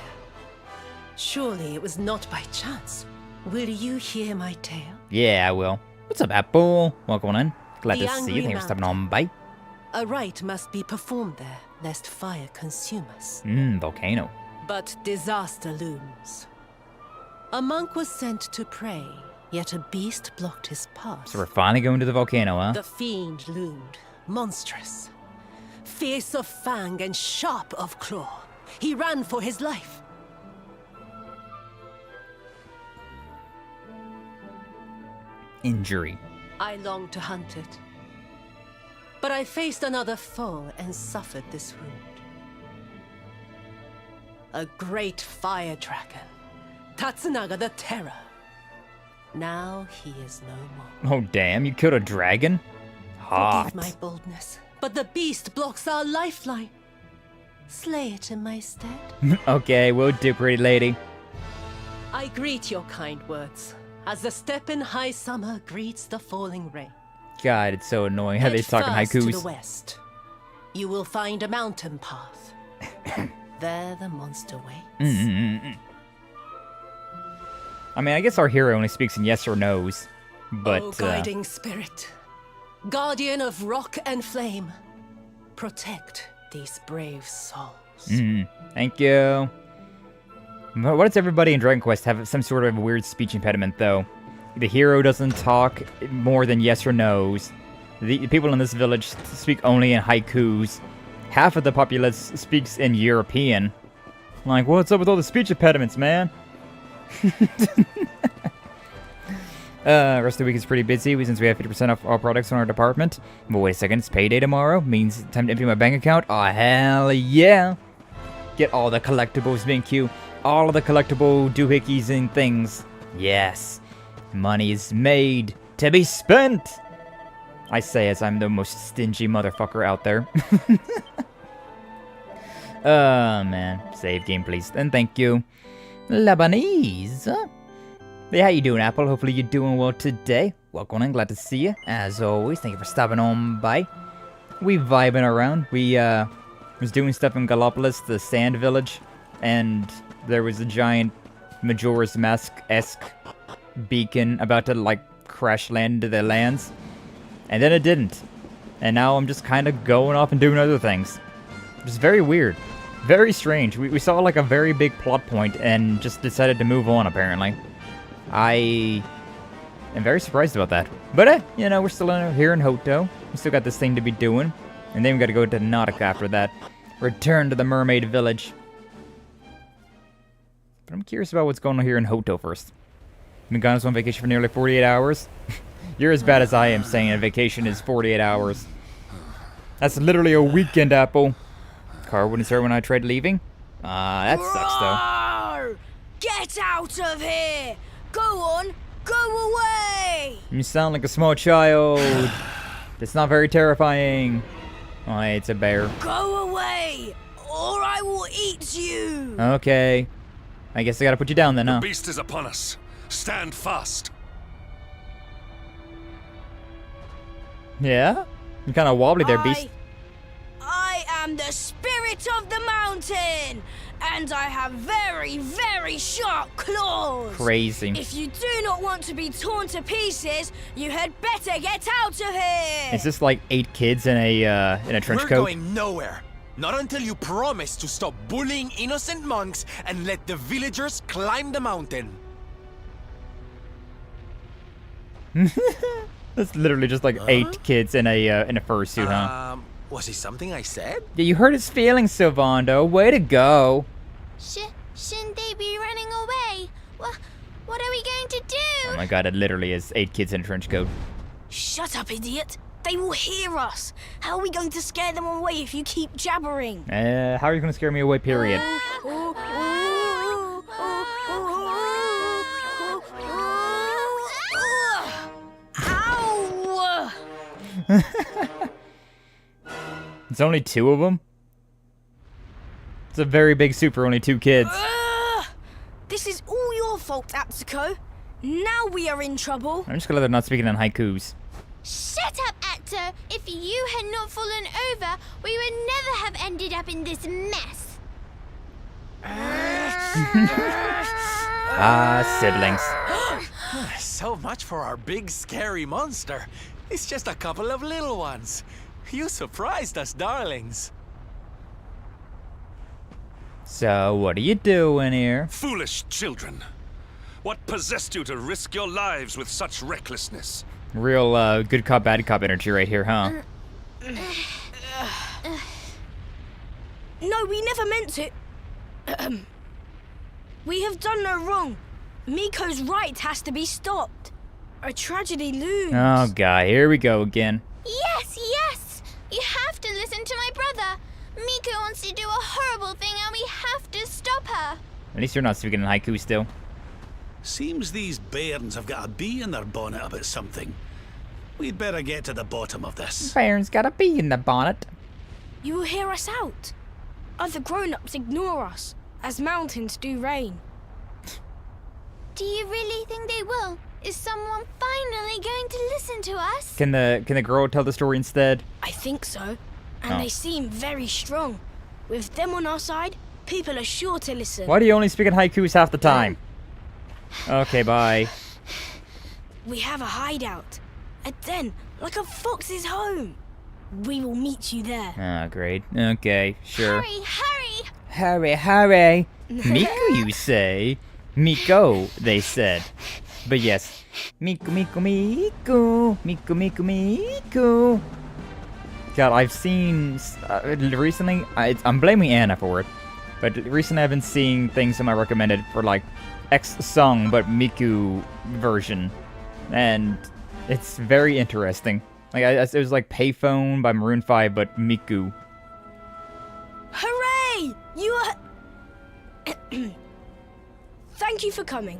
Surely it was not by chance. Will you hear my tale? Yeah, I will. What's up, Apple? Welcome on in. Glad The to see you. angry Thanks for stopping on by. A rite must be performed there, lest fire consume us. Volcano. But disaster looms. A monk was sent to pray, yet a beast blocked his path. So we're finally going to the volcano, huh? The fiend loomed, monstrous. Fierce of fang and sharp of claw. He ran for his life. injury. I longed to hunt it. But I faced another foe and suffered this wound. A great fire dragon, Tatsunaga the Terror. Now he is no more. Oh damn, you killed a dragon? Hot. Forgive my boldness, but the beast blocks our lifeline. Slay it in my stead. Okay, will do, pretty lady. I greet your kind words, as the steppe in high summer greets the falling rain. God, it's so annoying how they Head talk in first to the haikus. west. You will find a mountain path. There the monster waits. I mean, I guess our hero only speaks in yes or no's, but Oh, guiding spirit, guardian of rock and flame, protect these brave souls. Thank you. Why does everybody in Dragon Quest have some sort of weird speech impediment, though? The hero doesn't talk more than yes or no's. The people in this village speak only in haikus. Half of the populace speaks in European. Like, what's up with all the speech impediments, man? Rest of the week is pretty busy since we have 50% off all products in our department. But wait a second, it's payday tomorrow. Means time to empty my bank account. Oh, hell yeah. Get all the collectibles, Minkyu. All of the collectible doohickeys and things. Yes. Money is made to be spent. I say as I'm the most stingy motherfucker out there. Oh, man. Save game, please. And thank you. Lebanese. Hey, how you doing, Apple? Hopefully you're doing well today. Welcome in. Glad to see you. As always, thank you for stopping on by. We vibing around. We, was doing stuff in Gallopolis, the sand village. And there was a giant Majora's Mask-esque beacon about to, like, crash land into their lands. And then it didn't. And now I'm just kind of going off and doing other things. It's very weird. Very strange. We saw, like, a very big plot point and just decided to move on, apparently. I am very surprised about that. But, you know, we're still here in Hoto. We still got this thing to be doing. And then we gotta go to Nautica after that. Return to the Mermaid Village. But I'm curious about what's going on here in Hoto first. I've been gone on vacation for nearly 48 hours. You're as bad as I am saying a vacation is 48 hours. That's literally a weekend, Apple. Car wouldn't start when I tried leaving. That sucks, though. Get out of here! Go on, go away! You sound like a small child. It's not very terrifying. Oh, hey, it's a bear. Go away, or I will eat you! Okay. I guess I gotta put you down then, huh? The beast is upon us. Stand fast. Yeah? You're kind of wobbly there, beast. I am the spirit of the mountain, and I have very, very sharp claws. Crazy. If you do not want to be torn to pieces, you had better get out of here. Is this like 8 kids in a trench coat? We're going nowhere. Not until you promise to stop bullying innocent monks and let the villagers climb the mountain. That's literally just like 8 kids in a fursuit, huh? Was it something I said? Yeah, you hurt his feelings, Sylvando. Way to go. Shouldn't they be running away? What are we going to do? Oh my god, it literally is 8 kids in a trench coat. Shut up, idiot. They will hear us. How are we going to scare them away if you keep jabbering? How are you gonna scare me away, period? Ow! It's only 2 of them? It's a very big suit for only 2 kids. This is all your fault, Atsuko. Now we are in trouble. I'm just glad they're not speaking in haikus. Shut up, Atto! If you had not fallen over, we would never have ended up in this mess. Siblings. So much for our big scary monster. It's just a couple of little ones. You surprised us, darlings. So, what are you doing here? Foolish children. What possessed you to risk your lives with such recklessness? Real, good cop, bad cop energy right here, huh? No, we never meant to. We have done no wrong. Miko's right has to be stopped. A tragedy looms. Oh, God. Here we go again. Yes, yes! You have to listen to my brother. Miko wants to do a horrible thing and we have to stop her. At least you're not speaking in haiku still. Seems these bairns have got a bee in their bonnet about something. We'd better get to the bottom of this. Baron's got a bee in the bonnet. You will hear us out. Other grown-ups ignore us, as mountains do rain. Do you really think they will? Is someone finally going to listen to us? Can the girl tell the story instead? I think so. And Oh. they seem very strong. With them on our side, people are sure to listen. Why do you only speak in haikus half the time? Okay, bye. We have a hideout. A den, like a fox's home. We will meet you there. Ah, great. Okay, sure. Hurry, hurry! Hurry, hurry! Miko, you say? Miko, they said. But yes. Miko, Miko, Miko. Miko, Miko, Miko. God, I've seen... recently... I'm blaming Anna for it. But recently I've been seeing things on my recommended for, like, X song, but Miku version. And it's very interesting. Like, it was like Payphone by Maroon 5, but Miku. Hooray! You are... Thank you for coming.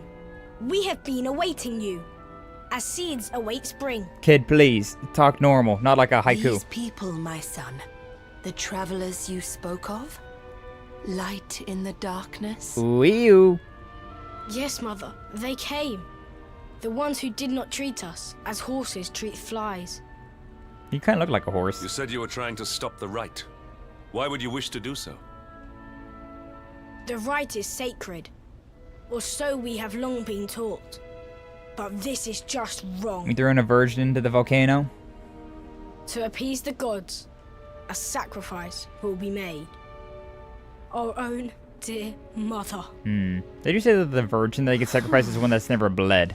We have been awaiting you, as seeds await spring. Kid, please, talk normal, not like a haiku. These people, my son, the travelers you spoke of? Light in the darkness? Wee-oo. Yes, Mother, they came. The ones who did not treat us as horses treat flies. You kind of look like a horse. You said you were trying to stop the rite. Why would you wish to do so? The rite is sacred, or so we have long been taught. But this is just wrong. We throwing a virgin into the volcano? To appease the gods, a sacrifice will be made. Our own dear mother. Did you say that the virgin that gets sacrificed is one that's never bled?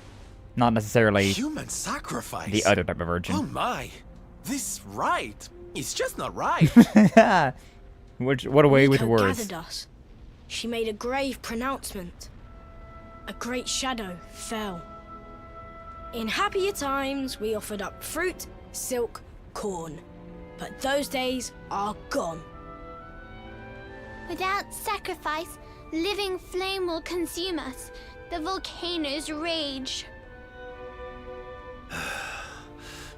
Not necessarily Human sacrifice? the other type of virgin. Oh my. This rite is just not right. What a way with Miko words. gathered us. She made a grave pronouncement. A great shadow fell. In happier times, we offered up fruit, silk, corn. But those days are gone. Without sacrifice, living flame will consume us. The volcano's rage.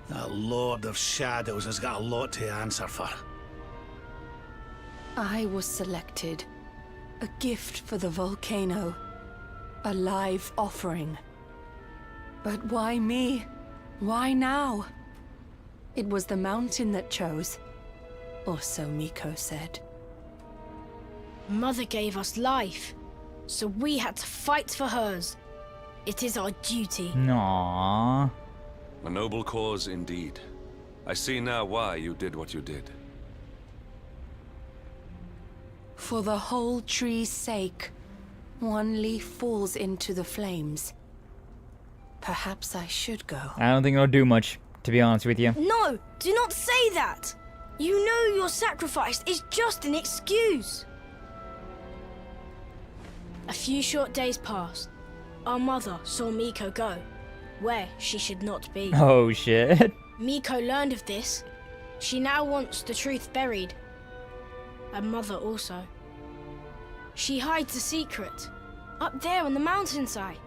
That Lord of Shadows has got a lot to answer for. I was selected. A gift for the volcano. A live offering. But why me? Why now? It was the mountain that chose. Or so Miko said. Mother gave us life, so we had to fight for hers. It is our duty. Aww. A noble cause indeed. I see now why you did what you did. For the whole tree's sake, one leaf falls into the flames. Perhaps I should go. I don't think it'll do much, to be honest with you. No, do not say that. You know your sacrifice is just an excuse. A few short days passed. Our mother saw Miko go, where she should not be. Oh shit. Miko learned of this. She now wants the truth buried. And Mother also. She hides a secret, up there on the mountainside.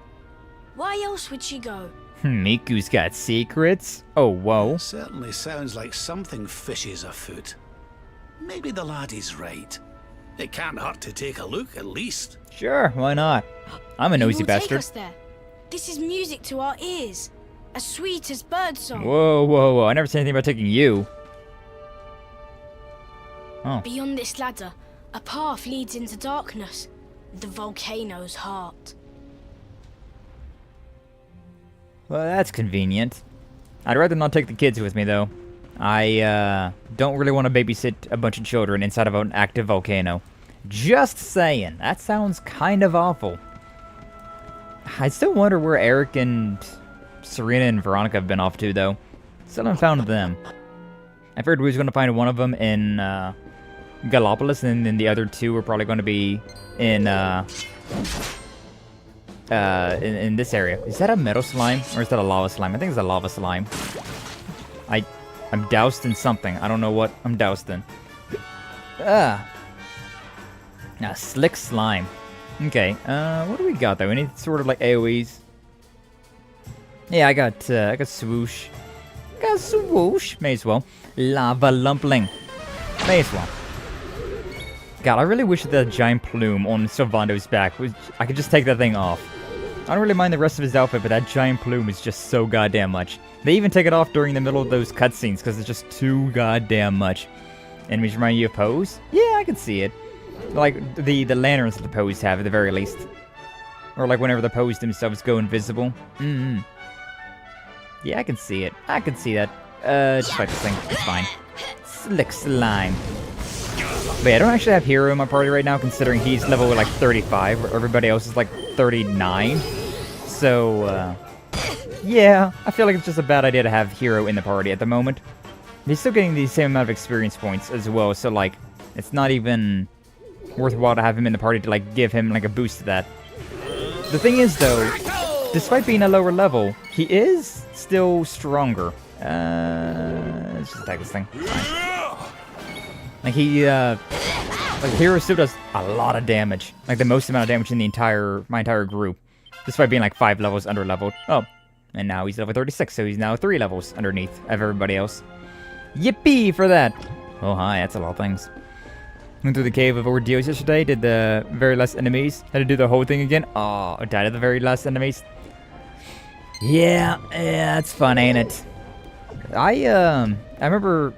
Why else would she go? Miku's got secrets? Oh, whoa. Certainly sounds like something fishy is afoot. Maybe the laddie's right. It can't hurt to take a look, at least. Sure, why not? I'm a You nosy will take bastard. us there. This is music to our ears, as sweet as birdsong. Whoa, whoa, whoa. I never said anything about taking you. Oh. Beyond this ladder, a path leads into darkness, the volcano's heart. Well, that's convenient. I'd rather not take the kids with me, though. I, don't really want to babysit a bunch of children inside of an active volcano. Just saying. That sounds kind of awful. I still wonder where Eric and Serena and Veronica have been off to, though. Still haven't found them. I figured we was going to find one of them in, Gallopolis, and then the other two are probably going to be in, in this area. Is that a metal slime or is that a lava slime? I think it's a lava slime. I'm doused in something. I don't know what I'm doused in. Slick slime. Okay, what do we got though? Any sort of like AoEs? Yeah, I got swoosh. Got swoosh. May as well. Lava lumpling. May as well. God, I really wish that giant plume on Sylvando's back I could just take that thing off. I don't really mind the rest of his outfit, but that giant plume is just so goddamn much. They even take it off during the middle of those cutscenes because it's just too goddamn much. Enemies remind you of Pose? Yeah, I can see it. Like the lanterns that the Pose have at the very least. Or like whenever the Pose themselves go invisible. Yeah, I can see it. I can see that. Just fight this thing. It's fine. Slick slime. But yeah, I don't actually have Hero in my party right now, considering he's level like 35, where everybody else is like 39. So, yeah, I feel like it's just a bad idea to have Hero in the party at the moment. He's still getting the same amount of experience points as well, so like, it's not even worthwhile to have him in the party to like give him like a boost to that. The thing is though, despite being a lower level, he is still stronger. Let's just attack this thing. Fine. Like like Hero still does a lot of damage. Like the most amount of damage in my entire group. Despite being like 5 levels under leveled. Oh, and now he's level 36, so he's now 3 levels underneath of everybody else. Yippee for that! Oh hi, that's a lot of things. Went through the Cave of Ordeals yesterday, did the very last enemies. Had to do the whole thing again. Oh, I died at the very last enemies. Yeah, that's fun, ain't it? I remember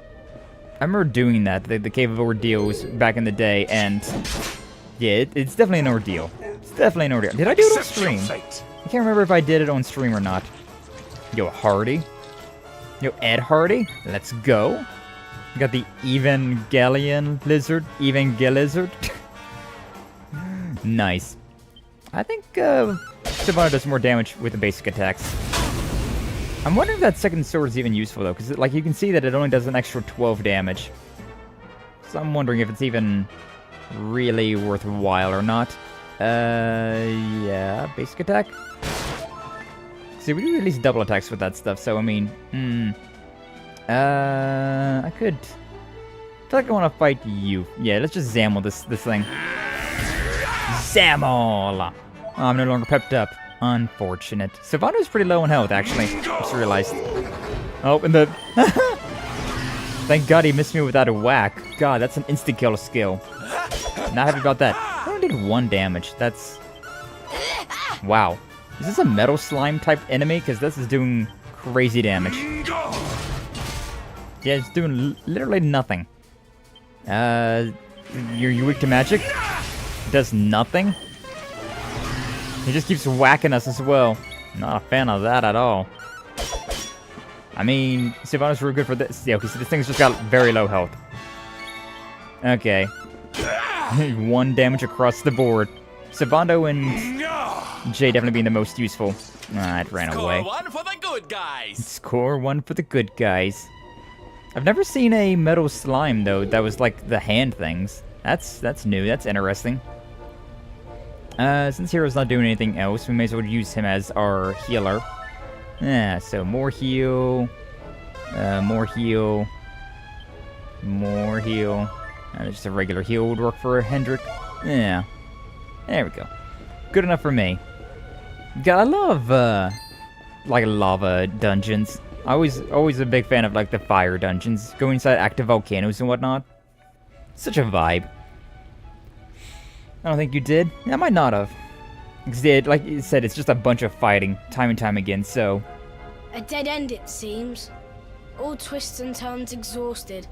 doing that, the Cave of Ordeals back in the day, and yeah, it's definitely an ordeal. It's definitely an ordeal. Did I do it on stream? I can't remember if I did it on stream or not. Yo, Hardy. Yo, Ed Hardy. Let's go. We got the Evangelion Lizard. Evangelizzard. Nice. I think Sylvando does more damage with the basic attacks. I'm wondering if that second sword is even useful though, because like you can see that it only does an extra 12 damage. So I'm wondering if it's even really worthwhile or not. Yeah, basic attack. See, we do at least double attacks with that stuff, so I mean, I could. I feel like I want to fight you. Yeah, let's just Zammel this thing. Zammel! Oh, I'm no longer pepped up. Unfortunate. Sylvando's pretty low in health, actually. Just realized. Oh, and the... Thank God he missed me without a whack. God, that's an insta-kill skill. Not happy about that. I only did 1 damage. That's... Wow. Is this a metal slime type enemy? Because this is doing crazy damage. Yeah, it's doing literally nothing. You're weak to magic? It does nothing? He just keeps whacking us as well. Not a fan of that at all. I mean, Sylvando's real good for this. Yeah, okay, so this thing's just got very low health. Okay. 1 damage across the board. Sylvando and Jade definitely being the most useful. Ah, it ran away. Score 1 for the good guys. Score 1 for the good guys. I've never seen a metal slime though that was like the hand things. That's new. That's interesting. Since Hero's not doing anything else, we may as well use him as our healer. Yeah, so more heal, more heal, more heal. Just a regular heal would work for Hendrik. Yeah, there we go. Good enough for me. God, I love like lava dungeons. Always a big fan of like the fire dungeons. Go inside active volcanoes and whatnot. Such a vibe. I don't think you did. I might not have. Because like you said, it's just a bunch of fighting, time and time again, so... A dead end, it seems. All twists and turns exhausted.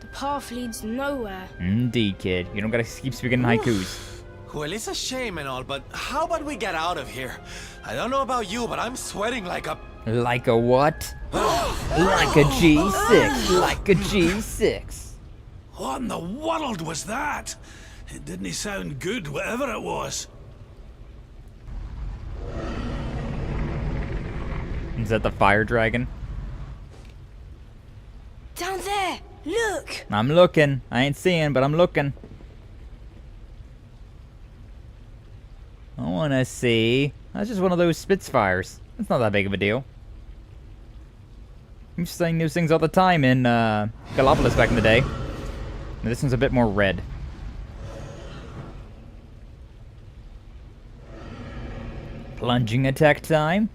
The path leads nowhere. Indeed, kid. You don't gotta keep speaking in haikus. Well, it's a shame and all, but how about we get out of here? I don't know about you, but I'm sweating like a... Like a what? Like a G6. Like a G6. What in the world was that? It didn't sound good, whatever it was. Is that the fire dragon? Down there! Look! I'm looking. I ain't seeing, but I'm looking. I wanna see. That's just one of those Spitfires. It's not that big of a deal. I'm just saying those things all the time in Gallopolis back in the day. And this one's a bit more red. Plunging attack time.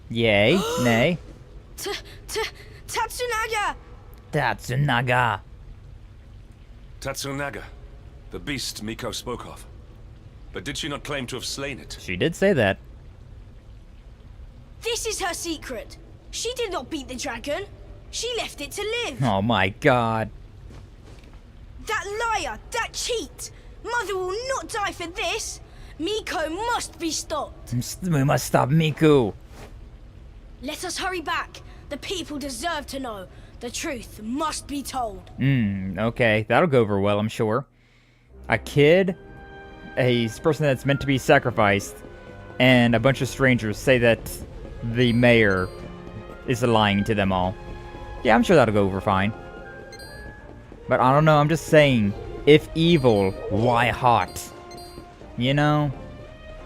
Yay. Nay. Tatsunaga! Tatsunaga. Tatsunaga, the beast Miko spoke of. But did she not claim to have slain it? She did say that. This is her secret. She did not beat the dragon. She left it to live. Oh my god. That liar! That cheat! Mother will not die for this! Miko must be stopped! We must stop Miku. Let us hurry back. The people deserve to know. The truth must be told. Okay. That'll go over well, I'm sure. A kid, a person that's meant to be sacrificed, and a bunch of strangers say that the mayor is lying to them all. Yeah, I'm sure that'll go over fine. But I don't know, I'm just saying, if evil, why hot? You know?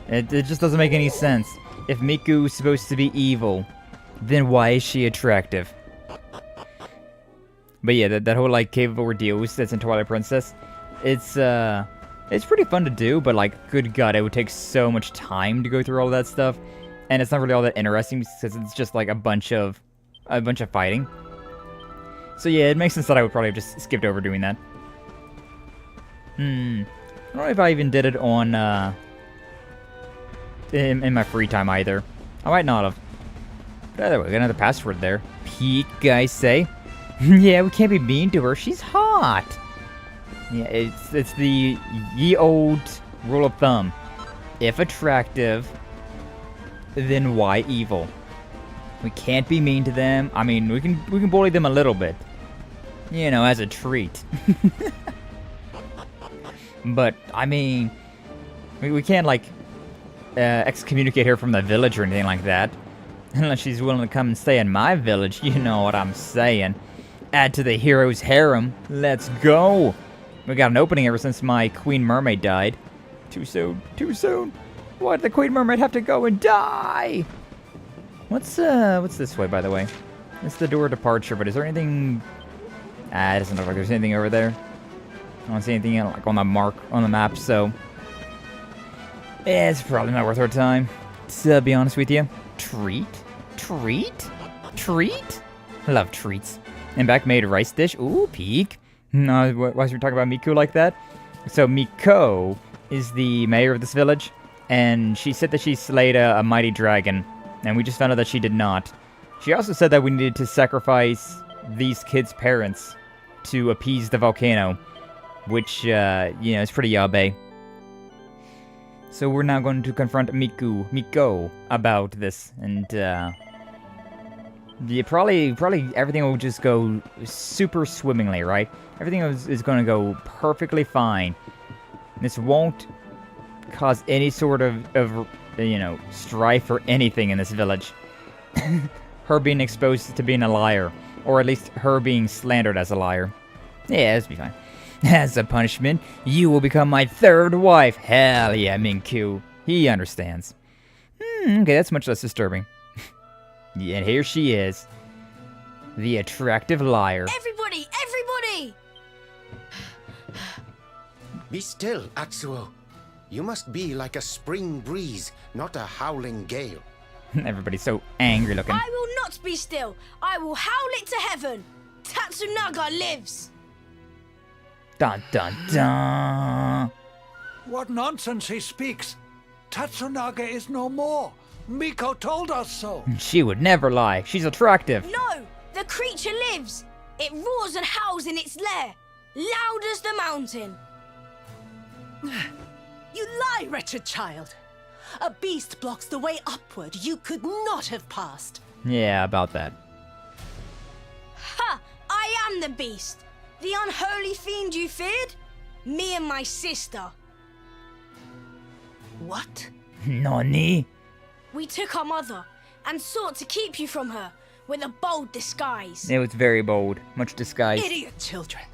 It just doesn't make any sense. If Miku's supposed to be evil, then why is she attractive? But yeah, that whole, like, cave of ordeals that's in Twilight Princess, it's pretty fun to do, but, like, good god, it would take so much time to go through all of that stuff. And it's not really all that interesting because it's just, like, a bunch of fighting. So yeah, it makes sense that I would probably have just skipped over doing that. I don't know if I even did it on, in my free time either. I might not have. But either way, we got another password there. Peak, guys say. Yeah, we can't be mean to her. She's hot. Yeah, it's the ye old rule of thumb. If attractive, then why evil? We can't be mean to them. I mean, we can bully them a little bit. You know, as a treat. But, I mean, we can't, like, excommunicate her from the village or anything like that. Unless she's willing to come and stay in my village, you know what I'm saying. Add to the hero's harem. Let's go! We got an opening ever since my Queen Mermaid died. Too soon. Too soon. Why did the Queen Mermaid have to go and die? What's this way, by the way? It's the door of departure, but is there anything... it doesn't look like there's anything over there. I don't see anything like on the map, so... it's probably not worth our time, to be honest with you. Treat? Treat? Treat? I love treats. And back made rice dish. Ooh, peek. No, why should we talk about Miku like that? So Miko is the mayor of this village, and she said that she slayed a mighty dragon, and we just found out that she did not. She also said that we needed to sacrifice these kids' parents to appease the volcano, which, you know, is pretty yabe. So we're now going to confront Miko about this, and, yeah, probably everything will just go super swimmingly, right? Everything is going to go perfectly fine. This won't cause any sort of, you know, strife or anything in this village. Her being exposed to being a liar, or at least her being slandered as a liar. Yeah, this will be fine. As a punishment, you will become my third wife. Hell yeah, Minku. He understands. Okay, that's much less disturbing. Yeah, and here she is. The attractive liar. Everybody! Everybody! Be still, Atsuo. You must be like a spring breeze, not a howling gale. Everybody's so angry looking. I will not be still. I will howl it to heaven. Tatsunaga lives. Dun dun dun. What nonsense he speaks. Tatsunaga is no more. Miko told us so. She would never lie. She's attractive. No, the creature lives. It roars and howls in its lair, loud as the mountain. You lie, wretched child. A beast blocks the way upward you could not have passed. Yeah, about that. Ha! I am the beast. The unholy fiend you feared? Me and my sister. What? Nani? We took our mother and sought to keep you from her with a bold disguise. It was very bold. Much disguise. Idiot children.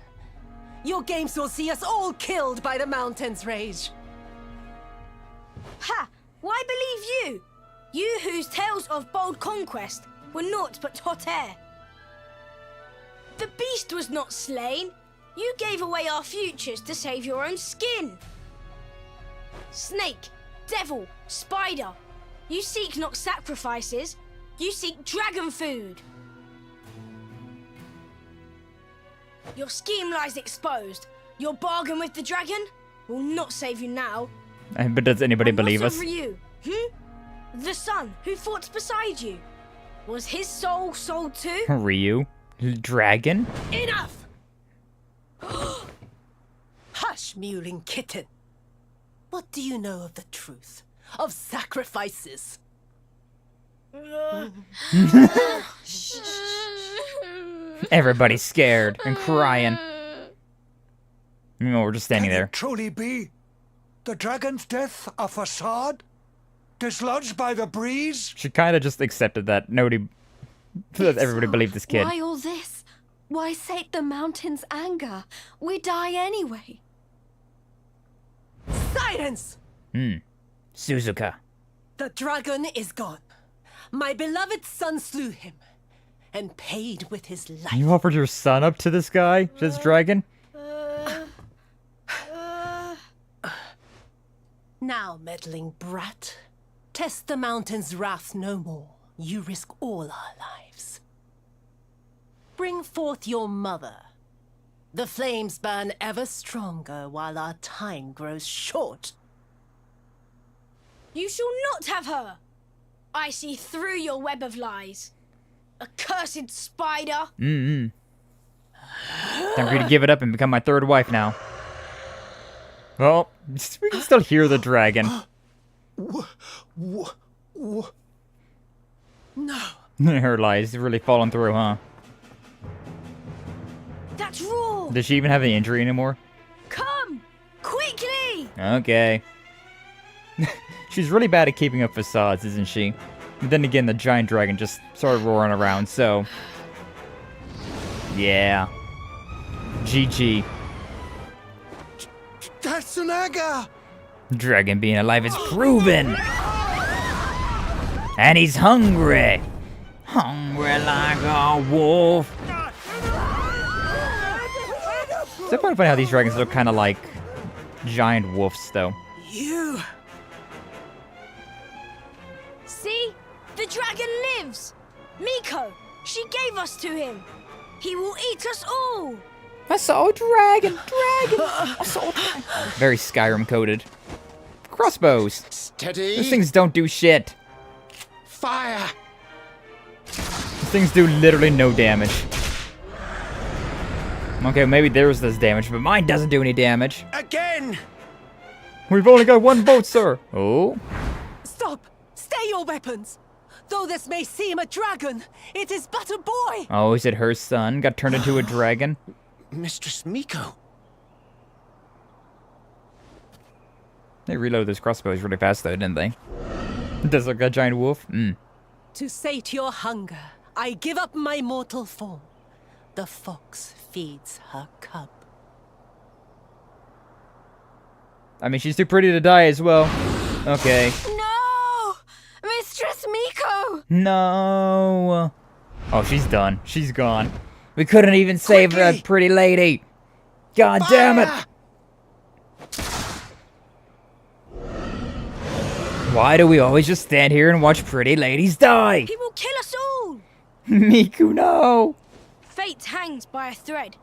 Your games will see us all killed by the mountain's rage. Ha! Why believe you? You whose tales of bold conquest were naught but hot air. The beast was not slain. You gave away our futures to save your own skin. Snake, devil, spider. You seek not sacrifices. You seek dragon food. Your scheme lies exposed. Your bargain with the dragon will not save you now. But does anybody believe us? What of Ryu? The son who fought beside you. Was his soul sold too? Ryu? Dragon? Enough! Hush, mewling kitten. What do you know of the truth? Of sacrifices? Everybody's scared and crying. We're just standing there. Can it truly be the dragon's death a facade? Dislodged by the breeze? She kind of just accepted that. Nobody, everybody believed this kid. Why all this? Why sate the mountain's anger? We die anyway. Silence! Suzuka. The dragon is gone. My beloved son slew him and paid with his life. You offered your son up to this guy? This dragon? Now, meddling brat, test the mountain's wrath no more. You risk all our lives. Bring forth your mother. The flames burn ever stronger while our time grows short. You shall not have her. I see through your web of lies. Accursed spider. Time for you to give it up and become my third wife now. Well, we can still hear the dragon. No. Her lies really falling through, huh? That's raw. Does she even have the injury anymore? Come, quickly. Okay. She's really bad at keeping up facades, isn't she? But then again, the giant dragon just started roaring around, so... yeah. GG. Tatsunaga! Dragon being alive is proven! And he's hungry! Hungry like a wolf! It's quite funny how these dragons look kind of like giant wolves, though. You! See? The dragon lives! Miko, she gave us to him. He will eat us all! I saw a dragon! I saw a dragon! Very Skyrim coded. Crossbows! Steady! Those things don't do shit. Fire! These things do literally no damage. Okay, maybe theirs does damage, but mine doesn't do any damage. Again! We've only got one boat, sir! Oh? Stop! Stay your weapons! Though this may seem a dragon, it is but a boy! Oh, is it her son got turned into a dragon? Mistress Miko. They reload those crossbows really fast, though, didn't they? Does look like a giant wolf? To sate your hunger, I give up my mortal form. The fox feeds her cub. I mean, she's too pretty to die as well. Okay. No! Mistress Miko! No! Oh, she's done. She's gone. We couldn't even save that pretty lady! God damn it! Why do we always just stand here and watch pretty ladies die? He will kill us all! Miku, no! Fate hangs by a thread.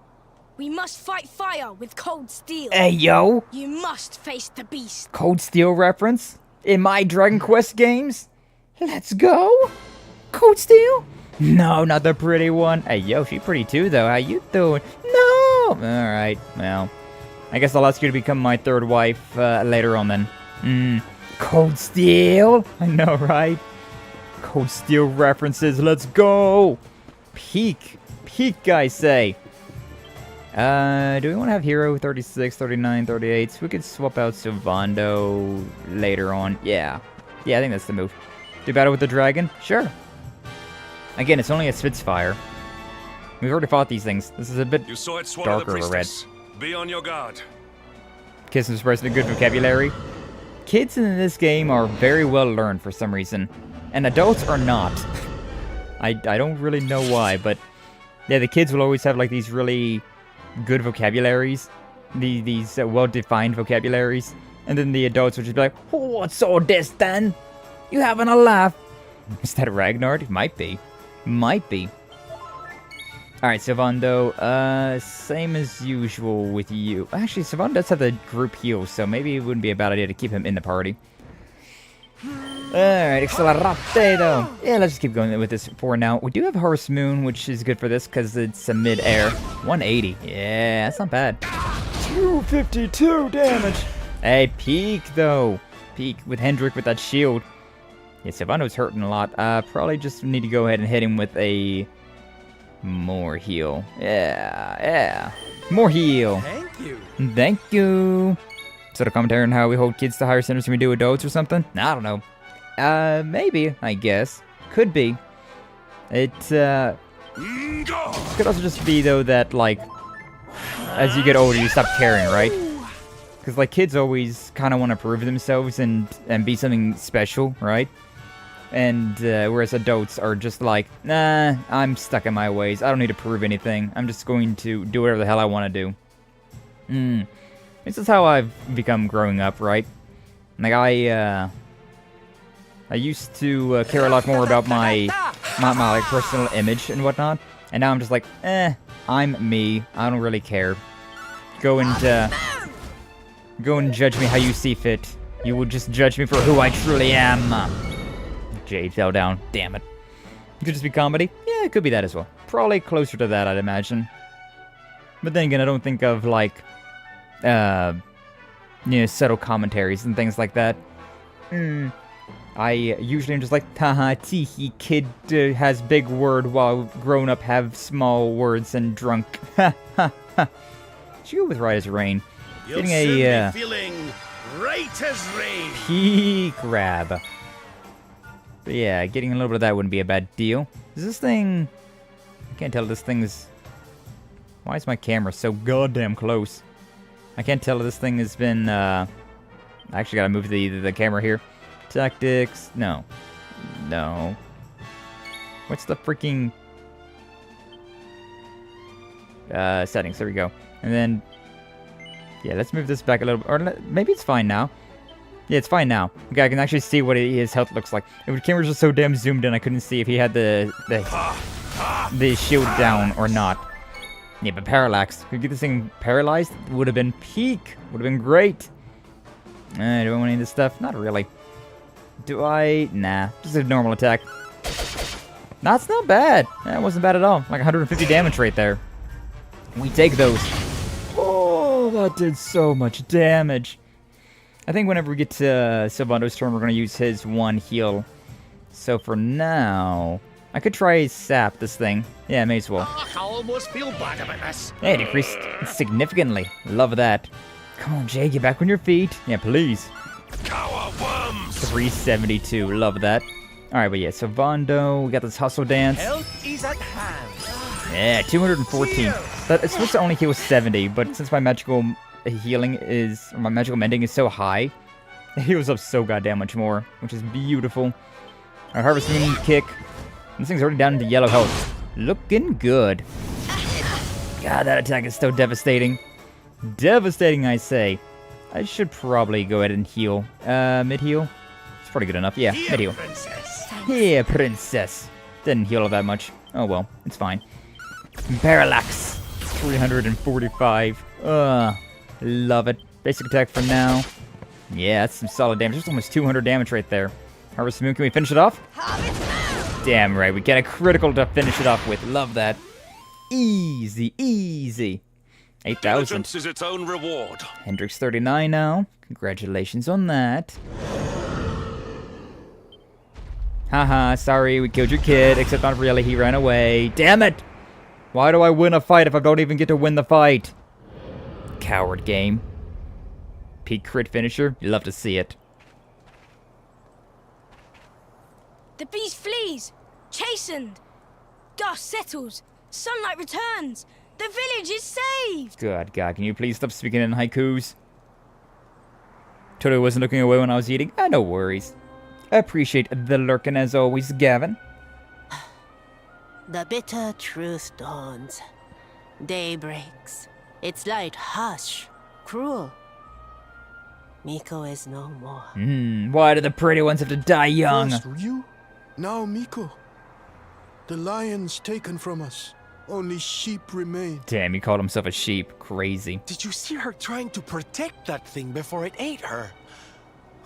We must fight fire with cold steel. Hey, yo! You must face the beast. Cold Steel reference? In my Dragon Quest games? Let's go! Cold Steel? No, not the pretty one. Hey, yo, she pretty too, though. How you doing? No! Alright, well. I guess I'll ask you to become my third wife later on, then. Cold Steel? I know, right? Cold Steel references, let's go! Peak. Peak, I say. Do we want to have Hero 36, 39, 38? So we could swap out Sylvando later on. Yeah. Yeah, I think that's the move. Do battle with the dragon? Sure. Again, it's only a Spitfire. We've already fought these things. This is a bit You saw it swallow darker the of a red. priestess. Be on your guard. Kiss and express the good vocabulary. kids in this game are very well learned for some reason, and adults are not. I don't really know why, but yeah, the kids will always have like these really good vocabularies, these well-defined vocabularies, and then the adults will just be like, "What's all this then? You having a laugh?" Is that Ragnar? It might be. Might be. Alright, Sylvando, same as usual with you. Actually, Sylvando does have the group heal, so maybe it wouldn't be a bad idea to keep him in the party. Alright, Accelerate though. Yeah, let's just keep going with this for now. We do have Harvest Moon, which is good for this because it's a mid-air. 180. Yeah, that's not bad. 252 damage. Hey, Peak though. Peak with Hendrik with that shield. Yeah, Sylvando's hurting a lot. Probably just need to go ahead and hit him with a more heal. Yeah. More heal. Thank you. Thank you. Sort of commentary on how we hold kids to higher standards than we do adults or something? I don't know. Maybe, I guess. Could be. It, could also just be, though, that, like, as you get older, you stop caring, right? Because, like, kids always kind of want to prove themselves and be something special, right? And, whereas adults are just like, nah, I'm stuck in my ways. I don't need to prove anything. I'm just going to do whatever the hell I want to do. This is how I've become growing up, right? Like, I used to care a lot more about my like, personal image and whatnot. And now I'm just like, I'm me. I don't really care. Go and judge me how you see fit. You will just judge me for who I truly am. Jade fell down. Damn it. It could just be comedy. Yeah, it could be that as well. Probably closer to that, I'd imagine. But then again, I don't think of, like, you know, subtle commentaries and things like that. I usually am just like, haha, teehee, kid has big word while grown up have small words and drunk. Ha ha ha. Should go with right as rain. You'll Getting a feeling right as rain. Peak grab. But yeah, getting a little bit of that wouldn't be a bad deal. Is this thing... I can't tell if this thing's... Why is my camera so goddamn close? I can't tell if this thing has been, I actually gotta move the camera here. Tactics... No. No. What's the freaking... settings, there we go. And then... Yeah, let's move this back a little bit. Or maybe it's fine now. Yeah, it's fine now. Okay, I can actually see what his health looks like. If the camera was just so damn zoomed in, I couldn't see if he had the shield down or not. Yeah, but parallax. If we get this thing paralyzed, it would have been peak. Would have been great. Do I want any of this stuff? Not really. Do I? Nah. Just a normal attack. That's not bad. That wasn't bad at all. Like 150 damage right there. We take those. Oh, that did so much damage. I think whenever we get to Sylvando's turn, we're going to use his one heal. So for now, I could try sap this thing. Yeah, may as well. I almost feel bad about this. Hey, it decreased significantly. Love that. Come on, Jay, get back on your feet. Yeah, please. 372. Love that. Alright, but yeah, Sylvando, we got this hustle dance. Help is at hand. Yeah, 214. It's supposed to only heal 70, but since my magical healing is, or my magical mending is so high, it heals up so goddamn much more, which is beautiful. Our Harvest Moon kick. This thing's already down into yellow health. Looking good. God, that attack is so devastating. Devastating, I say. I should probably go ahead and heal. Mid-heal? It's probably good enough. Yeah, mid-heal. Yeah, princess. Didn't heal all that much. Oh well, it's fine. Parallax. 345. Love it. Basic attack for now. Yeah, that's some solid damage. That's almost 200 damage right there. Harvest Moon, can we finish it off? Damn right, we get a critical to finish it off with. Love that. Easy, easy. 8,000. Diligence is its own reward. Hendrik's 39 now. Congratulations on that. Haha, sorry, we killed your kid, except not really, he ran away. Damn it! Why do I win a fight if I don't even get to win the fight? Coward game. Peak crit finisher, you love to see it. The beast flees, chastened. Dust settles, sunlight returns. The village is saved. Good God, can you please stop speaking in haikus? Totally wasn't looking away when I was eating. No worries. I appreciate the lurking as always, Gavin. The bitter truth dawns. Day breaks. Its light harsh, cruel. Miko is no more. Why do the pretty ones have to die young? First Ryu, now Miko. The lions taken from us. Only sheep remain. Damn, he called himself a sheep. Crazy. Did you see her trying to protect that thing before it ate her?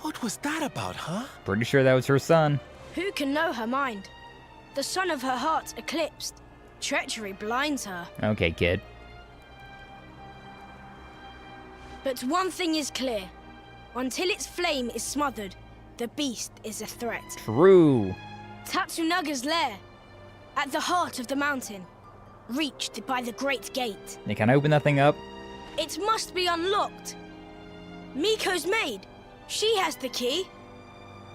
What was that about, huh? Pretty sure that was her son. Who can know her mind? The sun of her heart eclipsed. Treachery blinds her. Okay, kid. But one thing is clear. Until its flame is smothered, the beast is a threat. True. Tatsunaga's lair, at the heart of the mountain, reached by the great gate. You can open that thing up. It must be unlocked. Miko's maid. She has the key.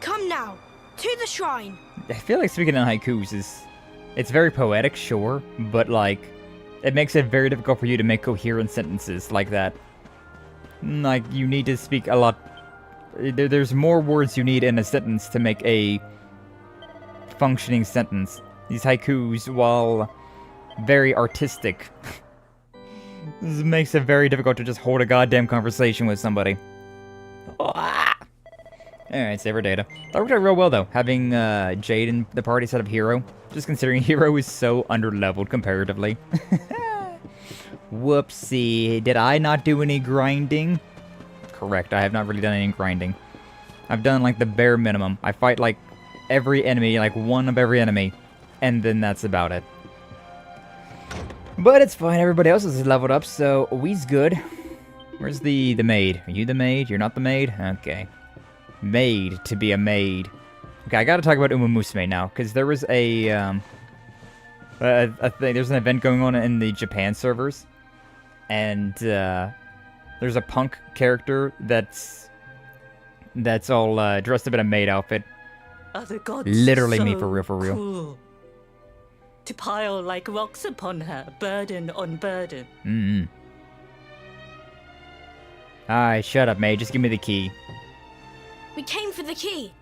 Come now, to the shrine. I feel like speaking in haikus is... It's very poetic, sure, but like... It makes it very difficult for you to make coherent sentences like that. Like, you need to speak a lot... There's more words you need in a sentence to make a functioning sentence. These haikus, while very artistic, this makes it very difficult to just hold a goddamn conversation with somebody. Alright, save our data. That worked out real well, though, having Jade in the party instead of Hero. Just considering Hero is so underleveled comparatively. Whoopsie. Did I not do any grinding? Correct, I have not really done any grinding. I've done, like, the bare minimum. I fight, like, every enemy, like, one of every enemy, and then that's about it. But it's fine, everybody else is leveled up, so we's good. Where's the maid? Are you the maid? You're not the maid? Okay. Maid to be a maid. Okay, I gotta talk about Uma Musume now, because there was a thing, there's an event going on in the Japan servers, and there's a punk character that's all dressed up in a maid outfit. Other gods Literally so me, for real, for real. Cool. To pile like rocks upon her, burden on burden. Alright, shut up, maid. Just give me the key. We came for the key.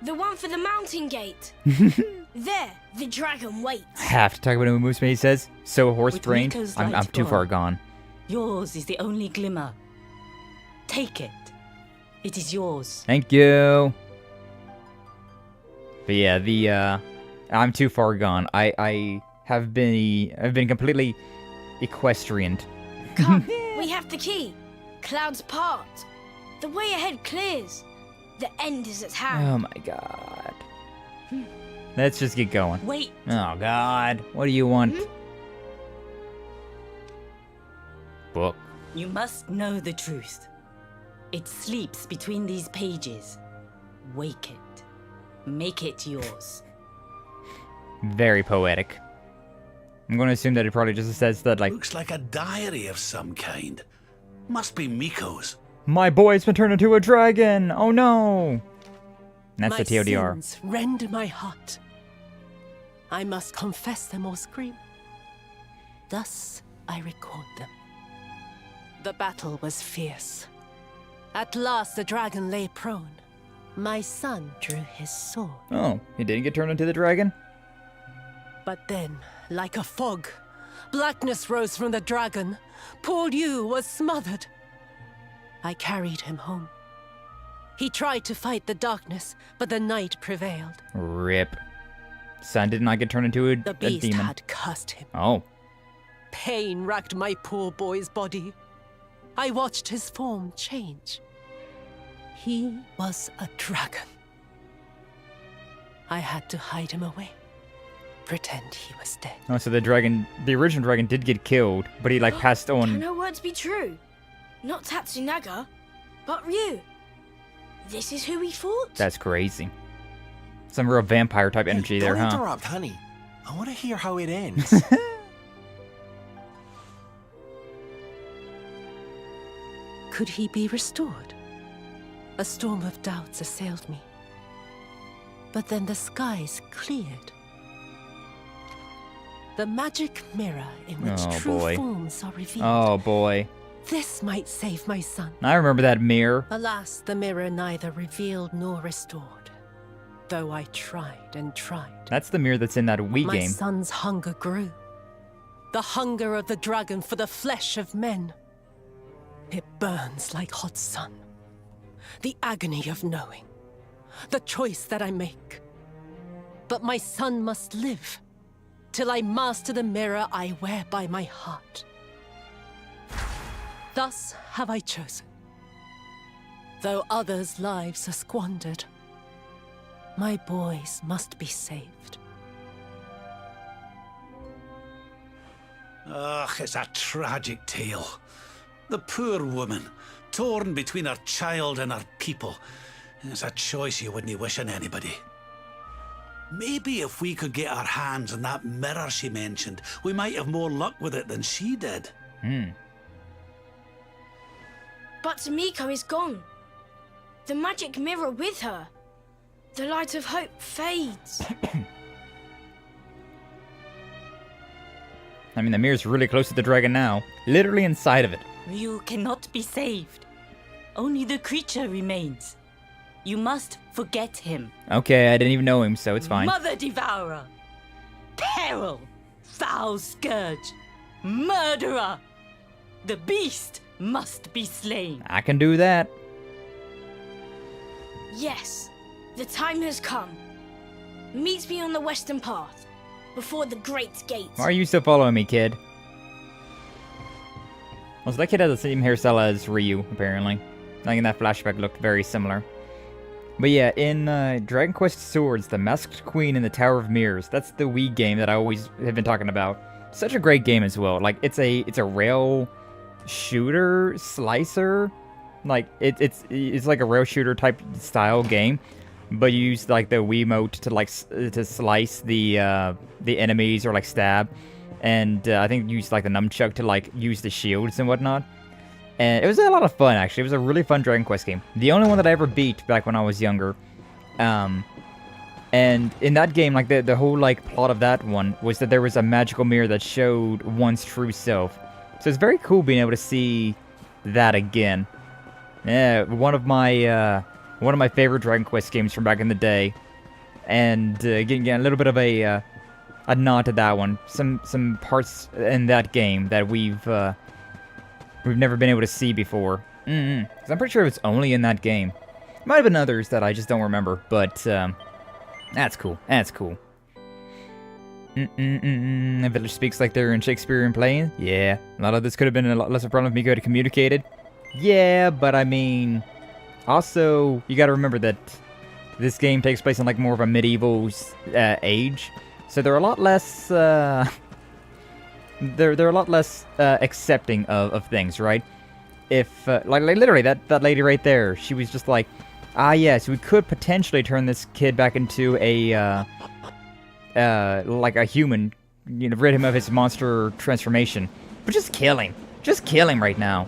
The one for the mountain gate. There, the dragon waits. I have to talk about Uma Musume, he says. So horse-brained. Miko's I'm light too far gone. gone. Yours is the only glimmer. Take it. It is yours. Thank you. But yeah, I'm too far gone. I've been completely equestrian. Come, we have the key. Clouds part. The way ahead clears. The end is at hand. Oh my god. Let's just get going. Wait. Oh god. What do you want? Book. You must know the truth. It sleeps between these pages. Wake it. Make it yours. Very poetic. I'm going to assume that it probably just says that, like... Looks like a diary of some kind. Must be Miko's. My boy's been turned into a dragon! Oh no! That's my the TLDR. Sins rend my heart. I must confess them or scream. Thus I record them. The battle was fierce. At last the dragon lay prone. My son drew his sword. Oh, he didn't get turned into the dragon? But then, like a fog, blackness rose from the dragon. Poor Yu was smothered. I carried him home. He tried to fight the darkness, but the night prevailed. Rip. Son did not get turned into a The beast demon. had cursed him. Oh. Pain racked my poor boy's body. I watched his form change. He was a dragon. I had to hide him away. Pretend he was dead. Oh, so the original dragon did get killed, but he, like, passed on. Can her words be true? Not Tatsunaga, but Ryu. This is who we fought? That's crazy. Some real vampire type energy there, Don't huh? interrupt, honey. I want to hear how it ends. Could he be restored? A storm of doubts assailed me. But then the skies cleared. The magic mirror in which Oh, true boy. forms are revealed. Oh boy. This might save my son. I remember that mirror. Alas, the mirror neither revealed nor restored. Though I tried and tried. That's the mirror that's in that Wii game. My son's hunger grew. The hunger of the dragon for the flesh of men. It burns like hot sun. The agony of knowing. The choice that I make. But my son must live. Till I master the mirror I wear by my heart. Thus have I chosen. Though others' lives are squandered, my boys must be saved. Ugh, it's a tragic tale. The poor woman, torn between her child and her people. It's a choice you wouldn't wish on anybody. Maybe if we could get our hands on that mirror she mentioned, we might have more luck with it than she did. But Miko is gone. The magic mirror with her. The light of hope fades. I mean, the mirror's really close to the dragon now. Literally inside of it. You cannot be saved. Only the creature remains. You must forget him. Okay, I didn't even know him, so it's fine. Mother Devourer. Peril. Foul Scourge. Murderer. The beast must be slain. I can do that. Yes, the time has come. Meet me on the western path, before the great gate. Why are you still following me, kid? Also, that kid has the same hairstyle as Ryu, apparently. Like in that flashback looked very similar. But yeah, in Dragon Quest Swords, the Masked Queen in the Tower of Mirrors, that's the Wii game that I always have been talking about. Such a great game as well. Like, it's a rail shooter slicer. Like, it's like a rail shooter type style game. But you use like the Wiimote to like to slice the enemies or like stab. And I think you use like the nunchuck to like use the shields and whatnot. And it was a lot of fun, actually. It was a really fun Dragon Quest game. The only one that I ever beat back when I was younger. And in that game, like, the whole, like, plot of that one was that there was a magical mirror that showed one's true self. So it's very cool being able to see that again. Yeah, one of my favorite Dragon Quest games from back in the day. And getting a little bit of a nod to that one. Some parts in that game that we've never been able to see before. 'Cause I'm pretty sure it was only in that game. Might have been others that I just don't remember, but that's cool. That's cool. The village speaks like they're in Shakespearean plays. Yeah, a lot of this could have been a lot less of a problem if Miko had communicated. Yeah, but I mean, also you got to remember that this game takes place in like more of a medieval age, so they're a lot less. They're a lot less accepting of things, right? If like literally that lady right there, she was just like, yes, we could potentially turn this kid back into a like a human, you know, rid him of his monster transformation, but just kill him right now.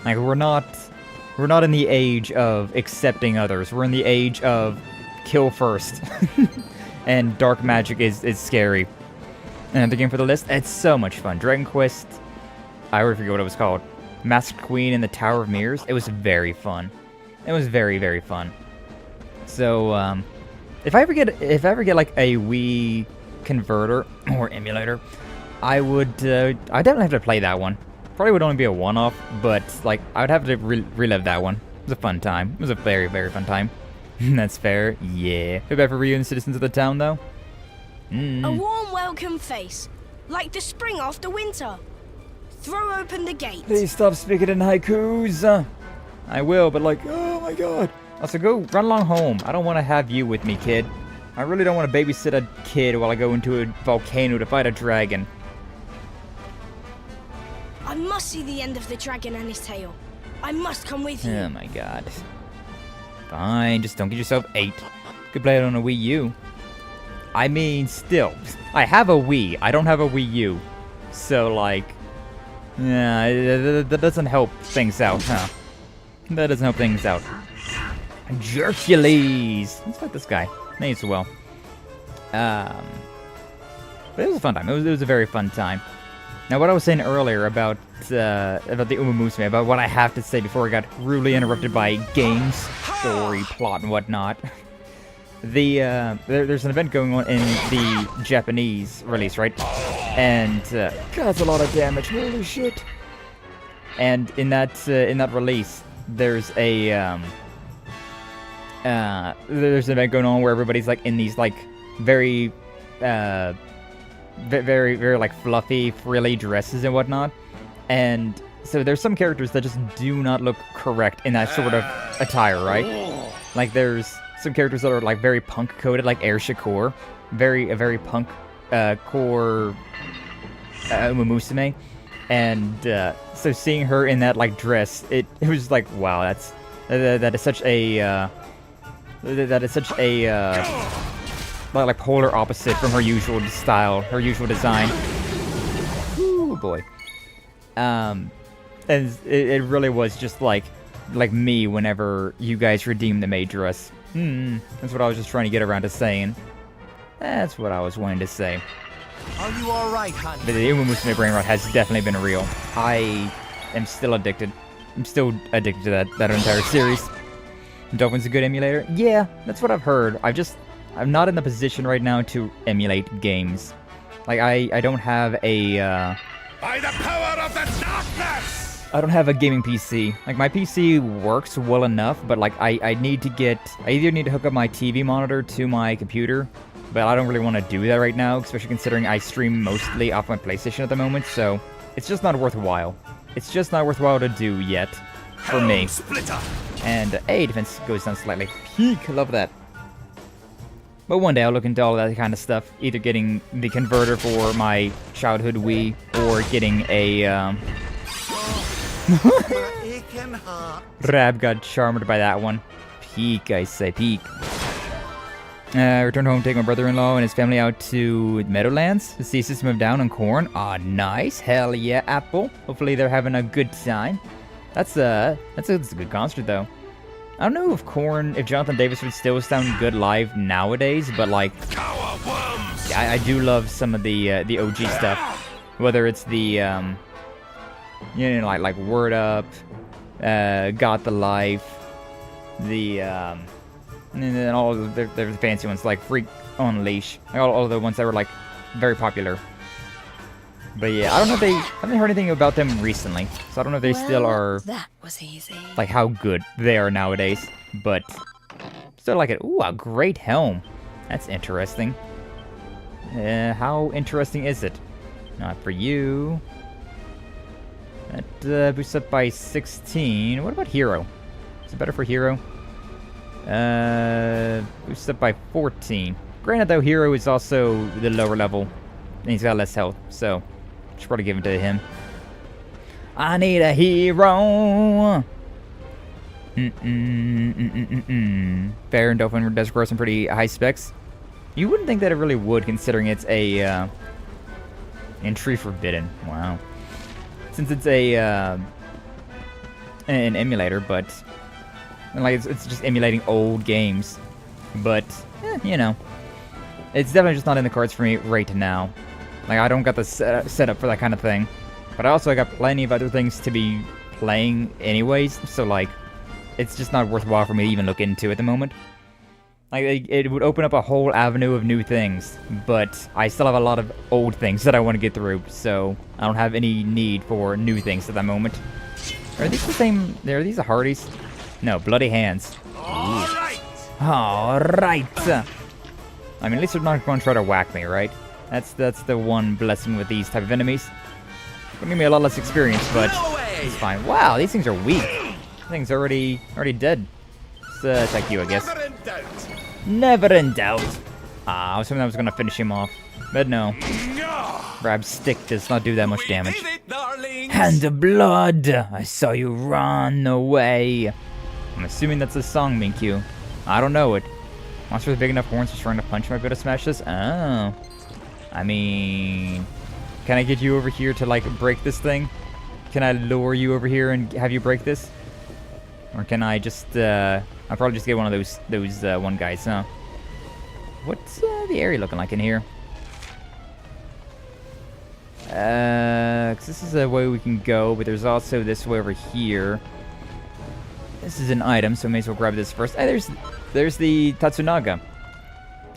Like we're not in the age of accepting others. We're in the age of kill first, and dark magic is scary. Another game for the list. It's so much fun. Dragon Quest. I already forget what it was called. Masked Queen in the Tower of Mirrors. It was very fun. It was very, very fun. So, if I ever get like a Wii converter or emulator, I definitely have to play that one. Probably would only be a one-off, but like I would have to relive that one. It was a fun time. It was a very, very fun time. That's fair. Yeah. Feel bad for Ryu and the citizens of the town, though. A warm welcome face, like the spring after winter. Throw open the gate. Please stop speaking in haikus. I will, but like, oh my god. Also, go run along home. I don't want to have you with me, kid. I really don't want to babysit a kid while I go into a volcano to fight a dragon. I must see the end of the dragon and his tail. I must come with you. Oh my god. Fine, just don't get yourself ate. Could play it on a Wii U. I mean, still, I have a Wii. I don't have a Wii U. So, like, yeah, that doesn't help things out, huh? That doesn't help things out. Jerkules! Let's fight this guy. May as well. But it was a fun time. It was a very fun time. Now, what I was saying earlier about the Umumusme, about what I have to say before I got rudely interrupted by games, story, plot, and whatnot. There's an event going on in the Japanese release, right? And that's a lot of damage. Holy shit! And in that release, there's an event going on where everybody's like in these like very like fluffy, frilly dresses and whatnot, and so there's some characters that just do not look correct in that sort of attire, right? Like there's some characters that are like very punk coded, like Air Shakur, a very punk core Umumusame, and so seeing her in that like dress, it was like, wow, that is such a like polar opposite from her usual style, her usual design. Ooh boy. And it really was just like me whenever you guys redeemed the Majoras. That's what I was just trying to get around to saying. That's what I was wanting to say. Are you alright, honey? But the Umumusme brain rot has definitely been real. I am still addicted. I'm still addicted to that entire series. Dolphin's a good emulator? Yeah, that's what I've heard. I'm not in the position right now to emulate games. Like, I don't have a, By the power of the darkness! I don't have a gaming PC. Like, my PC works well enough, but, like, I either need to hook up my TV monitor to my computer, but I don't really want to do that right now, especially considering I stream mostly off my PlayStation at the moment, so it's just not worthwhile. It's just not worthwhile to do yet, for me. Splitter. And, defense goes down slightly. Peak, love that. But one day I'll look into all that kind of stuff, either getting the converter for my childhood Wii, or getting a, Rab got charmed by that one. Peak, I say, peak. Returned home, take my brother-in-law and his family out to Meadowlands to see System of Down and Corn. Ah, nice. Hell yeah, Apple. Hopefully they're having a good time. That's a good concert, though. I don't know if Jonathan Davis would still sound good live nowadays, but like, I do love some of the OG stuff, whether it's the like Word Up, Got the Life, and then all of the fancy ones like Freak on Leash, like all of the ones that were like very popular. But yeah, I haven't heard anything about them recently, so I don't know if they still are, That was easy. like how good they are nowadays, but still like it. Ooh, a great helm. That's interesting. How interesting is it? Not for you. That boosts up by 16. What about Hero? Is it better for Hero? Boosts up by 14. Granted though, Hero is also the lower level, and he's got less health, so should probably give it to him. I need a hero. Fair and Dolphin does grow some pretty high specs. You wouldn't think that it really would, considering it's a entry forbidden. Wow. Since it's a an emulator, but like it's just emulating old games. But you know, it's definitely just not in the cards for me right now. Like, I don't got the setup for that kind of thing. But I also got plenty of other things to be playing anyways, so, like, it's just not worthwhile for me to even look into at the moment. Like, it would open up a whole avenue of new things, but I still have a lot of old things that I want to get through, so I don't have any need for new things at the moment. Are these the same? Are these the Hardys? No, Bloody Hands. Alright! Alright! I mean, at least they're not going to try to whack me, right? That's the one blessing with these type of enemies. Gonna give me a lot less experience, but it's fine. Wow, these things are weak. This thing's already dead. Let's attack you, I guess. Never in doubt. Never in doubt. I was hoping I was gonna finish him off, but no. Rab's stick does not do that much damage. Hand of blood. I saw you run away. I'm assuming that's a song, Minkyu. I don't know it. Monster with big enough horns for trying to punch might be able to smash this. Oh. I mean, can I get you over here to, like, break this thing? Can I lure you over here and have you break this? Or can I just, I'll probably just get one of those one guys, huh? What's the area looking like in here? 'cause this is a way we can go, but there's also this way over here. This is an item, so I may as well grab this first. Hey, there's the Tatsunaga.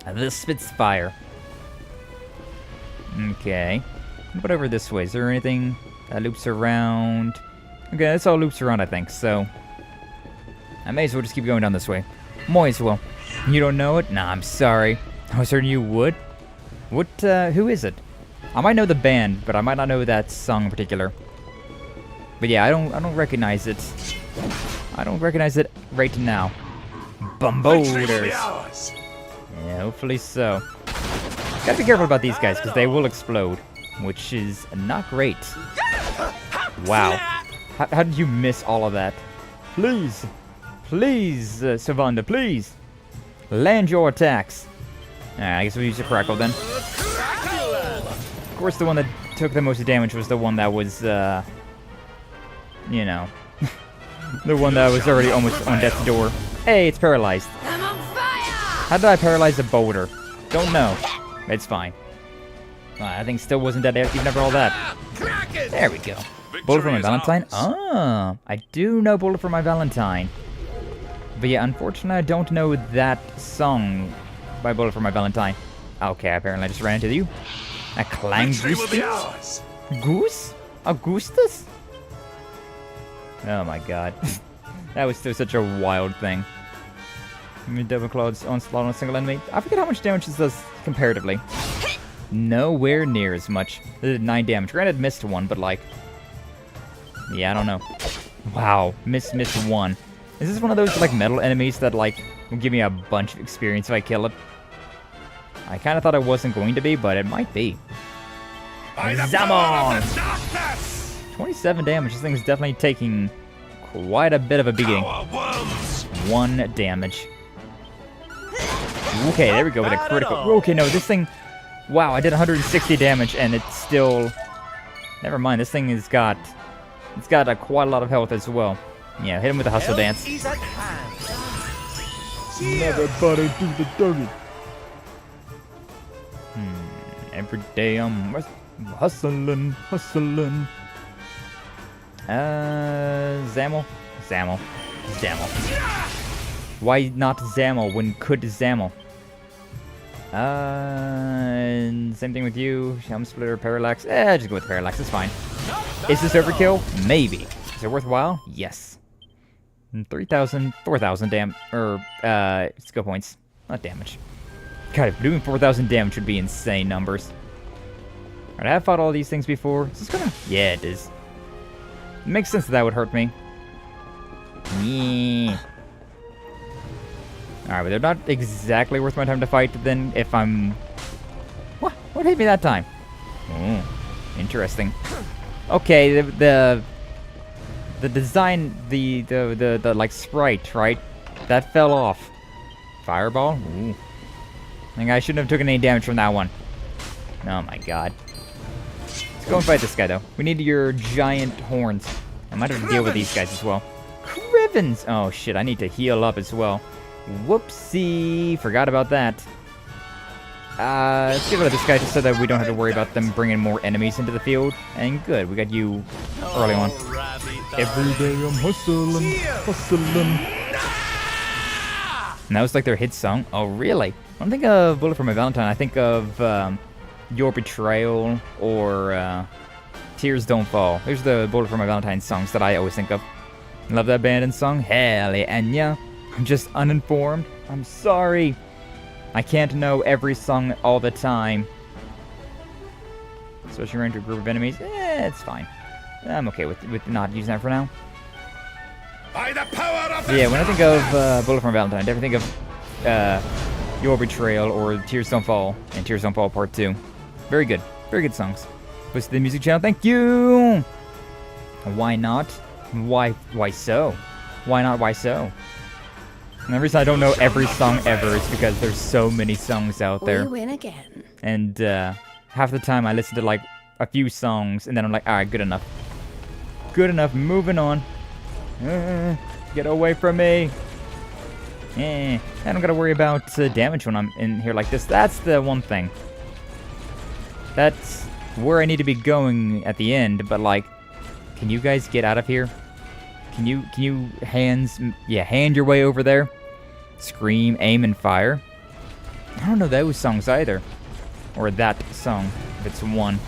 The Spitfire. Okay. What about over this way? Is there anything that loops around? Okay, that's all loops around, I think, so I may as well just keep going down this way. Might as well. You don't know it? Nah, I'm sorry. I was certain you would. What, who is it? I might know the band, but I might not know that song in particular. But yeah, I don't recognize it. I don't recognize it right now. Bumboders. Yeah, hopefully so. Gotta be careful about these guys, because they will explode, which is not great. Wow. How did you miss all of that? Please. Please, Sylvando, please. Land your attacks. Alright, I guess we'll use a crackle then. Of course, the one that took the most damage was the one that was, you know, the one that was already almost on death's door. Hey, it's paralyzed. I'm on fire! How did I paralyze a boulder? Don't know. It's fine. I think still wasn't dead even after all that. There we go. Bullet for my Valentine? Ah, I do know Bullet for my Valentine. But yeah, unfortunately, I don't know that song by Bullet for my Valentine. Okay, apparently I just ran into you. A clang goose? Goose? Augustus? Oh my god. That was still such a wild thing. Double claws onslaught on a single enemy. I forget how much damage this does comparatively. Nowhere near as much. It did 9 damage. Granted, missed one, but like... yeah, I don't know. Wow, missed 1. Is this one of those like metal enemies that like will give me a bunch of experience if I kill it? I kind of thought it wasn't going to be, but it might be. Zamon! 27 damage. This thing's definitely taking quite a bit of a beating. 1 damage. Okay, there we go with a critical. Okay, no, this thing... wow, I did 160 damage and it's still... never mind, this thing has got... it's got quite a lot of health as well. Yeah, hit him with a hustle dance. Everybody do the dirty. Every day I'm hustling. Zamel? Zamel. Why not Zamel when could Zamel? Same thing with you. Helm Splitter, Parallax. Just go with Parallax, it's fine. Is this overkill? Maybe. Is it worthwhile? Yes. 3,000, 4,000 skill points. Not damage. God, if doing 4,000 damage would be insane numbers. Alright, I have fought all these things before. Is this gonna... yeah, it is. It makes sense that would hurt me. Yeah. Alright, but they're not exactly worth my time to fight then if I'm... what? What hit me that time? Oh, interesting. Okay, the design, the like sprite, right? That fell off. Fireball? Ooh. I think I shouldn't have taken any damage from that one. Oh my god. Let's go and fight this guy though. We need your giant horns. I might have to deal with these guys as well. Crivens! Oh shit, I need to heal up as well. Whoopsie! Forgot about that. Let's get rid of this guy just so that we don't have to worry about them bringing more enemies into the field. And good, we got you early on. Every day I'm hustling. And that was like their hit song. Oh, really? I don't think of Bullet for My Valentine. I think of Your Betrayal or Tears Don't Fall. There's the Bullet for My Valentine songs that I always think of. Love that band and song. Hell yeah. I'm just uninformed. I'm sorry. I can't know every song all the time. Especially around a group of enemies. It's fine. I'm okay with not using that for now. By the power of yeah, when I think of Bullet for My Valentine, I definitely think of Your Betrayal or Tears Don't Fall and Tears Don't Fall Part 2. Very good. Very good songs. Push the music channel. Thank you! Why not? Why so? Why not? Why so? And the reason I don't know every song ever is because there's so many songs out there. We win again. And half the time I listen to like a few songs and then I'm like, alright, good enough. Good enough, moving on. Get away from me. I don't gotta worry about damage when I'm in here like this. That's the one thing. That's where I need to be going at the end, but like, can you guys get out of here? Can you hand your way over there? Scream, aim, and fire. I don't know those songs either. Or that song, if it's one.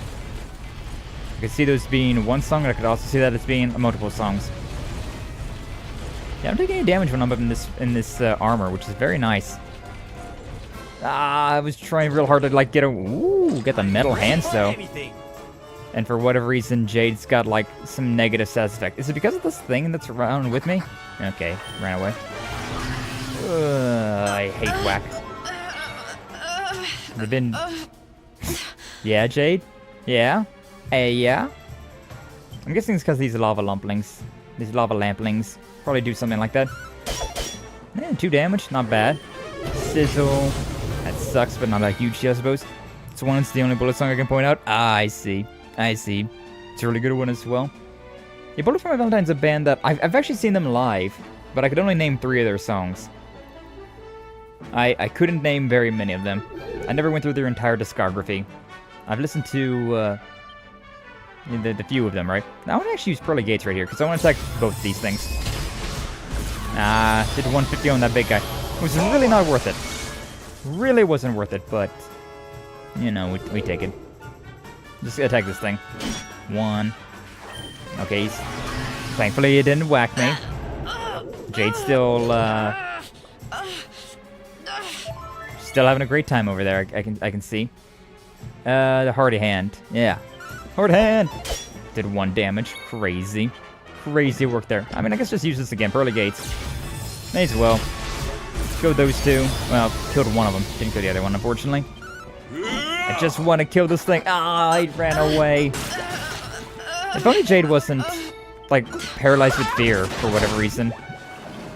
I could see those being one song, and I could also see that it's being multiple songs. Yeah, I don't take any damage when I'm up in this armor, which is very nice. I was trying real hard to like get the metal hands though. And for whatever reason, Jade's got like some negative stats effect. Is it because of this thing that's around with me? Okay, ran away. I hate whack. They've been... Yeah, Jade? Yeah? Hey, yeah? I'm guessing it's because these lava lumplings. These lava lamplings. Probably do something like that. 2 damage, not bad. Sizzle. That sucks, but not that huge, I suppose. It's the only bullet song I can point out. Ah, I see. I see. It's a really good one as well. Yeah, Bullet for My Valentine's a band that... I've actually seen them live, but I could only name 3 of their songs. I couldn't name very many of them. I never went through their entire discography. I've listened to the few of them, right? Now I want to actually use Pearly Gates right here, because I want to attack both of these things. Did 150 on that big guy. It was really not worth it. Really wasn't worth it, but... You know, we take it. Just attack this thing. 1. Okay, thankfully it didn't whack me. Jade's still having a great time over there. I can see. The Hardy Hand. Yeah. Hard Hand! Did 1 damage. Crazy. Crazy work there. I mean, I guess just use this again. Pearly Gates. May as well. Killed those 2. Well, killed one of them. Didn't kill the other one, unfortunately. I just want to kill this thing. Ah, he ran away. If only Jade wasn't, like, paralyzed with fear for whatever reason.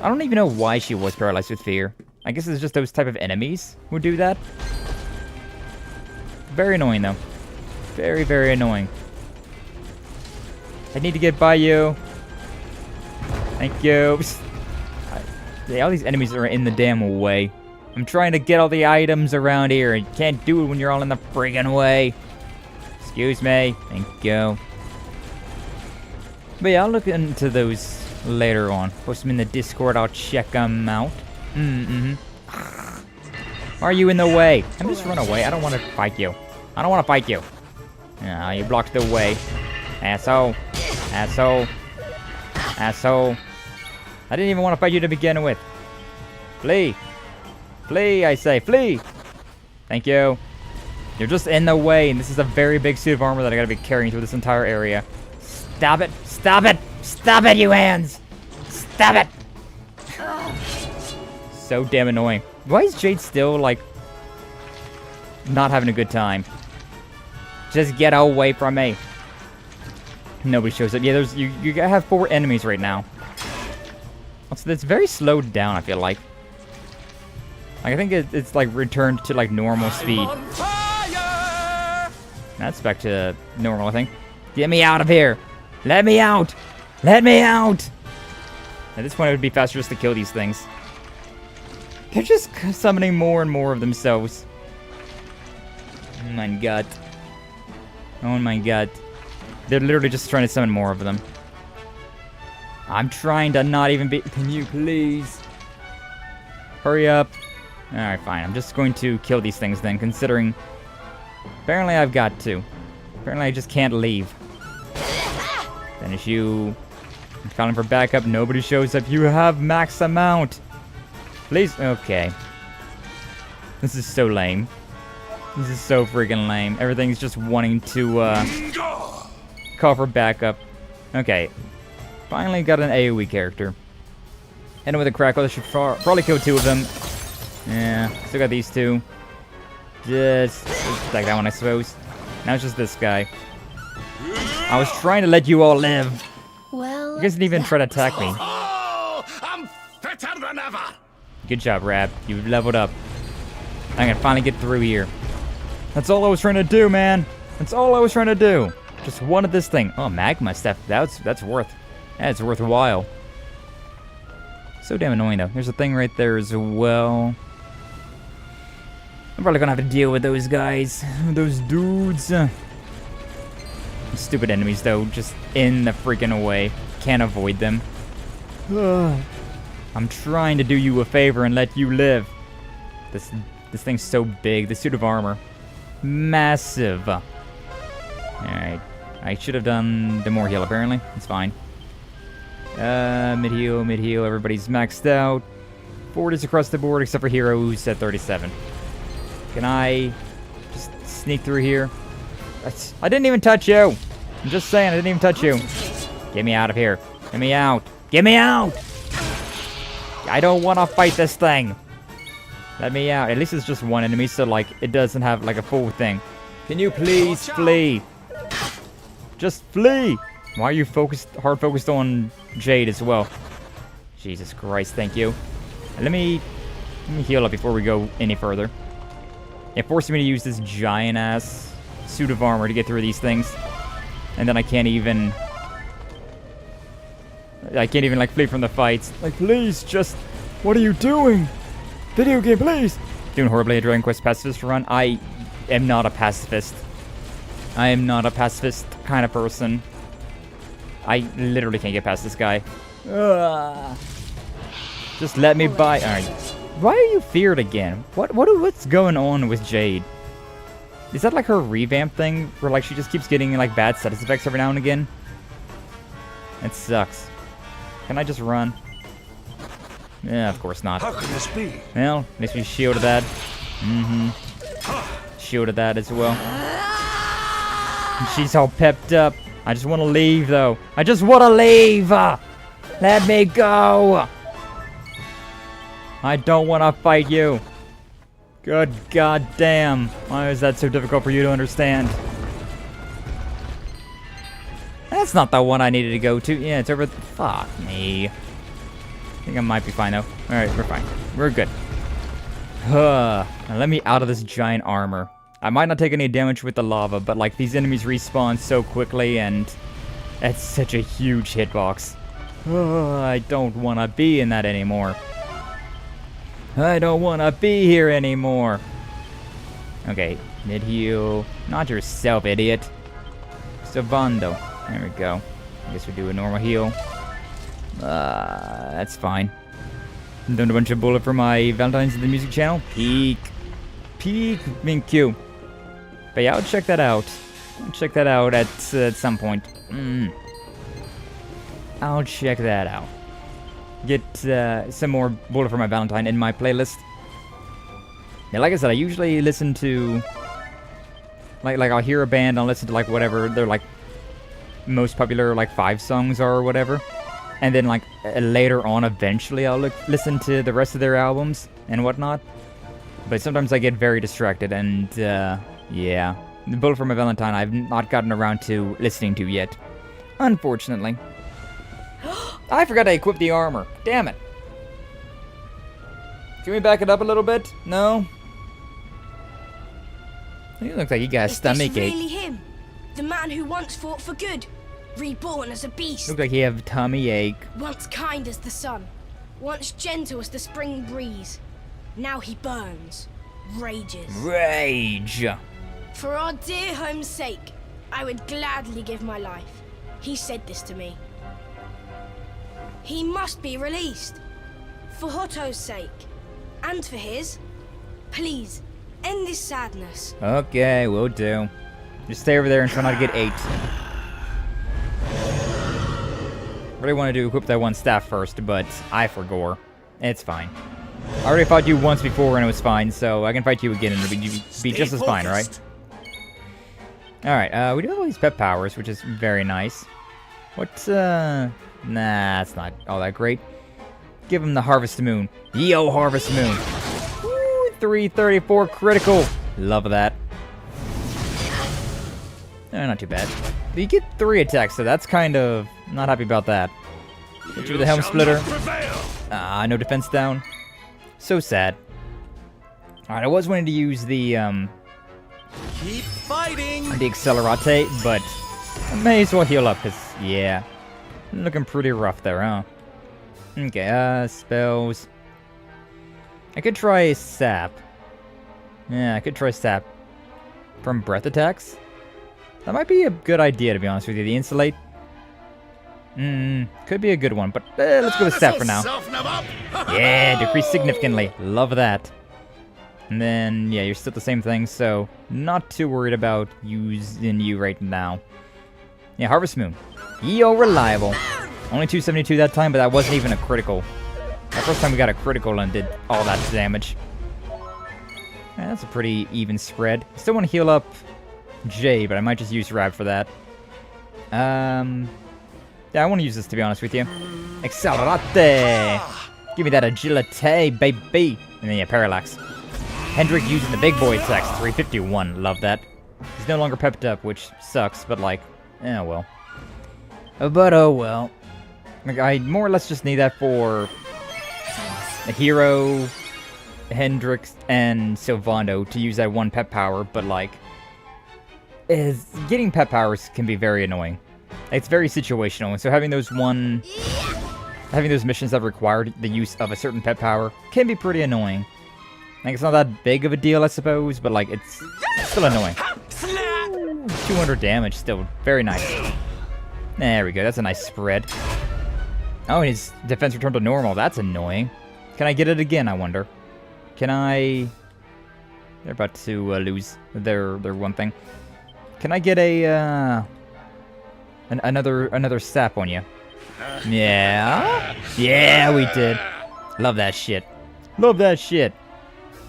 I don't even know why she was paralyzed with fear. I guess it's just those type of enemies who do that. Very annoying, though. Very, very annoying. I need to get by you. Thank you. Yeah, all these enemies are in the damn way. I'm trying to get all the items around here, and you can't do it when you're all in the friggin' way. Excuse me. Thank you. But yeah, I'll look into those later on. Post them in the Discord, I'll check them out. Why are you in the way? I'm just run away. I don't want to fight you. I don't want to fight you. Ah, you blocked the way. Asshole. Asshole. Asshole. I didn't even want to fight you to begin with. Flee. Flee, I say. Flee. Thank you. You're just in the way, and this is a very big suit of armor that I gotta be carrying through this entire area. Stop it. Stop it. Stop it, you hands. Stop it. So damn annoying. Why is Jade still, like, not having a good time? Just get away from me. Nobody shows up. Yeah, there's you have 4 enemies right now. So it's very slowed down, I feel like. I think it's like returned to like normal speed. That's back to normal, I think. Get me out of here. Let me out. Let me out. At this point, it would be faster just to kill these things. They're just summoning more and more of themselves. Oh my god. Oh my god. They're literally just trying to summon more of them. I'm trying to not even be... Can you please? Hurry up. Alright, fine. I'm just going to kill these things then, considering... Apparently I've got to. Apparently I just can't leave. Finish you. I'm calling for backup. Nobody shows up. You have max amount. Please. Okay. This is so lame. This is so freaking lame. Everything's just wanting to call for backup. Okay. Finally got an AoE character. And with a crackle, I should probably kill 2 of them. Yeah, still got these 2. Just like that one, I suppose. Now it's just this guy. I was trying to let you all live. Well, you guys didn't even try to attack me. I'm fitter than ever. Good job, Rab. You've leveled up. I can finally get through here. That's all I was trying to do, man. That's all I was trying to do. Just wanted this thing. Oh, magma stuff. That's worthwhile. So damn annoying, though. There's a thing right there as well. I'm probably gonna have to deal with those guys. Those dudes. Stupid enemies, though, just in the freaking way. Can't avoid them. I'm trying to do you a favor and let you live. This thing's so big. The suit of armor. Massive. Alright. I should have done the more heal, apparently. It's fine. Mid-heal, mid-heal. Everybody's maxed out. 40s across the board, except for Hero, who's at 37. Can I just sneak through here? I didn't even touch you! I'm just saying, I didn't even touch you. Get me out of here. Get me out. Get me out! I don't want to fight this thing. Let me out. At least it's just one enemy, so, like, it doesn't have, like, a full thing. Can you please flee? Just flee! Why are you hard focused on Jade as well? Jesus Christ, thank you. Let me heal up before we go any further. It forced me to use this giant-ass suit of armor to get through these things. And then I can't even, like, flee from the fights. Like, please, just... What are you doing? Video game, please! Doing horribly at Dragon Quest Pacifist run. I am not a pacifist. I am not a pacifist kind of person. I literally can't get past this guy. Just let me by. Alright. Why are you feared again? What's going on with Jade? Is that like her revamp thing? Where like she just keeps getting like bad status effects every now and again? It sucks. Can I just run? Yeah, of course not. How can this be? Well, at least we shielded that. Shielded that as well. And she's all pepped up. I just want to leave, though. I just want to leave! Let me go! I don't want to fight you. Good goddamn. Why is that so difficult for you to understand? That's not the one I needed to go to. Yeah, it's over... Fuck me. I think I might be fine, though. Alright, we're fine. We're good. Now let me out of this giant armor. I might not take any damage with the lava, but like these enemies respawn so quickly and it's such a huge hitbox. I don't want to be in that anymore. I don't want to be here anymore. Okay, mid-heal. Not yourself, idiot. Sylvando. There we go. I guess we do a normal heal. That's fine. Done a bunch of bullet for my Valentine's in the music channel. Peak. Being cute. But yeah, I'll check that out. I'll check that out at some point. I'll check that out. Get some more bullet for my Valentine in my playlist. Yeah, like I said, I usually listen to... Like I'll hear a band, I'll listen to like whatever their like most popular like 5 songs are or whatever. And then like later on, eventually, I'll listen to the rest of their albums and whatnot. But sometimes I get very distracted and yeah. The bullet for my Valentine I've not gotten around to listening to yet. Unfortunately. I forgot to equip the armor. Damn it. Can we back it up a little bit? No? He looks like he got a stomach ache. Is this really him? The man who once fought for good? Reborn as a beast? Looks like he have a tummy ache. Once kind as the sun. Once gentle as the spring breeze. Now he burns. Rages. Rage! For our dear home's sake, I would gladly give my life. He said this to me. He must be released. For Hoto's sake. And for his. Please, end this sadness. Okay, will do. Just stay over there and try not to get ate. Really wanted to equip that one staff first, but I forgot. It's fine. I already fought you once before and it was fine, so I can fight you again and it'll be just as fine, right? Alright, we do have all these pet powers, which is very nice. What's, nah, that's not all that great. Give him the Harvest Moon. Yo, Harvest Moon. Woo, 334 critical. Love that. Not too bad. But you get 3 attacks, so that's kind of... Not happy about that. Hit you with the Helm Splitter. No defense down. So sad. Alright, I was wanting to use the, Keep fighting! the Accelerate, but I may as well heal up, because, yeah. Looking pretty rough there, huh? Okay, spells. I could try Sap. Yeah, I could try Sap. From breath attacks? That might be a good idea, to be honest with you. The insulate. Could be a good one, but let's go with stat for now. Yeah, decrease significantly. Love that. And then, yeah, you're still the same thing, so not too worried about using you right now. Yeah, Harvest Moon. Yo, reliable. Only 272 that time, but that wasn't even a critical. The first time we got a critical and did all that damage. Yeah, that's a pretty even spread. Still want to heal up Jade, but I might just use Rab for that. Yeah, I want to use this, to be honest with you. Accelerate! Give me that agility, baby! And then, yeah, Parallax. Hendrik using the big boy attacks, 351. Love that. He's no longer pepped up, which sucks, but like, well. But oh well. Like, I more or less just need that for a hero, Hendrix, and Sylvando to use that one pep power, but like, getting pep powers can be very annoying. It's very situational, and so having those missions that required the use of a certain pep power can be pretty annoying. Like, it's not that big of a deal, I suppose, but like, it's still annoying. 200 damage still. Very nice. There we go. That's a nice spread. Oh, and his defense returned to normal. That's annoying. Can I get it again, I wonder? Can I... They're about to lose their one thing. Can I get a, another sap on you? Yeah? Yeah, we did. Love that shit. Love that shit.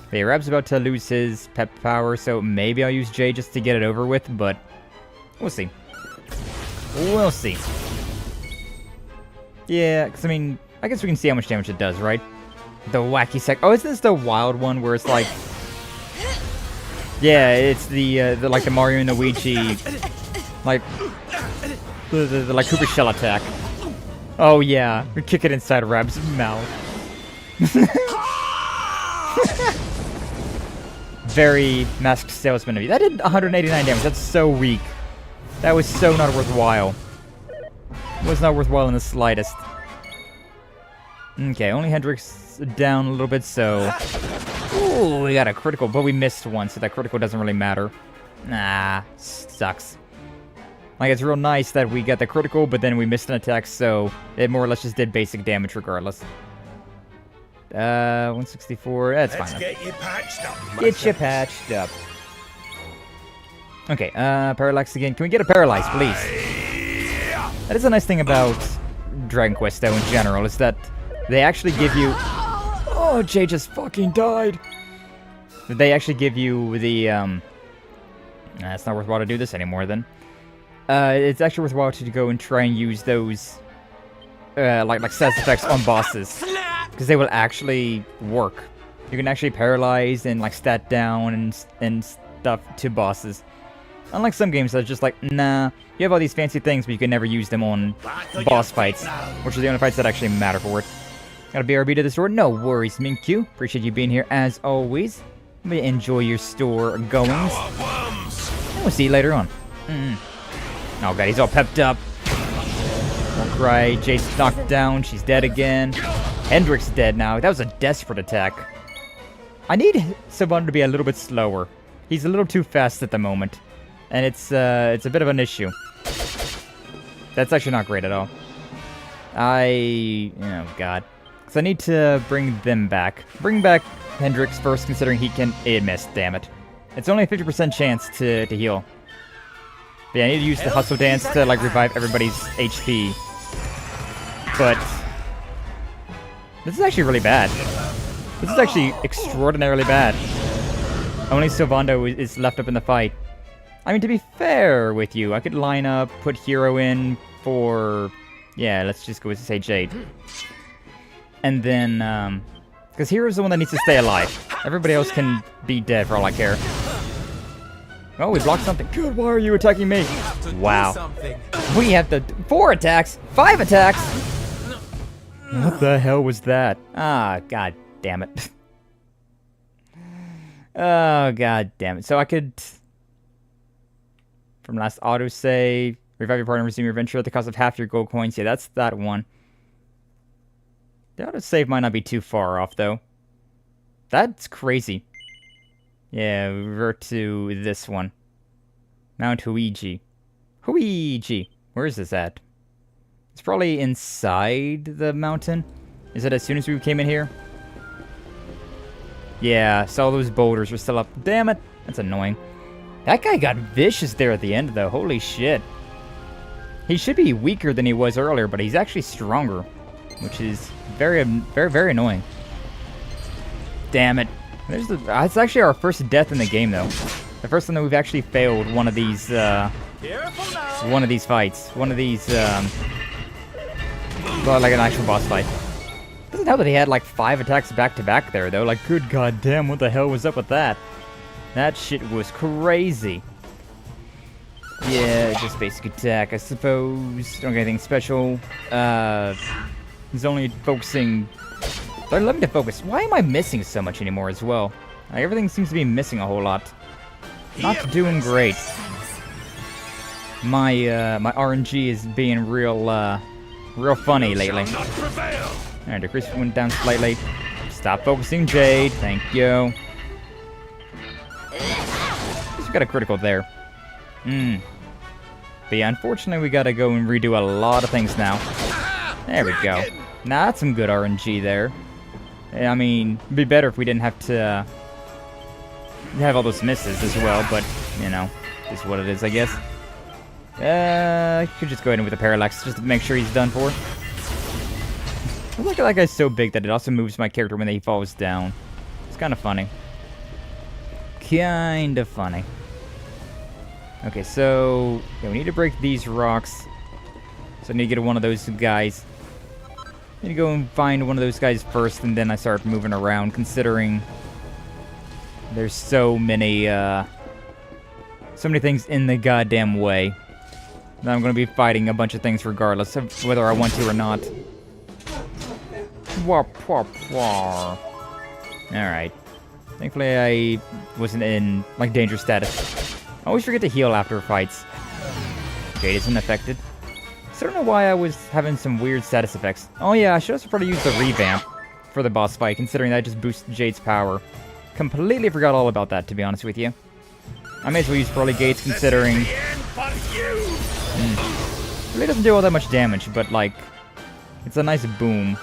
Okay, Rab's about to lose his pep power, so maybe I'll use Jade just to get it over with, but we'll see. We'll see. Yeah, because, I mean, I guess we can see how much damage it does, right? The wacky sec... Oh, is this the wild one where it's like... Yeah, it's the like the Mario and Luigi... Like... The like, Cooper Shell attack. Oh, yeah. We kick it inside Rab's mouth. Very masked salesman of you. That did 189 damage. That's so weak. That was so not worthwhile. It was not worthwhile in the slightest. Okay, only Hendrix down a little bit, so... Ooh, we got a critical, but we missed one, so that critical doesn't really matter. Nah, sucks. Like, it's real nice that we got the critical, but then we missed an attack, so it more or less just did basic damage regardless. 164, that's fine. Get you patched up. Get you patched up. Okay, Parallax again. Can we get a Paralyze, please? That is a nice thing about Dragon Quest, though, in general, is that they actually give you... Oh, Jay just fucking died! They actually give you the, it's not worthwhile to do this anymore, then. It's actually worthwhile to go and try and use those, like status effects on bosses. Because they will actually work. You can actually paralyze and, like, stat down and stuff to bosses. Unlike some games that are just like, nah, you have all these fancy things, but you can never use them on boss fights, which are the only fights that actually matter for it. Got a BRB to the store? No worries, Minkyu. Appreciate you being here as always. Enjoy your store goings. We'll see you later on. Oh god, he's all pepped up. Don't cry. Jade's knocked down. She's dead again. Hendrik's dead now. That was a desperate attack. I need Sylvando to be a little bit slower. He's a little too fast at the moment. And it's a bit of an issue. That's actually not great at all. Oh god. So I need to bring them back. Bring back Hendrix first, considering he can... It missed, damn it. It's only a 50% chance to heal. But yeah, I need to use the Hustle Dance to, like, revive everybody's HP. But... this is actually really bad. This is actually extraordinarily bad. Only Sylvando is left up in the fight. I mean, to be fair with you, I could line up, put Hero in for... Yeah, let's just go with, say, Jade. And then, because Hero's the one that needs to stay alive. Everybody else can be dead for all I care. Oh, we blocked something. Good, why are you attacking me? Wow. We have to... 4 attacks! 5 attacks! What the hell was that? Ah, god damn it. Oh, god damn it. So I could... From last autosave, revive your partner and resume your adventure at the cost of half your gold coins. Yeah, that's that one. The autosave might not be too far off, though. That's crazy. Yeah, revert to this one. Mount Huiji. Huiji. Where is this at? It's probably inside the mountain. Is it as soon as we came in here? Yeah, so all those boulders are still up. Damn it. That's annoying. That guy got vicious there at the end, though. Holy shit. He should be weaker than he was earlier, but he's actually stronger. Which is very, very, very annoying. Damn it. It's actually our first death in the game, though. The first time that we've actually failed one of these, fights. One of these, well, like an actual boss fight. Doesn't help that he had like 5 attacks back to back there, though. Like, good goddamn, what the hell was up with that? That shit was crazy. Yeah, just basic attack, I suppose. Don't get anything special. He's only focusing. They're letting me to focus. Why am I missing so much anymore as well? Like, everything seems to be missing a whole lot. Not doing great. My RNG is being real funny lately. Alright, decrease went down slightly. Stop focusing, Jade. Thank you. Just got a critical there. But yeah, unfortunately, we gotta go and redo a lot of things now. There we go. Nah, that's some good RNG there. I mean, it'd be better if we didn't have to have all those misses as well, but, you know, just what it is, I guess. I could just go ahead and with a parallax just to make sure he's done for. Look at that guy's so big that it also moves my character when he falls down. It's kind of funny. Kind of funny. Okay, so yeah, we need to break these rocks. So I need to get one of those guys. I need to go and find one of those guys first, and then I start moving around, considering there's so many things in the goddamn way. That I'm going to be fighting a bunch of things regardless of whether I want to or not. Alright. Thankfully I wasn't in, like, danger status. I always forget to heal after fights. Jade isn't affected. So I don't know why I was having some weird status effects. Oh yeah, I should also probably use the revamp for the boss fight, considering that just boosts Jade's power. Completely forgot all about that, to be honest with you. I may as well use Pearly Gates, considering... Really doesn't do all that much damage, but, like, it's a nice boom.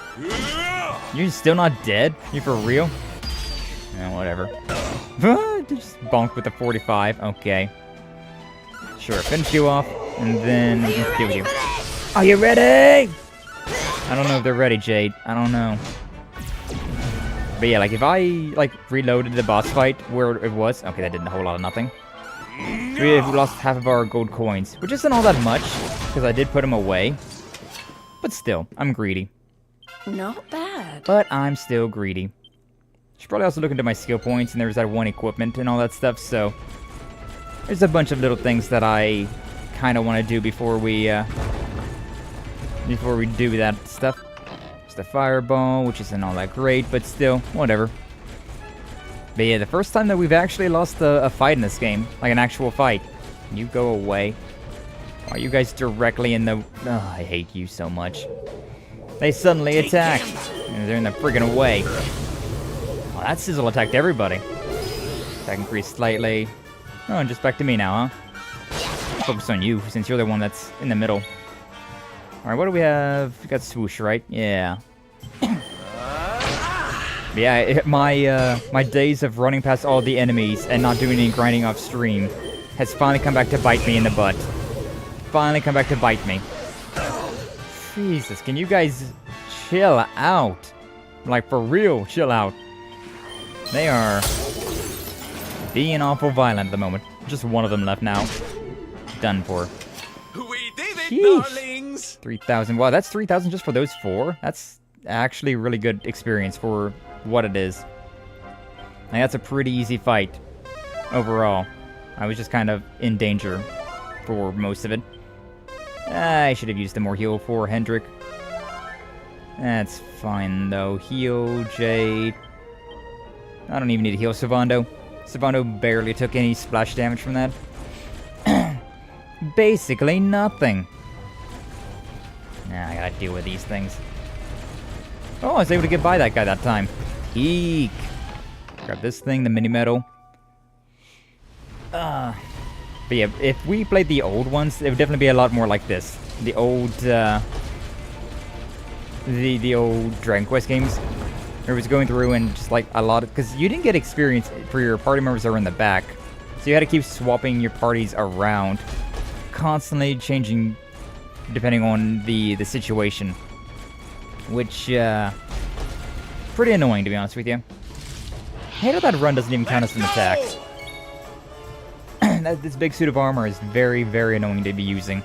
You're still not dead? You for real? Yeah, whatever. Just bonk with the 45. Okay. Sure, finish you off, and then we can deal with you. Are you ready? I don't know if they're ready, Jade. I don't know. But yeah, like, if I, like, reloaded the boss fight where it was... Okay, that did a whole lot of nothing. We lost half of our gold coins, which isn't all that much, because I did put them away. But still, I'm greedy. Not bad. But I'm still greedy. Should probably also look into my skill points, and there's that one equipment and all that stuff, so... There's a bunch of little things that I kind of want to do before we do that stuff. Just a fireball, which isn't all that great, but still, whatever. But yeah, the first time that we've actually lost a fight in this game, like an actual fight. You go away. Why are you guys directly in the... Oh, I hate you so much. They suddenly attack. And they're in the friggin' way. Well, that sizzle attacked everybody. Attack increased slightly. Oh, and just back to me now, huh? Focus on you, since you're the one that's in the middle. Alright, what do we have? We got swoosh, right? Yeah. Yeah, my days of running past all the enemies and not doing any grinding off stream has finally come back to bite me in the butt. Finally come back to bite me. Jesus, can you guys chill out? Like, for real, chill out. They are being awful violent at the moment. Just one of them left now. Done for. We did it, darlings! 3,000. Wow, that's 3,000 just for those 4? That's actually really good experience for what it is. Like, that's a pretty easy fight overall. I was just kind of in danger for most of it. I should have used the more heal for Hendrik. That's fine though. Heal Jade. I don't even need to heal Sylvando. Sylvando barely took any splash damage from that. Basically nothing. Nah, I gotta deal with these things. Oh, I was able to get by that guy that time. Eek. Grab this thing, the mini medal. But But yeah, if we played the old ones, it would definitely be a lot more like this. The old, the old Dragon Quest games. Where it was going through and just like a lot of... Because you didn't get experience for your party members that were in the back. So you had to keep swapping your parties around. Constantly changing depending on the situation. Which, pretty annoying to be honest with you. I hate how that run doesn't even count as an attack. This big suit of armor is very, very annoying to be using.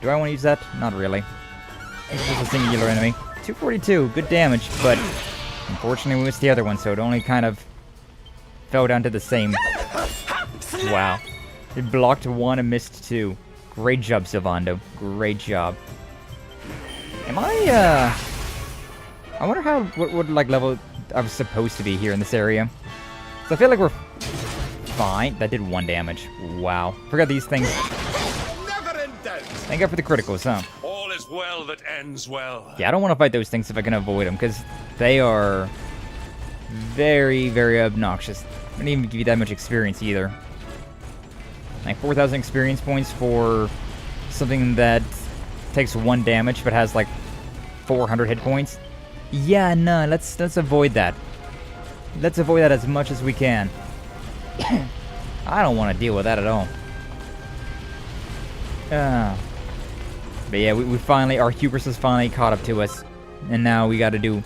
Do I want to use that? Not really. It's just a singular enemy. 242, good damage, but unfortunately we missed the other one, so it only kind of fell down to the same. Wow. It blocked one and missed two. Great job, Sylvando. Great job. Am I wonder what like level I was supposed to be here in this area. So I feel like we're fine. That did 1 damage. Wow. Forgot these things. Thank God for the criticals, huh? All is well that ends well. Yeah, I don't want to fight those things if I can avoid them, because they are very, very obnoxious. I don't even give you that much experience either. Like 4,000 experience points for something that takes 1 damage but has like 400 hit points. Yeah, no, let's avoid that. Let's avoid that as much as we can. I don't want to deal with that at all. But yeah, we finally, our hubris has finally caught up to us. And now we gotta do...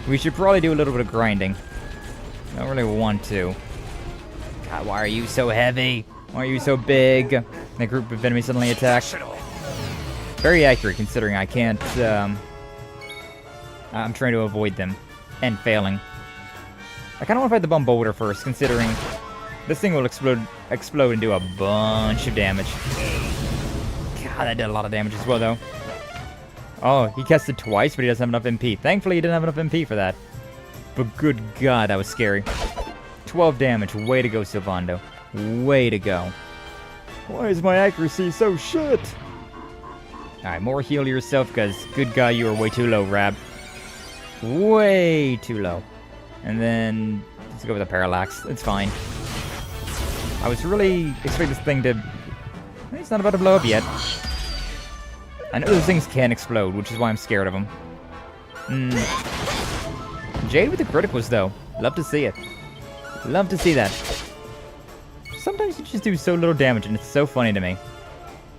We should probably do a little bit of grinding. I don't really want to. God, why are you so heavy? Why are you so big? The group of enemies suddenly attack. Very accurate considering I can't, I'm trying to avoid them. And failing. I kinda want to fight the bomb boulder first, considering this thing will explode and do a bunch of damage. God, that did a lot of damage as well, though. Oh, he cast it twice, but he doesn't have enough MP. Thankfully, he didn't have enough MP for that. But good God, that was scary. 12 damage. Way to go, Sylvando. Way to go. Why is my accuracy so shit? Alright, more heal yourself, because good God, you are way too low, Rab. Way too low. And then, let's go with a parallax. It's fine. I was really expecting this thing to... He's not about to blow up yet. I know those things can explode, which is why I'm scared of them. Jade with the criticals, though. Love to see it. Love to see that. Sometimes you just do so little damage, and it's so funny to me.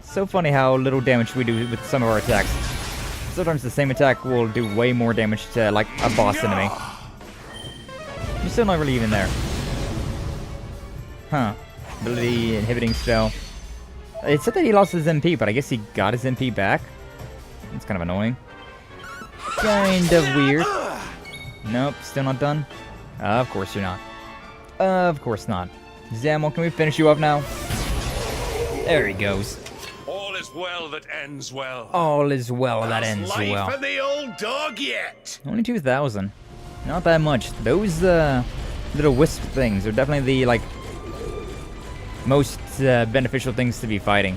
So funny how little damage we do with some of our attacks. Sometimes the same attack will do way more damage to, like, a boss enemy. You're still not really even there. Huh. Ability inhibiting spell. It said that he lost his MP, but I guess he got his MP back. It's kind of annoying. Kind of weird. Nope, still not done. Of course you're not. Of course not. Zamel, can we finish you up now? There he goes. All is well that ends well. All is well that ends life well. for the old dog yet. Only 2,000. Not that much. Those little wisp things are definitely the like most beneficial things to be fighting.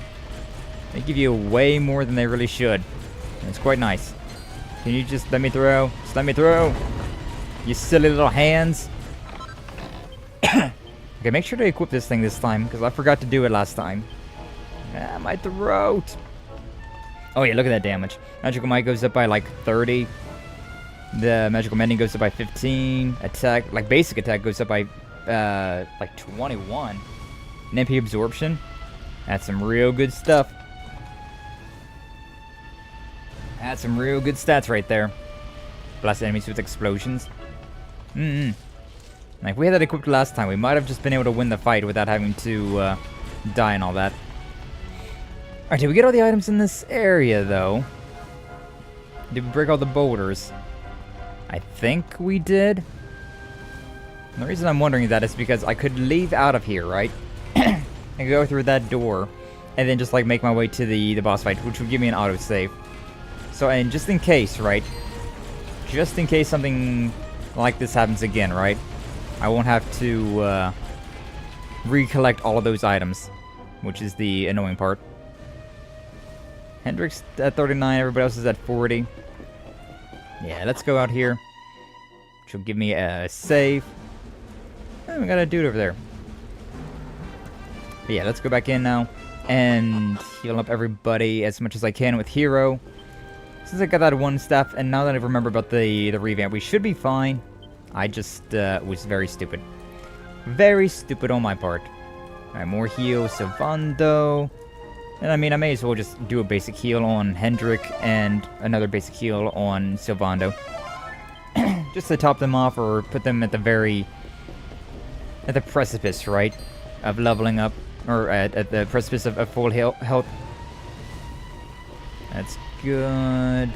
They give you way more than they really should. It's quite nice. Can you just let me through? Just let me through. You silly little hands. Okay, make sure to equip this thing this time, because I forgot to do it last time. Ah, my throat. Oh yeah, look at that damage. Magical Might goes up by like 30. The Magical Mending goes up by 15. Attack, like basic attack goes up by like 21. And MP absorption. That's some real good stuff. That's some real good stats right there. Blast enemies with explosions. Like, if we had that equipped last time, we might have just been able to win the fight without having to die and all that. Alright, did we get all the items in this area, though? Did we break all the boulders? I think we did. And the reason I'm wondering that is because I could leave out of here, right? And go through that door, and then just, like, make my way to the boss fight, which would give me an autosave. So, and just in case, right? Just in case something like this happens again, right? I won't have to recollect all of those items, which is the annoying part. Hendrix at 39, everybody else is at 40. Yeah, let's go out here, which will give me a save. Oh, we got a dude over there. But yeah, let's go back in now and heal up everybody as much as I can with Hero. Since I got that one staff, and now that I remember about the revamp, we should be fine. I just was very stupid. Very stupid on my part. Alright, more heal, Sylvando. And I mean, I may as well just do a basic heal on Hendrik and another basic heal on Sylvando. Just to top them off or put them at the precipice, right? Of leveling up. Or at the precipice of full health. That's good.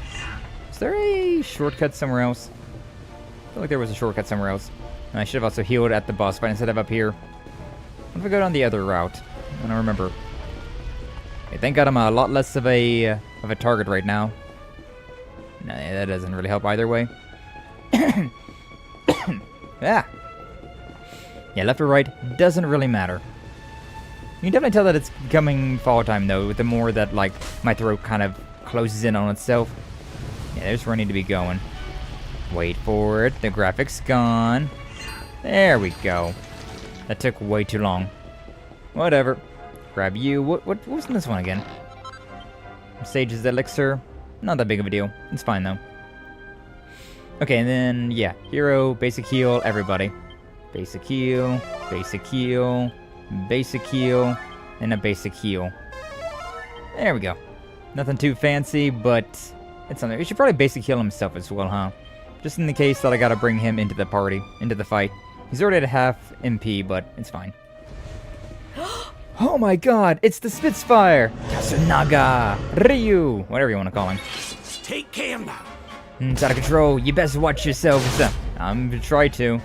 Is there a shortcut somewhere else? I feel like there was a shortcut somewhere else. And I should have also healed at the boss fight instead of up here. What if I go down the other route? I don't remember. Okay, thank God I'm a lot less of a target right now. Nah, that doesn't really help either way. Yeah. Yeah, left or right doesn't really matter. You can definitely tell that it's becoming fall time though, with the more that like my throat kind of closes in on itself. Yeah, there's where I need to be going. Wait for it. The graphics gone. There we go. That took way too long. Whatever. Grab you. What was in this one again? Sage's Elixir. Not that big of a deal. It's fine though. Okay, and then yeah, Hero, basic heal, everybody. Basic heal, basic heal, basic heal, and a basic heal. There we go. Nothing too fancy, but it's something. We should probably basic heal himself as well, huh? Just in the case that I gotta bring him into the party, into the fight. He's already at half MP, but it's fine. Oh my god, it's the Spitfire! Kasunaga! Ryu! Whatever you want to call him. Take care now. It's out of control. You best watch yourselves. I'm gonna try to.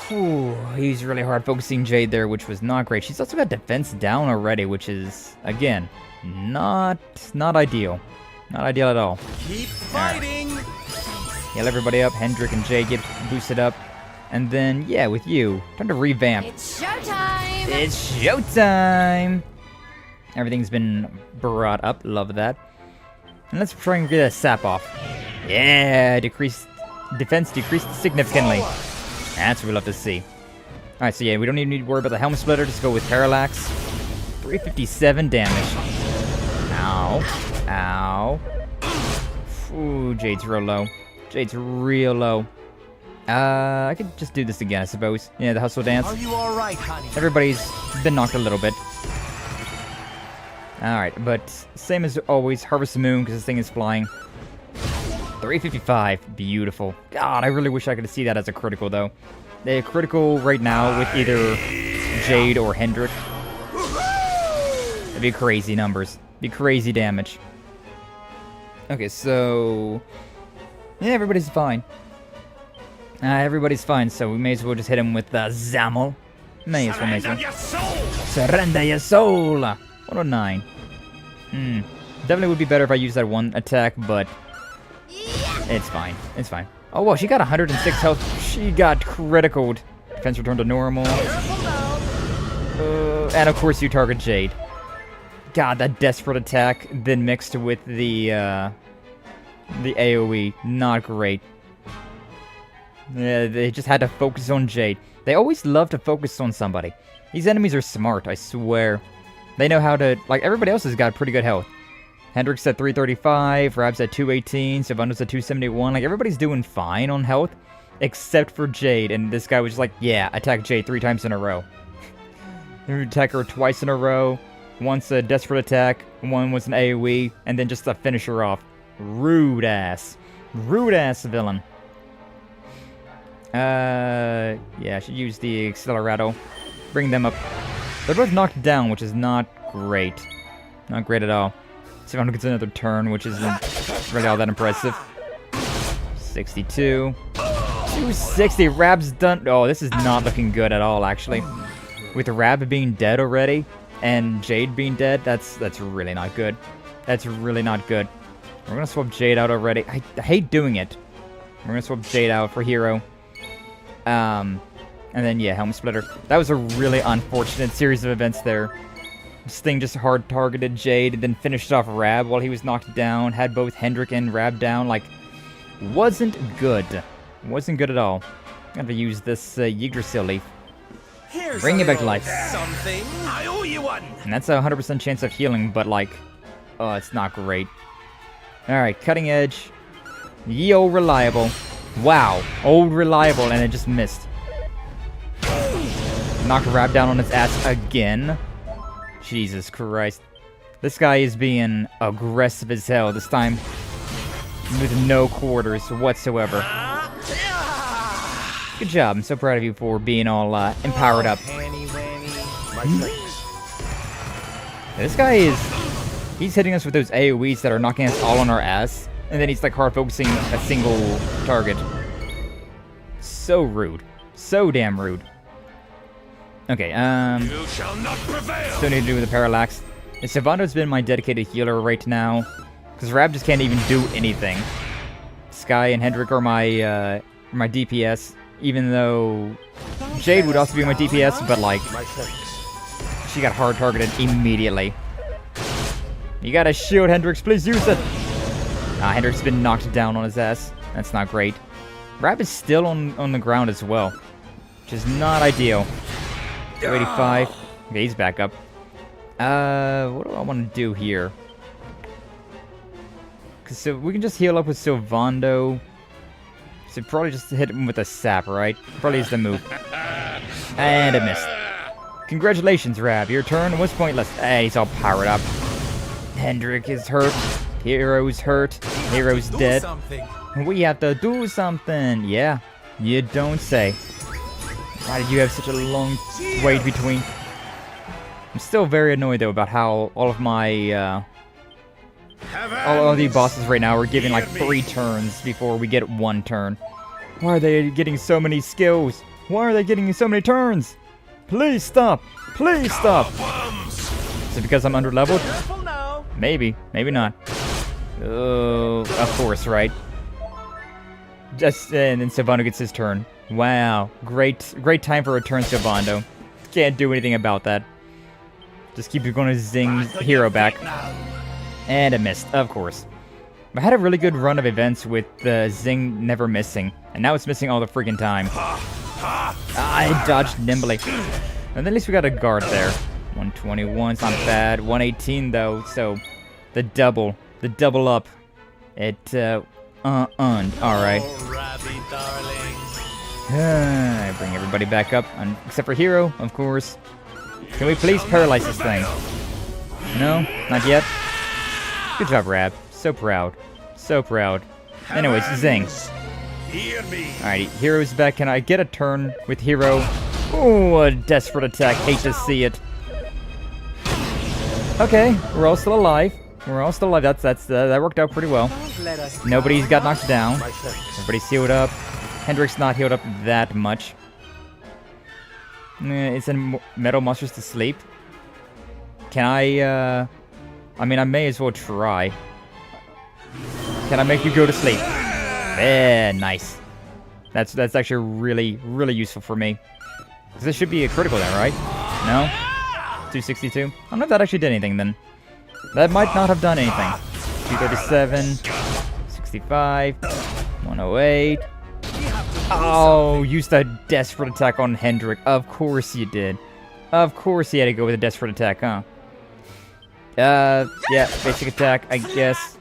Whew, he's really hard focusing Jade there, which was not great. She's also got defense down already, which is, again, not ideal. Not ideal at all. Keep fighting! Right. Heal everybody up. Hendrik and Jade get boosted up. And then, yeah, with you, time to revamp. It's showtime! It's showtime! Everything's been brought up. Love that. And let's try and get a sap off. Yeah, defense decreased significantly. That's what we love to see. Alright, so yeah, we don't even need to worry about the helmet splitter. Just go with Parallax. 357 damage. Ow. Ow. Ooh, Jade's real low. Jade's real low. I could just do this again, I suppose. Yeah, the hustle dance. Are you all right, honey? Everybody's been knocked a little bit. Alright, but same as always, Harvest the Moon, because this thing is flying. 355. Beautiful. God, I really wish I could see that as a critical, though. A critical right now with either Jade or Hendrik. That'd be crazy numbers. Be crazy damage. Okay, so... yeah, everybody's fine. Everybody's fine, so we may as well just hit him with Zamel. May as well. Surrender your soul! 109. Definitely would be better if I used that one attack, but... it's fine. It's fine. Oh, well, she got 106 health. She got criticaled. Defense returned to normal. And of course you target Jade. God, that desperate attack then mixed with the AoE. Not great. Yeah, they just had to focus on Jade. They always love to focus on somebody. These enemies are smart, I swear. They know how to... like, everybody else has got pretty good health. Hendrik's at 335, Rab's at 218, Sylvando's at 271. Like, everybody's doing fine on health, except for Jade. And this guy was just like, yeah, attack Jade 3 times in a row. Attack her twice in a row. Once a desperate attack, one was an AoE, and then just to finish her off. Rude ass. Rude ass villain. Yeah, I should use the Accelerato. Bring them up. They're both knocked down, which is not great. Not great at all. Sylvando gets another turn, which isn't really all that impressive. 62. 260. Rab's done. Oh, this is not looking good at all, actually. With Rab being dead already, and Jade being dead, that's really not good. That's really not good. We're gonna swap Jade out already. I hate doing it. We're gonna swap Jade out for Hero. And then, yeah, Helmet Splitter. That was a really unfortunate series of events there. This thing just hard targeted Jade and then finished off Rab while he was knocked down. Had both Hendrik and Rab down. Like, wasn't good. Wasn't good at all. Gotta use this Yggdrasil leaf. Bring it back to life. Something. I owe you one. And that's a 100% chance of healing, but like, oh, it's not great. Alright, cutting edge. Ye old reliable. Wow, old reliable, and it just missed. Knocked Rab down on his ass again. Jesus Christ. This guy is being aggressive as hell this time. With no quarters whatsoever. Good job, I'm so proud of you for being all empowered up. This guy he's hitting us with those AoEs that are knocking us all on our ass. And then he's like hard focusing a single target. So rude. So damn rude. Okay, You shall not prevail. still need to do with the parallax. And Sylvando's been my dedicated healer right now. Because Rab just can't even do anything. Sky and Hendrik are my DPS. Even though Jade would also be my DPS, but like, she got hard targeted immediately. You got a shield, Hendrix, please use it! Hendrix has been knocked down on his ass. That's not great. Rab is still on the ground as well, which is not ideal. 285. Okay, he's back up. What do I want to do here? Cause we can just heal up with Sylvando. So probably just hit him with a sap, right? Probably is the move. And it missed. Congratulations, Rab. Your turn was pointless. Hey, he's all powered up. Hendrik is hurt. Hero's hurt. Hero's dead. We have to do something. Yeah, you don't say. Why did you have such a long wait between? I'm still very annoyed though about how all of my all of the bosses right now are giving like 3 turns before we get 1 turn. Why are they getting so many skills? Why are they getting so many turns? Please stop! Please stop! Is it because I'm under-leveled? Maybe. Maybe not. Oh, of course, right? Just and then Sylvando gets his turn. Wow. Great time for a turn, Sylvando. Can't do anything about that. Just keep going to zing hero back. And it missed, of course. I had a really good run of events with the Zing never missing. And now it's missing all the freaking time. I dodged nimbly. And at least we got a guard there. 121's not bad. 118 though, so the double up. It alright. I bring everybody back up, except for Hero, of course. Can we please paralyze this thing? No? Not yet? Good job, Rab. So proud. So proud. Anyways, Zing. Alright, Hero's back. Can I get a turn with Hero? Ooh, a desperate attack. Hate to see it. Okay, we're all still alive. We're all still alive. That worked out pretty well. Nobody's got knocked down. Everybody's healed up. Hendrik's not healed up that much. It's in Metal Monsters to sleep. Can I mean, I may as well try. Can I make you go to sleep? Yeah, nice. That's actually really useful for me. Because this should be a critical then, right? No? 262? I don't know if that actually did anything then. That might not have done anything. 237. 65. 108. Oh, used a desperate attack on Hendrik. Of course you did. Of course he had to go with a desperate attack, huh? Yeah, basic attack, I guess.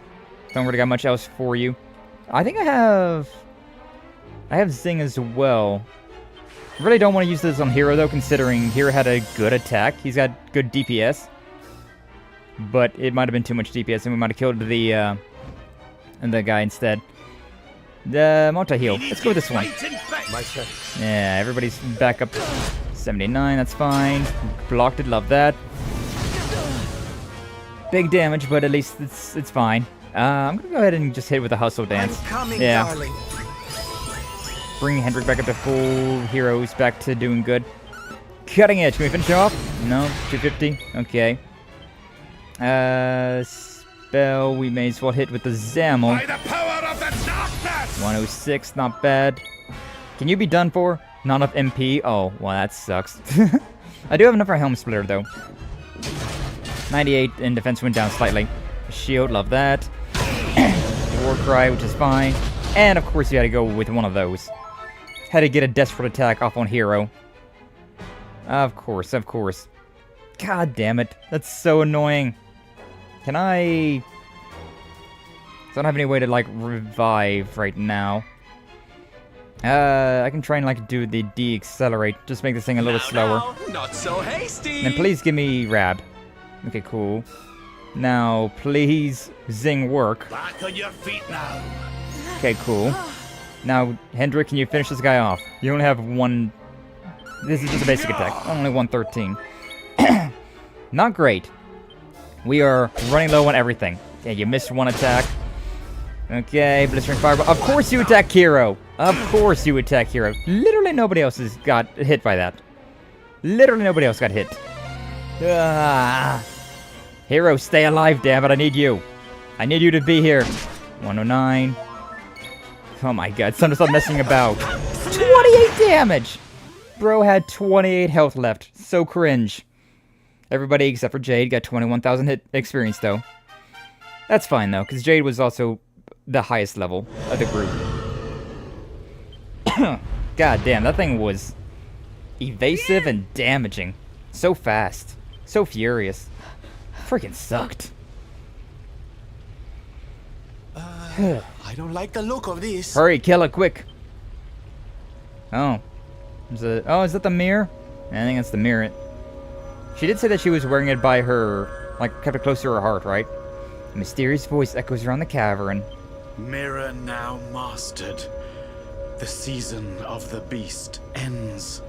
Don't really got much else for you. I think I have Zing as well. I really don't want to use this on Hero though, considering Hero had a good attack. He's got good DPS. But it might have been too much DPS and we might have killed the guy instead. The multi-heal. Let's go with this one. Yeah, everybody's back up 79, that's fine. Blocked it, love that. Big damage, but at least it's fine. I'm gonna go ahead and just hit with a hustle dance. Yeah. Darling. Bring Hendrik back up to full. Heroes back to doing good. Cutting edge. Can we finish it off? No. 250. Okay. Spell. We may as well hit with the Zamel. 106. Not bad. Can you be done for? Not enough MP. Oh, well, that sucks. I do have enough for Helm Splitter though. 98 and defense went down slightly. Shield, love that. War Cry, which is fine. And of course you had to go with one of those. Had to get a desperate attack off on Hero. Of course, of course. God damn it. That's so annoying. Can I... So I don't have any way to, like, revive right now. I can try and, like, do the de-accelerate. Just make this thing a little bit slower. Not so hasty. And please give me Rab. Okay, cool. Now, please, Zing work. Back on your feet now. Okay, cool. Now, Hendrik, can you finish this guy off? You only have one... This is just a basic attack. Only 113. Not great. We are running low on everything. Okay, you missed one attack. Okay, Blistering Fireball. Of course you attack Hero. Of course you attack Hero. Literally nobody else has got hit by that. Literally nobody else got hit. Hero, stay alive, damn it. I need you. I need you to be here. 109. Oh my god, time to stop messing about. 28 damage! Bro had 28 health left. So cringe. Everybody except for Jade got 21,000 hit experience, though. That's fine, though, because Jade was also the highest level of the group. God damn, that thing was evasive and damaging. So fast. So furious. Freaking sucked. I don't like the look of this. Hurry, kill it quick. Oh. Is that the mirror? I think that's the mirror. She did say that she was wearing it by her, like, kept it close to her heart, right? A mysterious voice echoes around the cavern. Mirror now mastered. The season of the beast ends.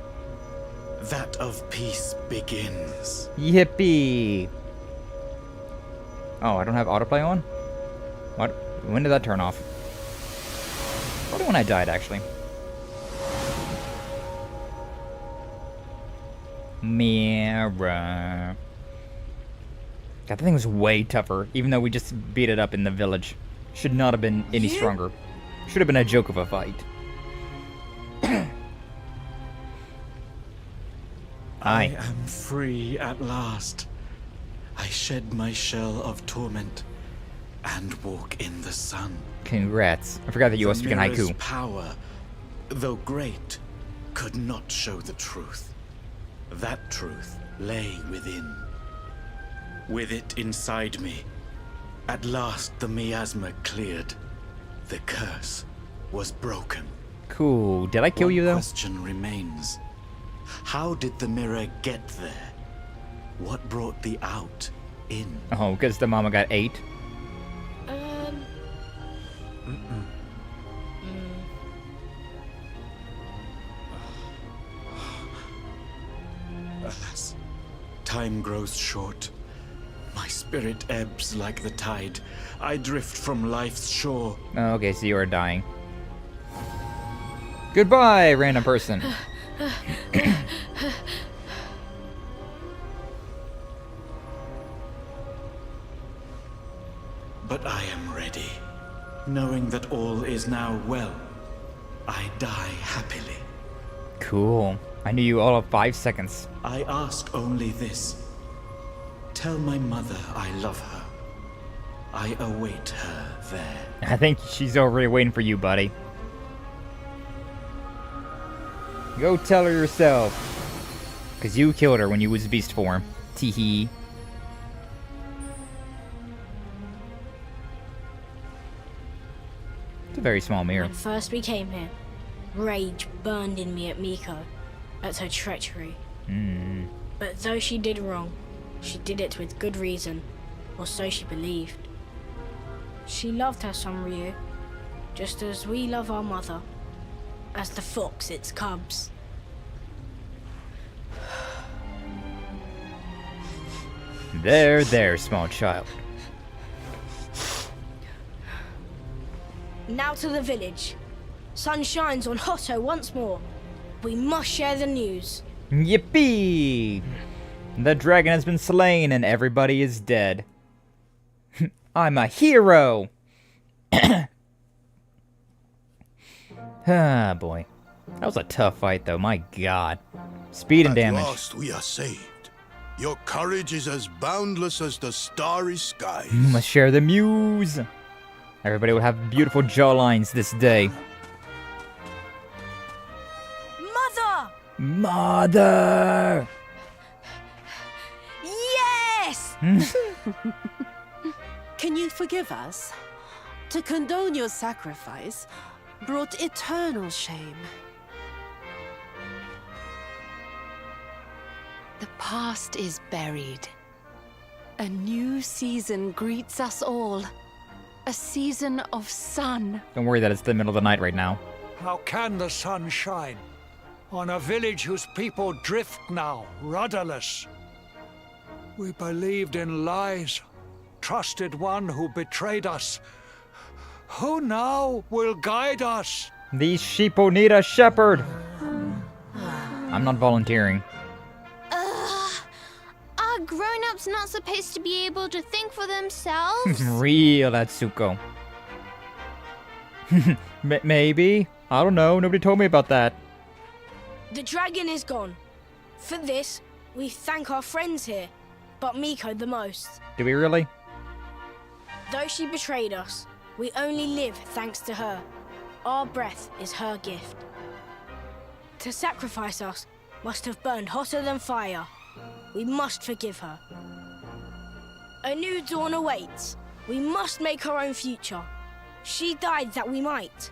That of peace begins. Yippee! Oh, I don't have autoplay on? What? When did that turn off? Probably when I died, actually. Mirror. That thing was way tougher, even though we just beat it up in the village. Should not have been any stronger. Should have been a joke of a fight. I am free at last. I shed my shell of torment and walk in the sun. Congrats. I forgot that you were speaking haiku. The power, though great, could not show the truth. That truth lay within. With it inside me, at last the miasma cleared. The curse was broken. Cool. Did I kill you, though? One question remains. How did the mirror get there? What brought the out in? Oh, because the mama got 8? Alas, time grows short. My spirit ebbs like the tide. I drift from life's shore. Oh, okay, so you are dying. Goodbye, random person. But I am ready. Knowing that all is now well, I die happily. Cool. I knew you all of 5 seconds. I ask only this. Tell my mother I love her. I await her there. I think she's already waiting for you, buddy. Go tell her yourself. Because you killed her when you was beast form. Teehee. It's a very small mirror. When first we came here, rage burned in me at Miko, at her treachery. But though she did wrong, she did it with good reason, or so she believed. She loved her son Ryu, just as we love our mother, as the fox its cubs. There, small child. Now to the village. Sun shines on Hotto once more. We must share the news. Yippee! The dragon has been slain and everybody is dead. I'm a hero! Ah, boy. That was a tough fight, though. My god. Speed and damage. At last we are saved. Your courage is as boundless as the starry skies. You must share the muse. Everybody will have beautiful jawlines this day. Mother! Mother! Yes! Can you forgive us? To condone your sacrifice brought eternal shame. The past is buried. A new season greets us all. A season of sun. Don't worry that it's the middle of the night right now. How can the sun shine on a village whose people drift now, rudderless? We believed in lies, trusted one who betrayed us. Who now will guide us? These sheeple need a shepherd. I'm not volunteering. Are grown-ups not supposed to be able to think for themselves? Real Atsuko. Maybe. I don't know. Nobody told me about that. The dragon is gone. For this, we thank our friends here, but Miko the most. Do we really? Though she betrayed us, we only live thanks to her. Our breath is her gift. To sacrifice us must have burned hotter than fire. We must forgive her. A new dawn awaits. We must make our own future. She died that we might.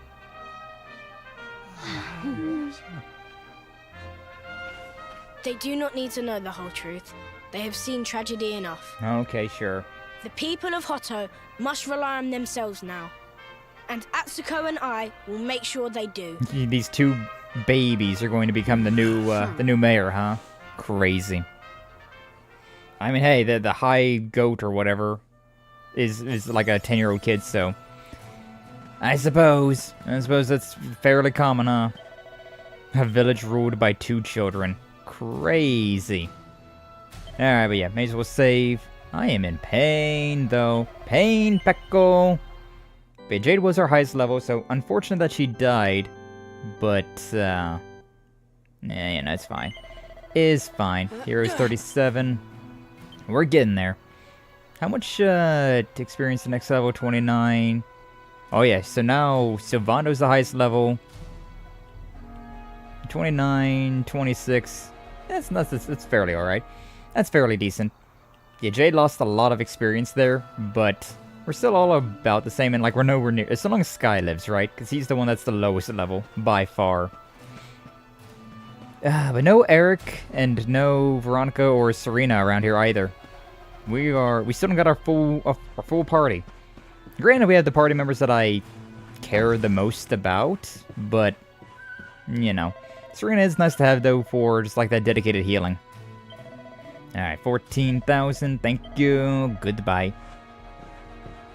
They do not need to know the whole truth. They have seen tragedy enough. Okay, sure. The people of Hoto must rely on themselves now. And Atsuko and I will make sure they do. These two babies are going to become the new mayor, huh? Crazy. I mean, hey, the high goat or whatever is like a 10-year-old kid, so I suppose that's fairly common, huh? A village ruled by 2 children. Crazy. Alright, but yeah, may as well save. I am in pain, though. Pain, Pecco. But Jade was our highest level, so unfortunate that she died. But, yeah, it's fine. Is fine. Heroes 37. We're getting there. How much, to experience the next level? 29. Oh, yeah, so now Sylvando's the highest level. 29, 26. That's fairly alright. That's fairly decent. Yeah, Jade lost a lot of experience there, but we're still all about the same, and like we're nowhere near. As long as Sky lives, right? Because he's the one that's the lowest level by far. But no Eric and no Veronica or Serena around here either. We still don't got our full party. Granted, we have the party members that I care the most about, but you know, Serena is nice to have though for just like that dedicated healing. Alright, 14,000, thank you, goodbye.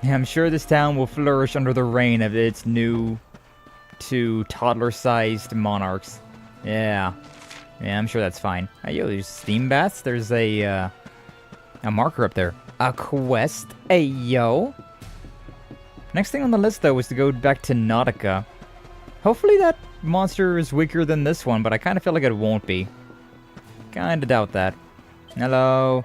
Yeah, I'm sure this town will flourish under the reign of its new 2 toddler-sized monarchs. Yeah, I'm sure that's fine. Yo, there's steam baths, there's a marker up there. A quest, ayo. Next thing on the list though was to go back to Nautica. Hopefully that monster is weaker than this one, but I kind of feel like it won't be. Kinda doubt that. Hello.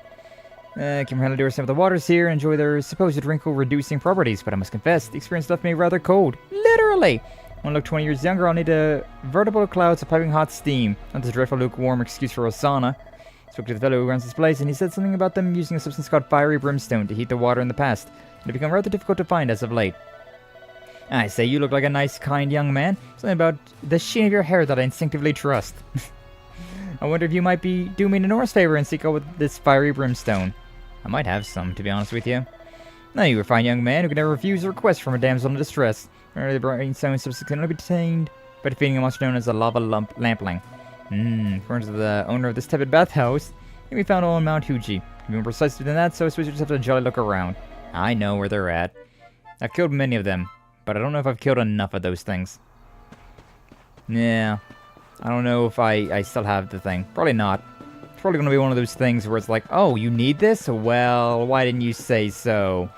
Can friendly do some of the waters here and enjoy their supposed wrinkle-reducing properties, but I must confess, the experience left me rather cold. Literally! When I look 20 years younger, I'll need a veritable clouds of piping hot steam. Not this dreadful lukewarm excuse for Osana. Spoke to the fellow who runs this place, and he said something about them using a substance called fiery brimstone to heat the water in the past. It had become rather difficult to find as of late. I say, you look like a nice, kind young man. Something about the sheen of your hair that I instinctively trust. I wonder if you might do me an enormous favor and seek out with this fiery brimstone. I might have some, to be honest with you. Now you are a fine young man who can never refuse a request from a damsel in distress. The brimstone substance can only be obtained by defeating a monster known as a lava lampling. According to the owner of this tepid bathhouse, it can be found all in Mount Fuji. To be more precisely than that, so I suppose you just have to jolly look around. I know where they're at. I've killed many of them, but I don't know if I've killed enough of those things. Yeah. I don't know if I still have the thing. Probably not. It's probably going to be one of those things where it's like, oh, you need this? Well, why didn't you say so?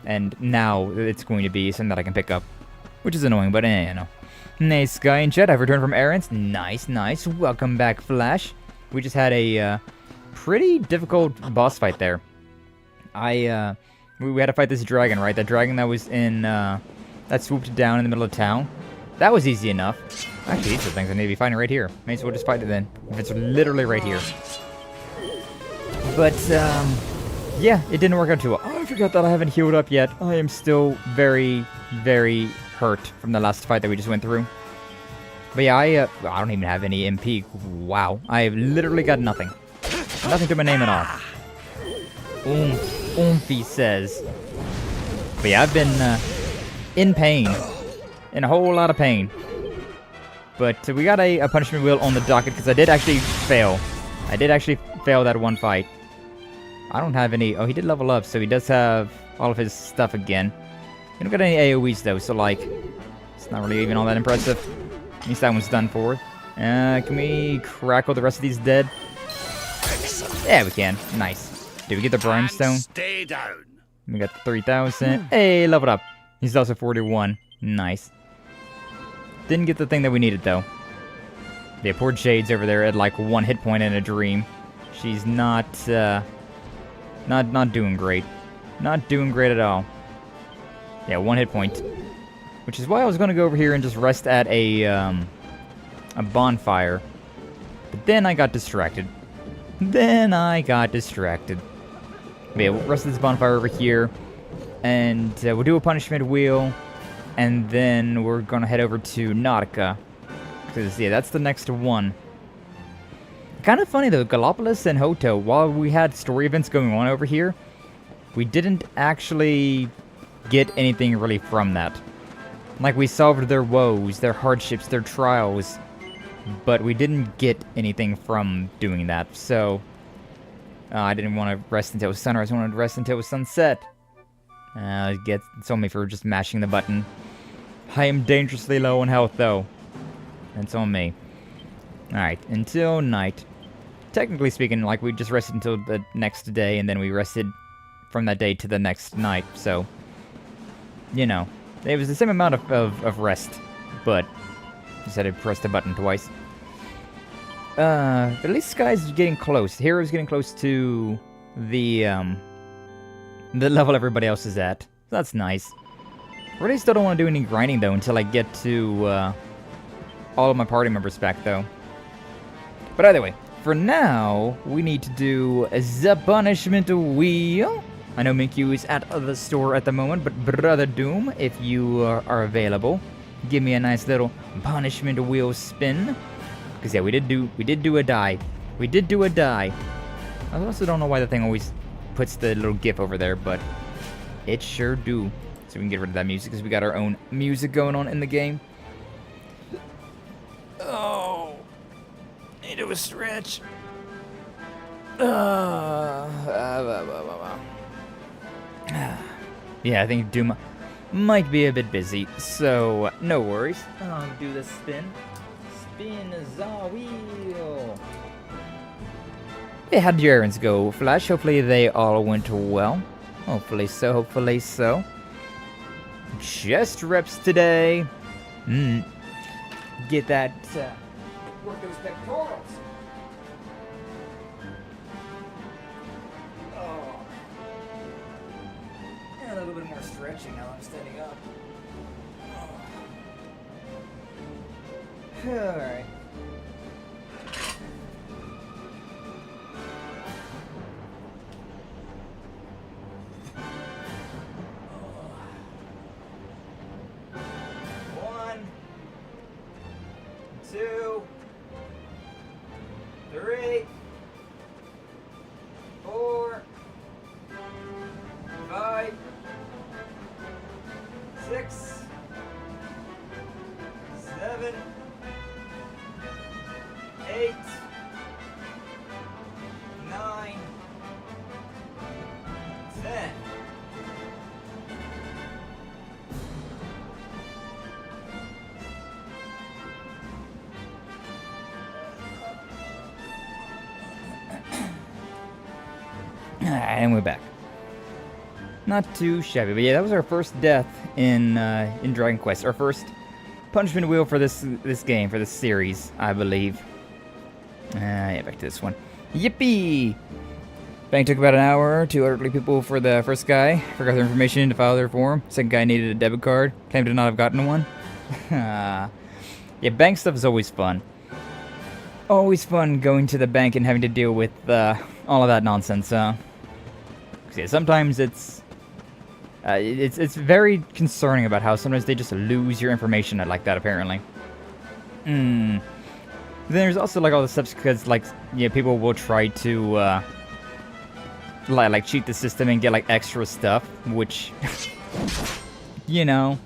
And now it's going to be something that I can pick up. Which is annoying, but you know. Nice, Sky and Jet. I've returned from errands. Nice, nice. Welcome back, Flash. We just had a pretty difficult boss fight there. We had to fight this dragon, right? That dragon that was in, that swooped down in the middle of town. that was easy enough. Actually, these are things I need to be fighting right here. May as well just fight it then, if it's literally right here. But, yeah, it didn't work out too well. Oh, I forgot that I haven't healed up yet. I am still very, very hurt from the last fight that we just went through. But yeah, I don't even have any MP. Wow, I have literally got nothing. Nothing to my name at all. Oomph, he says. But yeah, I've been in pain. In a whole lot of pain. But we got a punishment wheel on the docket because I did actually fail. I did actually fail that one fight. I don't have any... Oh, he did level up, so he does have all of his stuff again. I don't got any AoEs though, so like... It's not really even all that impressive. At least that one's done for. Can we crackle the rest of these dead? Yeah, we can. Nice. Did we get the brimstone? Stay down. We got the 3,000. Hey, leveled up. He's also 41. Nice. Didn't get the thing that we needed though. Yeah, poor Jade's over there at like 1 hit point in a dream. She's not doing great. Not doing great at all. Yeah, 1 hit point. Which is why I was gonna go over here and just rest at a bonfire. But then I got distracted. But yeah, we'll rest at this bonfire over here. And we'll do a punishment wheel. And then we're gonna head over to Nautica. Because, yeah, that's the next one. Kind of funny though, Gallopolis and Hoto, while we had story events going on over here, we didn't actually get anything really from that. Like, we solved their woes, their hardships, their trials, but we didn't get anything from doing that, so... I didn't want to rest until it was sunrise, I wanted to rest until it was sunset. It's on me for just mashing the button. I am dangerously low on health, though. That's on me. Alright, until night. Technically speaking, like, we just rested until the next day, and then we rested from that day to the next night, so... You know. It was the same amount of rest, but... Just had to press the button twice. At least this guy's getting close. The hero's getting close to the level everybody else is at. That's nice. Really still don't want to do any grinding, though, until I get to, all of my party members back, though. But either way, for now, we need to do the punishment wheel. I know Minkyu is at the store at the moment, but Brother Doom, if you are available, give me a nice little punishment wheel spin. Because, yeah, we did do a die. We did do a die. I also don't know why the thing always puts the little GIF over there, but it sure do. So we can get rid of that music because we got our own music going on in the game. Oh, need to do a stretch. Yeah, I think Doom might be a bit busy, so no worries. I'll do the spin. Spin the wheel. Hey, how did your errands go, Flash? Hopefully they all went well. Hopefully so, hopefully so. Chest reps today. Get that, work those pectorals. Oh. And a little bit more stretching now I'm standing up. Oh. Alright. And we're back. Not too shabby, but yeah, that was our first death in Dragon Quest. Our first punishment wheel for this game, for this series, I believe. Yeah, back to this one. Yippee! Bank took about an hour. 2 elderly people for the first guy. Forgot their information to file their form. Second guy needed a debit card. Claimed to not have gotten one. Yeah, bank stuff is always fun. Always fun going to the bank and having to deal with all of that nonsense. 'Cause yeah, sometimes it's very concerning about how sometimes they just lose your information like that. Apparently. Then there's also like all the steps because like yeah, people will try to like cheat the system and get like extra stuff, which you know.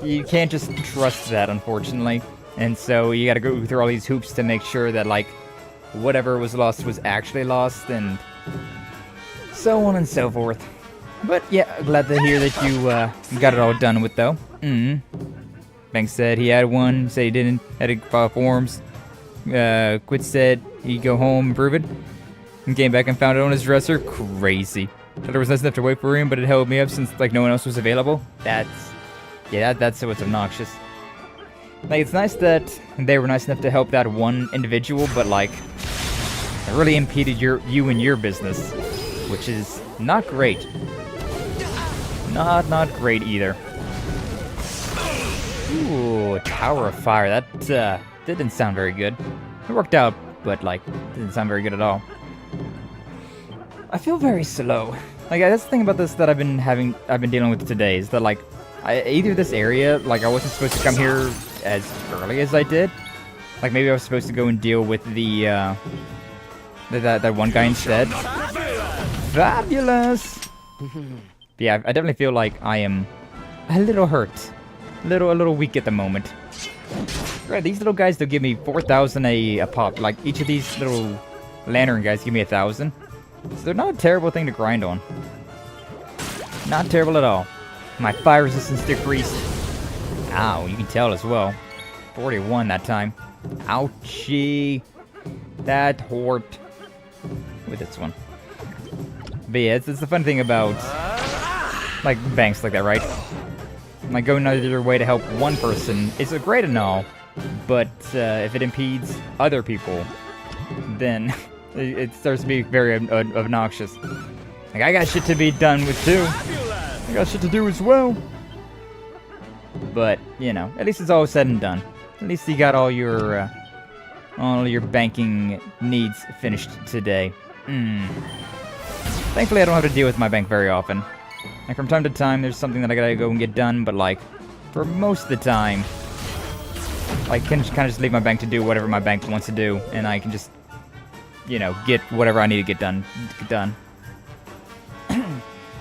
You can't just trust that, unfortunately. And so you gotta go through all these hoops to make sure that, like, whatever was lost was actually lost, and so on and so forth. But yeah, glad to hear that you got it all done with, though. Bank said he had one, said he didn't, had to file forms. Quit said he'd go home, improve it, and came back and found it on his dresser. Crazy. Thought it was nice enough to wait for him, but it held me up since, like, no one else was available. That's what's obnoxious. Like, it's nice that they were nice enough to help that one individual, but, like, it really impeded you and your business, which is not great. Not great either. Ooh, Tower of Fire. That didn't sound very good. It worked out, but, like, didn't sound very good at all. I feel very slow. Like, that's the thing about this that I've been dealing with today, is that, like, either this area, like, I wasn't supposed to come here as early as I did. Like, maybe I was supposed to go and deal with the, that one guy instead. Fabulous! Yeah, I definitely feel like I am a little hurt. A little weak at the moment. Right, these little guys, they'll give me 4,000 a pop. Like, each of these little lantern guys give me 1,000. So they're not a terrible thing to grind on. Not terrible at all. My fire resistance decreased. Ow, you can tell as well. 41 that time. Ouchie. That hurt. With this one. But yeah, it's the fun thing about, like, banks like that, right? Like, going out of your way to help one person is great and all, but if it impedes other people, then it starts to be very obnoxious. Like, I got shit to be done with too. I got shit to do as well. But, you know, at least it's all said and done. At least you got all your banking needs finished today. Thankfully, I don't have to deal with my bank very often. Like, from time to time, there's something that I gotta go and get done, but, like, for most of the time, I can kind of just leave my bank to do whatever my bank wants to do, and I can just, you know, get whatever I need to get done.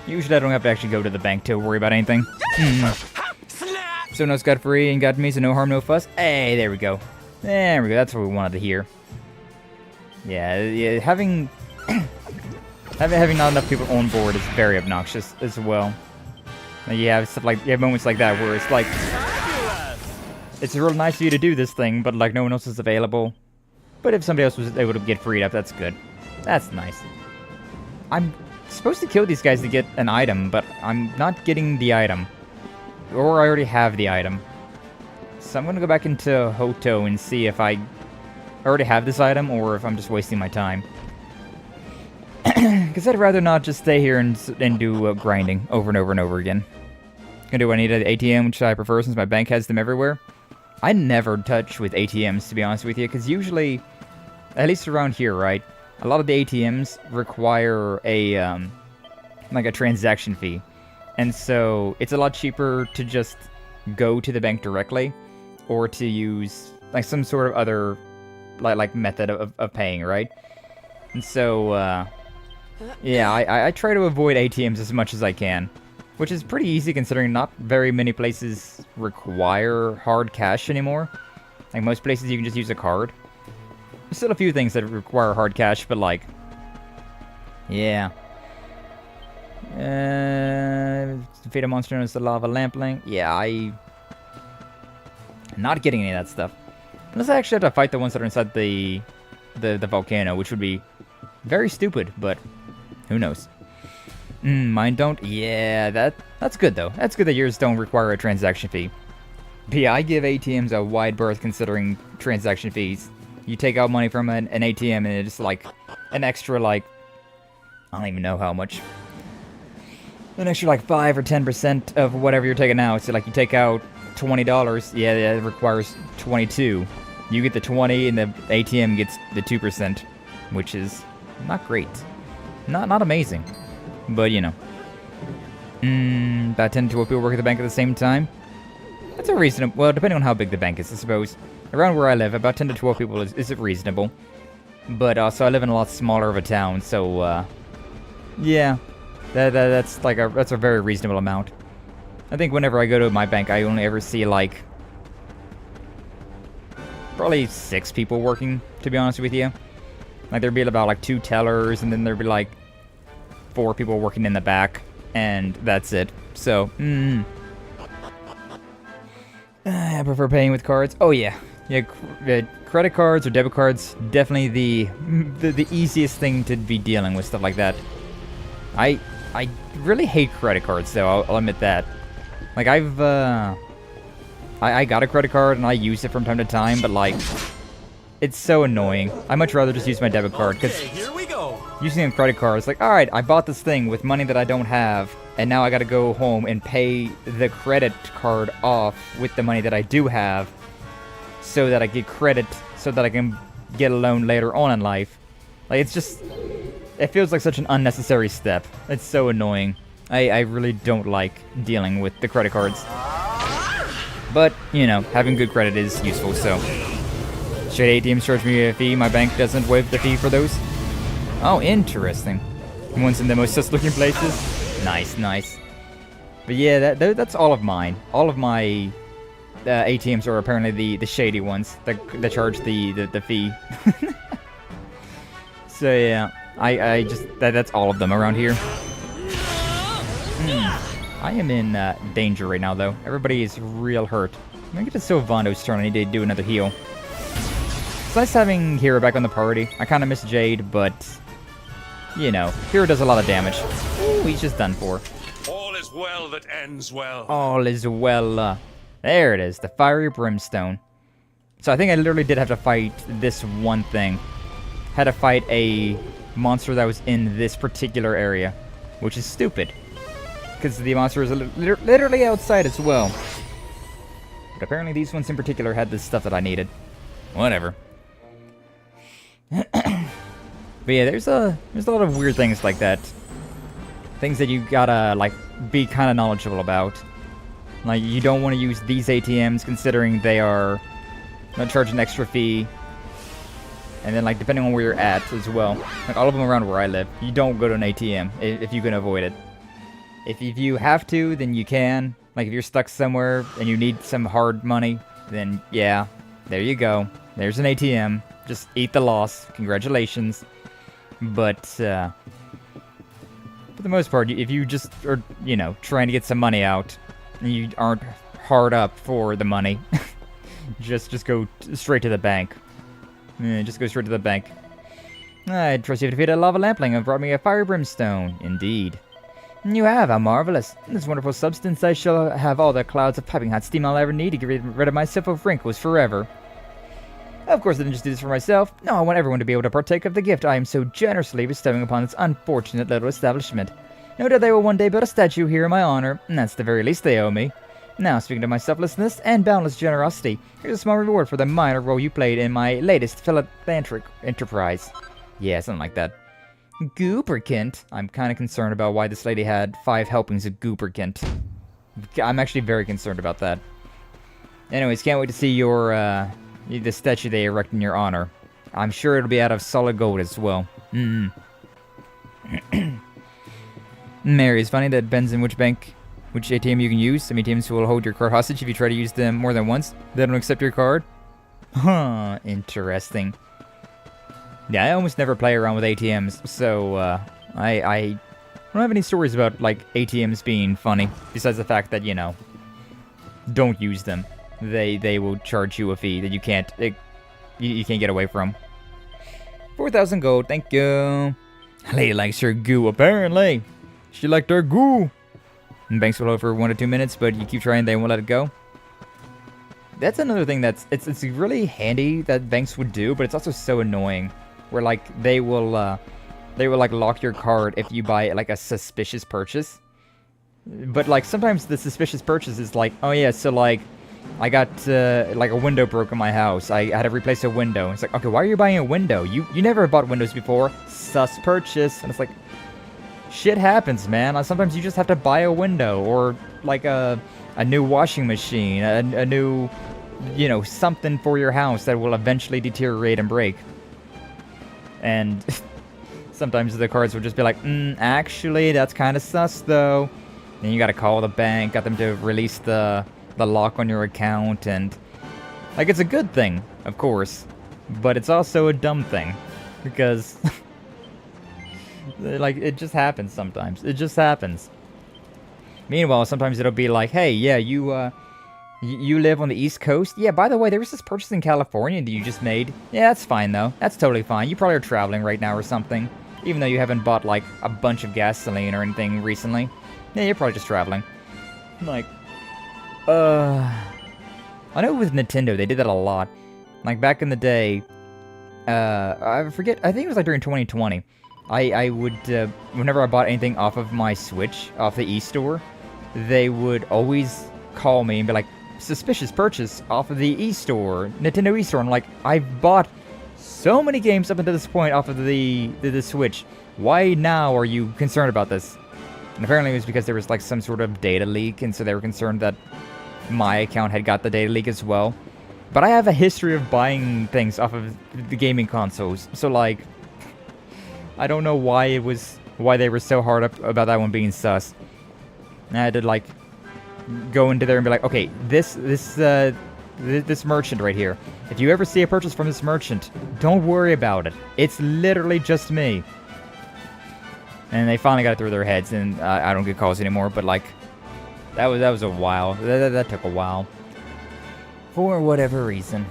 Usually I don't have to actually go to the bank to worry about anything. So no got free and got me, so no harm, no fuss. Hey, there we go. There we go, that's what we wanted to hear. Yeah, having not enough people on board is very obnoxious as well. Like, you have moments like that where it's like, it's real nice of you to do this thing, but like no one else is available. But if somebody else was able to get freed up, that's good. That's nice. I'm supposed to kill these guys to get an item, but I'm not getting the item. Or I already have the item. So I'm gonna go back into Hoto and see if I already have this item or if I'm just wasting my time. Because I'd rather not just stay here and do grinding over and over and over again. Gonna do what I need at the ATM, which I prefer since my bank has them everywhere. I never touch with ATMs, to be honest with you, because usually, at least around here, right, a lot of the ATMs require a, like a transaction fee. And so, it's a lot cheaper to just go to the bank directly, or to use, like, some sort of other, like method of paying, right? And so, yeah, I try to avoid ATMs as much as I can. Which is pretty easy considering not very many places require hard cash anymore. Like, most places you can just use a card. There's still a few things that require hard cash, but like... Yeah. Defeat a monster known as the lava lampling. Yeah, I'm not getting any of that stuff. Unless I actually have to fight the ones that are inside the volcano, which would be very stupid, but who knows. Mine don't? Yeah, that's good though. That's good that yours don't require a transaction fee. But yeah, I give ATMs a wide berth considering transaction fees. You take out money from an ATM and it's like an extra, like, I don't even know how much. An extra like 5 or 10% of whatever you're taking out. So like you take out $20. Yeah, it requires 22. You get the 20 and the ATM gets the 2%, which is not great. Not amazing. But, you know. About 10 to 12 people work at the bank at the same time. That's a reasonable... Well, depending on how big the bank is, I suppose. Around where I live, about 10 to 12 people is reasonable. But also, I live in a lot smaller of a town, so, yeah. That's a very reasonable amount. I think whenever I go to my bank, I only ever see, like... probably 6 people working, to be honest with you. Like, there'd be about, like, 2 tellers, and then there'd be, like, 4 people working in the back, and that's it. So, I prefer paying with cards. Oh, yeah. Yeah, credit cards or debit cards, definitely the easiest thing to be dealing with, stuff like that. I really hate credit cards, though, I'll admit that. Like, I got a credit card, and I use it from time to time, but, like, it's so annoying. I'd much rather just use my debit card, because using a credit card, it's like, alright, I bought this thing with money that I don't have, and now I gotta go home and pay the credit card off with the money that I do have, so that I get credit, so that I can get a loan later on in life. Like, it's just... it feels like such an unnecessary step. It's so annoying. I really don't like dealing with the credit cards. But, you know, having good credit is useful, so... Should ATMs charge me a fee? My bank doesn't waive the fee for those? Oh, interesting. One's in the most sus-looking places? Nice, nice. But yeah, that's all of mine. All of my ATMs are apparently the shady ones that charge the fee. So yeah, I just... that's all of them around here. I am in danger right now, though. Everybody is real hurt. I'm gonna get to Sylvando's turn. I need to do another heal. It's nice having Hero back on the party. I kind of miss Jade, but... you know, Hero does a lot of damage. Ooh, he's just done for. All is well that ends well. All is well. There it is, the Fiery Brimstone. So I think I literally did have to fight this one thing. Had to fight a monster that was in this particular area, which is stupid. Because the monster is literally outside as well. But apparently these ones in particular had this stuff that I needed. Whatever. But yeah, there's a lot of weird things like that. Things that you gotta, like, be kind of knowledgeable about. Like, you don't want to use these ATMs considering they are not charge an extra fee. And then, like, depending on where you're at as well. Like, all of them around where I live, you don't go to an ATM if you can avoid it. If you have to, then you can. Like, if you're stuck somewhere and you need some hard money, then yeah, there you go. There's an ATM. Just eat the loss. Congratulations. But, for the most part, if you just are, you know, trying to get some money out, and you aren't hard up for the money, just go straight to the bank. Just go straight to the bank. I trust you have defeated a lava lampling and brought me a fiery brimstone. Indeed. You have, how marvelous. This wonderful substance, I shall have all the clouds of piping hot steam I'll ever need to get rid of myself of wrinkles forever. Of course, I didn't just do this for myself. No, I want everyone to be able to partake of the gift I am so generously bestowing upon this unfortunate little establishment. No doubt they will one day build a statue here in my honor, and that's the very least they owe me. Now, speaking of my selflessness and boundless generosity, here's a small reward for the minor role you played in my latest philanthropic enterprise. Yeah, something like that. Gooperkint. I'm kind of concerned about why this lady had 5 helpings of Gooperkint. I'm actually very concerned about that. Anyways, can't wait to see your, the statue they erect in your honor. I'm sure it'll be out of solid gold as well. Mary, it's funny that depends on which bank, which ATM you can use. Some ATMs will hold your card hostage if you try to use them more than once. They don't accept your card. Huh, interesting. Yeah, I almost never play around with ATMs, so I don't have any stories about, like, ATMs being funny, besides the fact that, you know, don't use them. They will charge you a fee that you can't get away from. 4,000 gold, thank you. Lady likes her goo, apparently. She liked her goo. And banks will hold for 1 to 2 minutes, but you keep trying, they won't let it go. That's another thing that's it's really handy that banks would do, but it's also so annoying. Where, like, they will like lock your card if you buy, like, a suspicious purchase. But, like, sometimes the suspicious purchase is like, oh yeah, so, like, I got, like, a window broke in my house. I had to replace a window. It's like, okay, why are you buying a window? You never bought windows before. Sus purchase. And it's like, shit happens, man. Sometimes you just have to buy a window. Or, like, a new washing machine. A new, you know, something for your house that will eventually deteriorate and break. And sometimes the cards will just be like, actually, that's kind of sus, though. Then you gotta call the bank, got them to release the lock on your account, and like, it's a good thing, of course, but it's also a dumb thing, because like, it just happens sometimes. It just happens. Meanwhile, sometimes it'll be like, hey, yeah, you live on the East Coast? Yeah, by the way, there was this purchase in California that you just made. Yeah, that's fine, though. That's totally fine. You probably are traveling right now or something, even though you haven't bought, like, a bunch of gasoline or anything recently. Yeah, you're probably just traveling. Like, I know with Nintendo, they did that a lot. Like, back in the day, I forget, I think it was like during 2020, I would, whenever I bought anything off of my Switch, off the eStore, they would always call me and be like, suspicious purchase off of the eStore, Nintendo eStore. And I'm like, I've bought so many games up until this point off of the Switch. Why now are you concerned about this? And apparently it was because there was like some sort of data leak, and so they were concerned that my account had got the data leak as well. But I have a history of buying things off of the gaming consoles, so like, I don't know why they were so hard up about that one being sus. And I had to like go into there and be like, okay, this merchant right here, if you ever see a purchase from this merchant, don't worry about it. It's literally just me. And they finally got it through their heads, and I don't get calls anymore. But like, that was a while. That took a while, for whatever reason.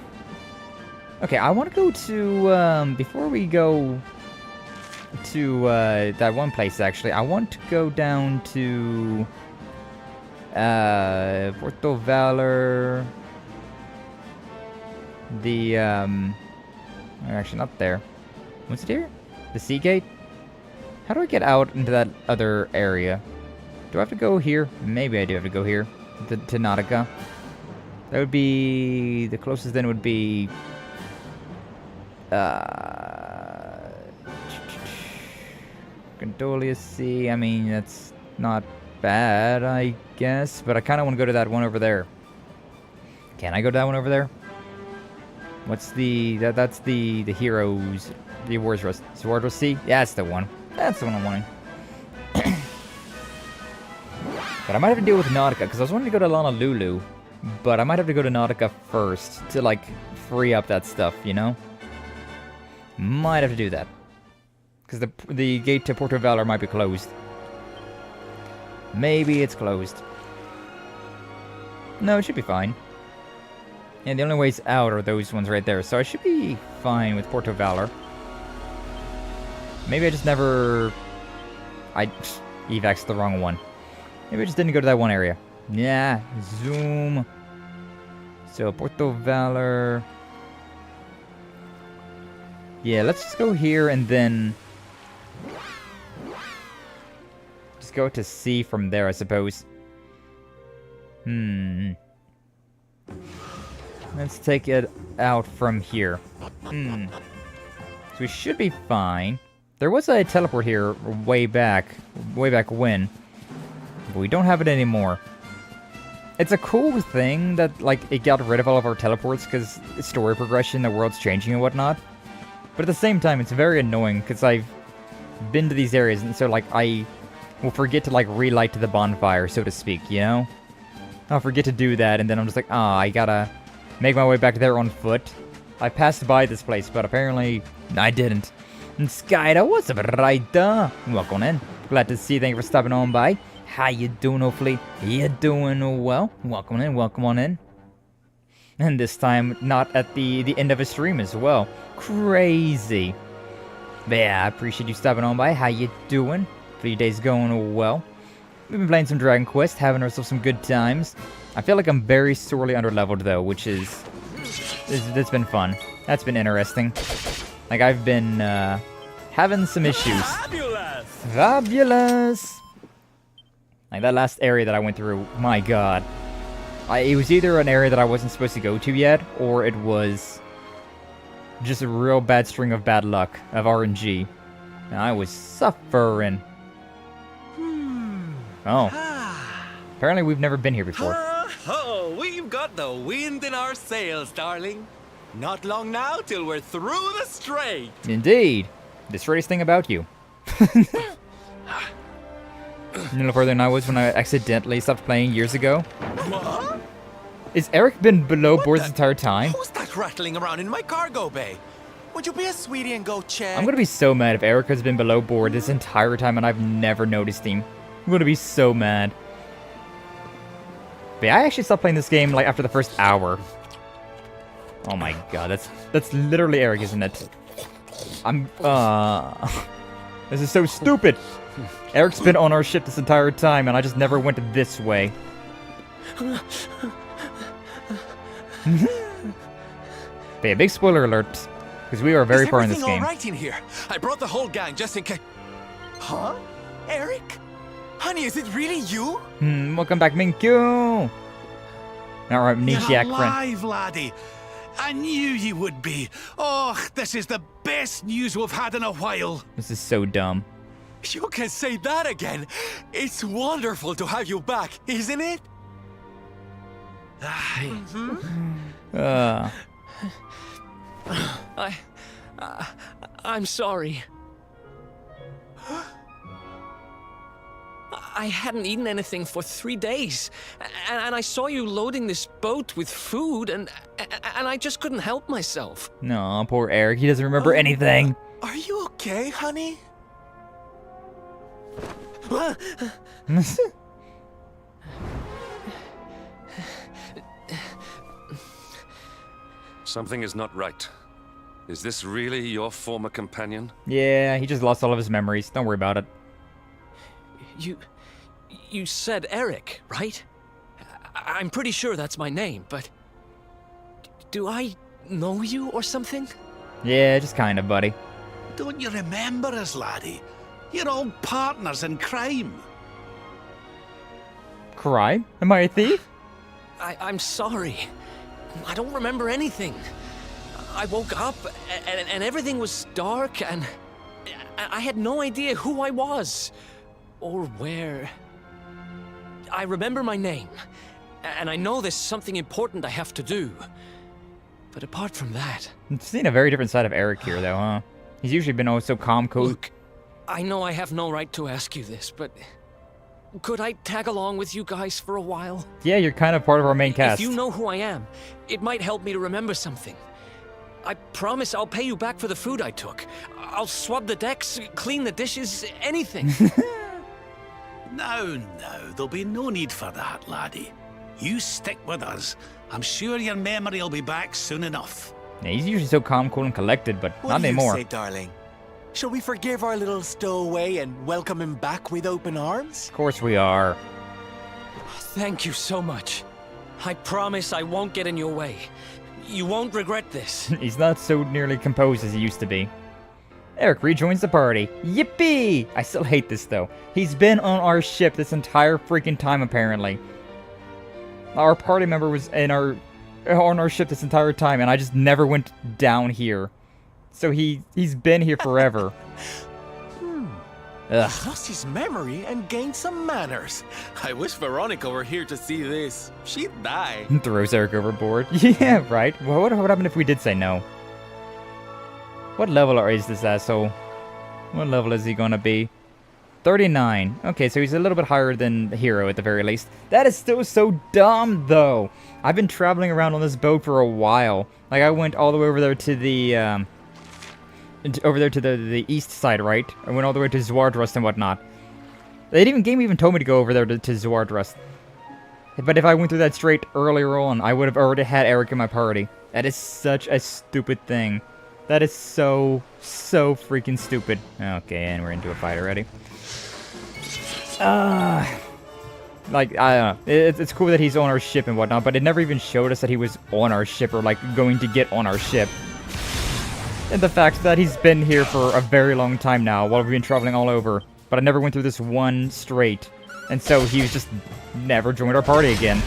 Okay, I want to go to before we go to that one place. Actually, I want to go down to Puerto Valor. The actually not there. What's it here? The Sea Gate. How do I get out into that other area? Do I have to go here? Maybe I do have to go here. To Nautica. That would be... the closest then would be... Gondolia Sea. I mean, that's not bad, I guess. But I kind of want to go to that one over there. Can I go to that one over there? What's the... that's the heroes... the Wars Rust. Sword Sea? Yeah, that's the one. That's the one I'm wanting. But I might have to deal with Nautica, because I was wanting to go to Honolulu, but I might have to go to Nautica first to, like, free up that stuff, you know? Might have to do that. Because the gate to Puerto Valor might be closed. Maybe it's closed. No, it should be fine. And the only ways out are those ones right there, so I should be fine with Puerto Valor. Maybe I just never... evaxed the wrong one. Maybe I just didn't go to that one area. Yeah, zoom. So, Puerto Valor. Yeah, let's just go here and then... just go to sea from there, I suppose. Let's take it out from here. So we should be fine. There was a teleport here way back when, but we don't have it anymore. It's a cool thing that, like, it got rid of all of our teleports because story progression, the world's changing and whatnot. But at the same time, it's very annoying because I've been to these areas, and so, like, I will forget to, like, relight the bonfire, so to speak, you know? I'll forget to do that, and then I'm just like, I gotta make my way back there on foot. I passed by this place, but apparently I didn't. And Skyda, what's up, Ryder? Welcome in. Glad to see you. Thank you for stopping on by. How you doing? Hopefully you're doing well. Welcome in. Welcome on in. And this time, not at the end of a stream as well. Crazy. But yeah, I appreciate you stopping on by. How you doing? For your day's going well. We've been playing some Dragon Quest, having ourselves some good times. I feel like I'm very sorely underleveled though, which is... that's been fun. That's been interesting. Like, I've been, having some issues. Fabulous! Fabulous! Like, that last area that I went through, my god. It was either an area that I wasn't supposed to go to yet, or it was just a real bad string of bad luck, of RNG. And I was suffering. Oh. Apparently we've never been here before. Oh, we've got the wind in our sails, darling. Not long now till we're through the strait. Indeed. The straightest thing about you. You know further than I was when I accidentally stopped playing years ago. What? Is Eric been below board this entire time? Who's that rattling around in my cargo bay? Would you be a sweetie and go check? I'm gonna be so mad if Eric has been below board this entire time and I've never noticed him. I'm gonna be so mad. But yeah, I actually stopped playing this game like after the first hour. Oh my god, that's literally Eric, isn't it? This is so stupid. Eric's been on our ship this entire time and I just never went this way. But yeah, big spoiler alert, because we are very far in this game. All right in here? I brought the whole gang just in case. Huh? Eric? Honey, is it really you? Welcome back, Minkyu. Alright, Amnesiac You're friend. alive, laddie. I knew you would be. Oh, this is the best news we've had in a while. This is so dumb. You can say that again. It's wonderful to have you back, isn't it? I'm sorry. I hadn't eaten anything for 3 days, and I saw you loading this boat with food, and I just couldn't help myself. No, poor Eric. He doesn't remember anything. Are you okay, honey? Something is not right. Is this really your former companion? Yeah, he just lost all of his memories. Don't worry about it. You said Eric, right? I'm pretty sure that's my name, but do I know you or something? Yeah, just kind of, buddy. Don't you remember us, laddie? You're all partners in crime. Crime? Am I a thief? I'm sorry. I don't remember anything. I woke up and everything was dark and I had no idea who I was or where. I remember my name and I know there's something important I have to do. But apart from that... I'm seeing a very different side of Eric here, though, huh? He's usually been always so calm, cool. Look, I know I have no right to ask you this, but could I tag along with you guys for a while? Yeah, you're kind of part of our main cast. If you know who I am, it might help me to remember something. I promise I'll pay you back for the food I took. I'll swab the decks, clean the dishes, anything. No, there'll be no need for that, laddie. You stick with us. I'm sure your memory will be back soon enough. Yeah, he's usually so calm, cool, and collected, but What not do anymore. you say, darling? Shall we forgive our little stowaway and welcome him back with open arms? Of course we are. Thank you so much. I promise I won't get in your way. You won't regret this. He's not so nearly composed as he used to be. Eric rejoins the party. Yippee! I still hate this, though. He's been on our ship this entire freaking time, apparently. Our party member was on our ship this entire time, and I just never went down here. So he's been here forever. He lost his memory and gained some manners. I wish Veronica were here to see this. She'd die. Throws Eric overboard. Yeah, right. Well, what would happen if we did say no? What level is this asshole? What level is he gonna be? 39. Okay, so he's a little bit higher than the hero at the very least. That is still so dumb, though. I've been traveling around on this boat for a while. Like, I went all the way over there to the, the east side, right? I went all the way to Zwardrust and whatnot. Game even told me to go over there to Zwardrust. But if I went through that straight earlier on, I would have already had Eric in my party. That is such a stupid thing. That is so freaking stupid. Okay, and we're into a fight already. Like, I don't know. It's cool that he's on our ship and whatnot, but it never even showed us that he was on our ship or, like, going to get on our ship. And the fact that he's been here for a very long time now, while we've been traveling all over, but I never went through this one straight. And so he's just never joined our party again.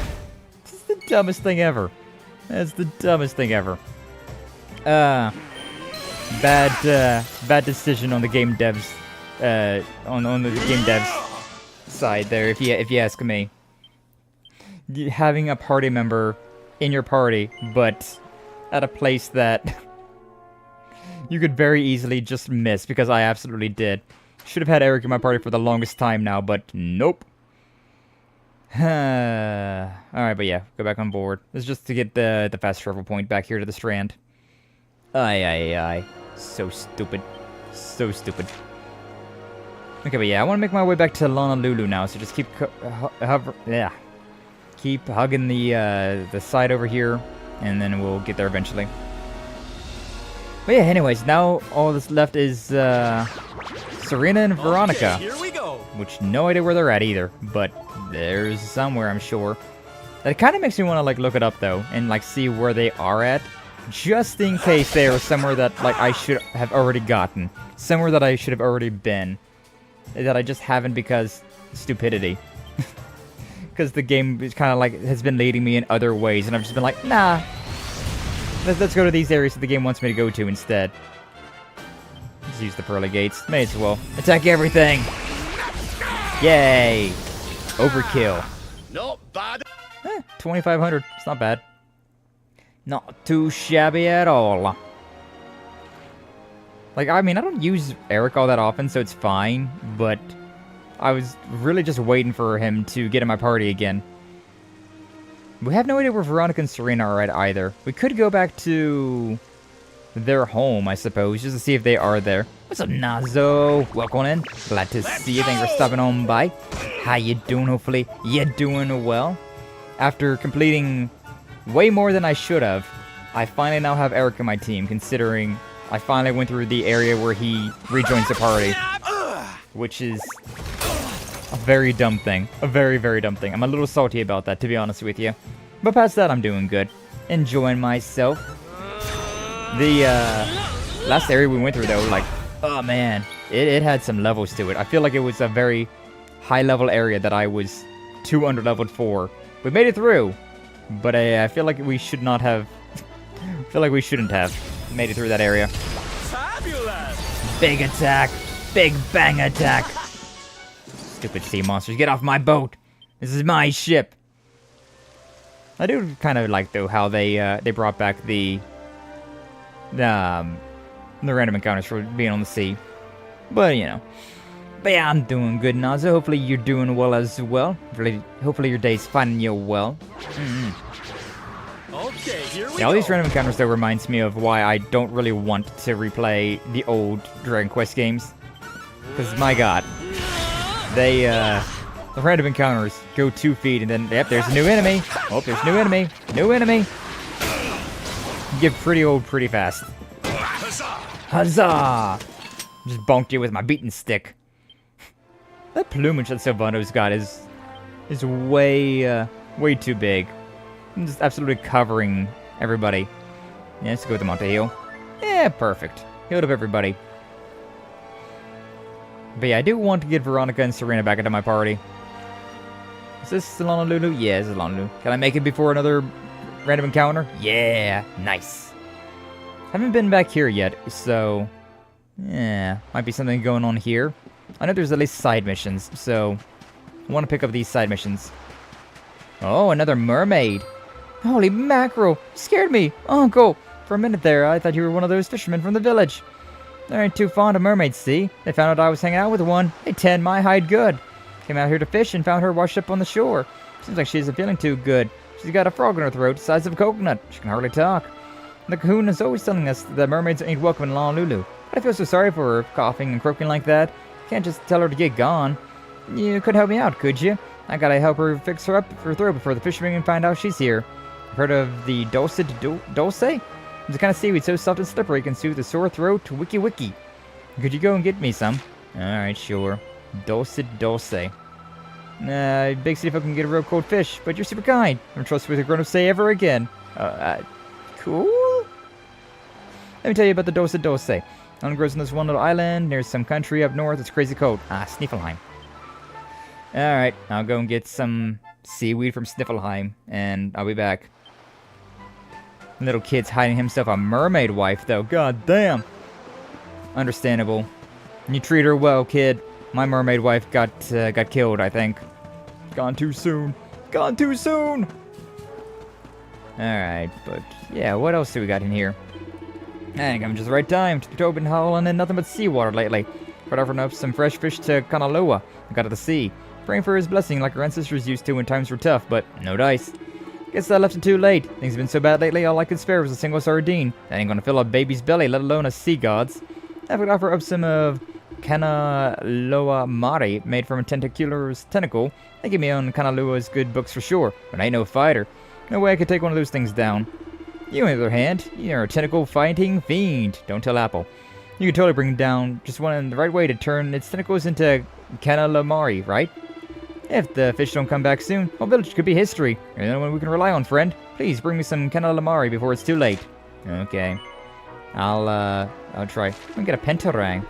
This is the dumbest thing ever. That's the dumbest thing ever. Bad decision on the game devs, on the game devs side there, if you ask me. Having a party member in your party, but at a place that you could very easily just miss, because I absolutely did. Should have had Eric in my party for the longest time now, but nope. Alright, but yeah, go back on board. It's just to get the fast travel point back here to the Strand. Aye. So stupid. So stupid. Okay, but yeah, I want to make my way back to Honolulu now, so just keep keep hugging the side over here, and then we'll get there eventually. But yeah, anyways, now all that's left is Serena and Veronica. Okay, here we go. Which, no idea where they're at either, but there's somewhere, I'm sure. That kind of makes me want to like look it up though, and like see where they are at, just in case they are somewhere that like I should have already gotten, somewhere that I should have already been, that I just haven't because stupidity. Because the game is kind of like has been leading me in other ways, and I've just been like, nah. Let's go to these areas that the game wants me to go to instead. Let's use the pearly gates. May as well. Attack everything! Yay! Overkill. Not bad. 2,500. It's not bad. Not too shabby at all. Like, I mean, I don't use Eric all that often, so it's fine, but I was really just waiting for him to get in my party again. We have no idea where Veronica and Serena are at either. We could go back to their home, I suppose, just to see if they are there. What's up, Nazo? Welcome in. Glad to see you. Thanks for stopping on by. How you doing? Hopefully you're doing well. After completing way more than I should have, I finally now have Eric in my team, considering I finally went through the area where he rejoins the party. Which is a very dumb thing. A very, very dumb thing. I'm a little salty about that, to be honest with you. But past that, I'm doing good. Enjoying myself. The last area we went through, though, like, oh man, it had some levels to it. I feel like it was a very high-level area that I was too underleveled for. We made it through, but I feel like we should not have... I feel like we shouldn't have made it through that area. Fabulous! Big attack! Big bang attack! Stupid sea monsters, get off my boat! This is my ship! I do kind of like, though, how they brought back the random encounters for being on the sea. But, you know. But yeah, I'm doing good, Nazo. Hopefully you're doing well as well. Hopefully your day's finding you well. Okay, here we yeah, all go. these random encounters, though, reminds me of why I don't really want to replay the old Dragon Quest games. Because, my god. They, the random encounters go 2 feet, and then, yep, there's a new enemy. Oh, there's a new enemy. New enemy. Get pretty old pretty fast. Huzzah! Just bonked you with my beating stick. That plumage that Sylvando's got is way too big. I'm just absolutely covering everybody. Yeah, let's go with the Monte heal. Yeah, perfect. Healed up everybody. But yeah, I do want to get Veronica and Serena back into my party. Is this Honolulu? Yeah, this is Honolulu. Can I make it before another random encounter? Yeah, nice. Haven't been back here yet, so... yeah, might be something going on here. I know there's at least side missions, so... I want to pick up these side missions. Oh, another mermaid. Holy mackerel, you scared me, Uncle. For a minute there, I thought you were one of those fishermen from the village. They ain't too fond of mermaids, see? They found out I was hanging out with one. They tanned my hide good. Came out here to fish and found her washed up on the shore. Seems like she isn't feeling too good. She's got a frog in her throat the size of a coconut. She can hardly talk. The Kahuna is always telling us that mermaids ain't welcome in Honolulu. But I feel so sorry for her, coughing and croaking like that. Can't just tell her to get gone. You could help me out, could you? I gotta help her fix her up her throat before the fishermen can find out she's here. Heard of the dulce? It's a kind of seaweed so soft and slippery it can soothe a sore throat. Wiki wiki. Could you go and get me some? Alright, sure. Dulce. Big see if I can get a real cold fish, but you're super kind. I'm trustworthy grown up say ever again. Cool? Let me tell you about the dulce. It grows on this one little island near some country up north. It's crazy cold. Sniffleheim. Alright, I'll go and get some seaweed from Sniffelheim, and I'll be back. Little kid's hiding himself a mermaid wife, though. God damn. Understandable. You treat her well, kid. My mermaid wife got killed, I think. Gone too soon. Gone too soon! Alright, but yeah, what else do we got in here? I think I'm just the right time. I've been hauling in nothing but seawater lately. But offering up some fresh fish to Kanaloa. I got to the sea. Praying for his blessing like our ancestors used to when times were tough, but no dice. Guess I left it too late. Things have been so bad lately, all I could spare was a single sardine. That ain't gonna fill a baby's belly, let alone a sea god's. I would offer up some of Kanaloa Mari, made from a tentacular's tentacle. They give me on Kanaloa's good books for sure, but I ain't no fighter. No way I could take one of those things down. You, on the other hand, you're a tentacle fighting fiend. Don't tell Apple. You can totally bring it down, just one the right way to turn its tentacles into Kanalamari, right? If the fish don't come back soon, our village could be history. You're the only one we can rely on, friend. Please bring me some Kanalamari before it's too late. Okay. I'll try. Let me get a pentarang.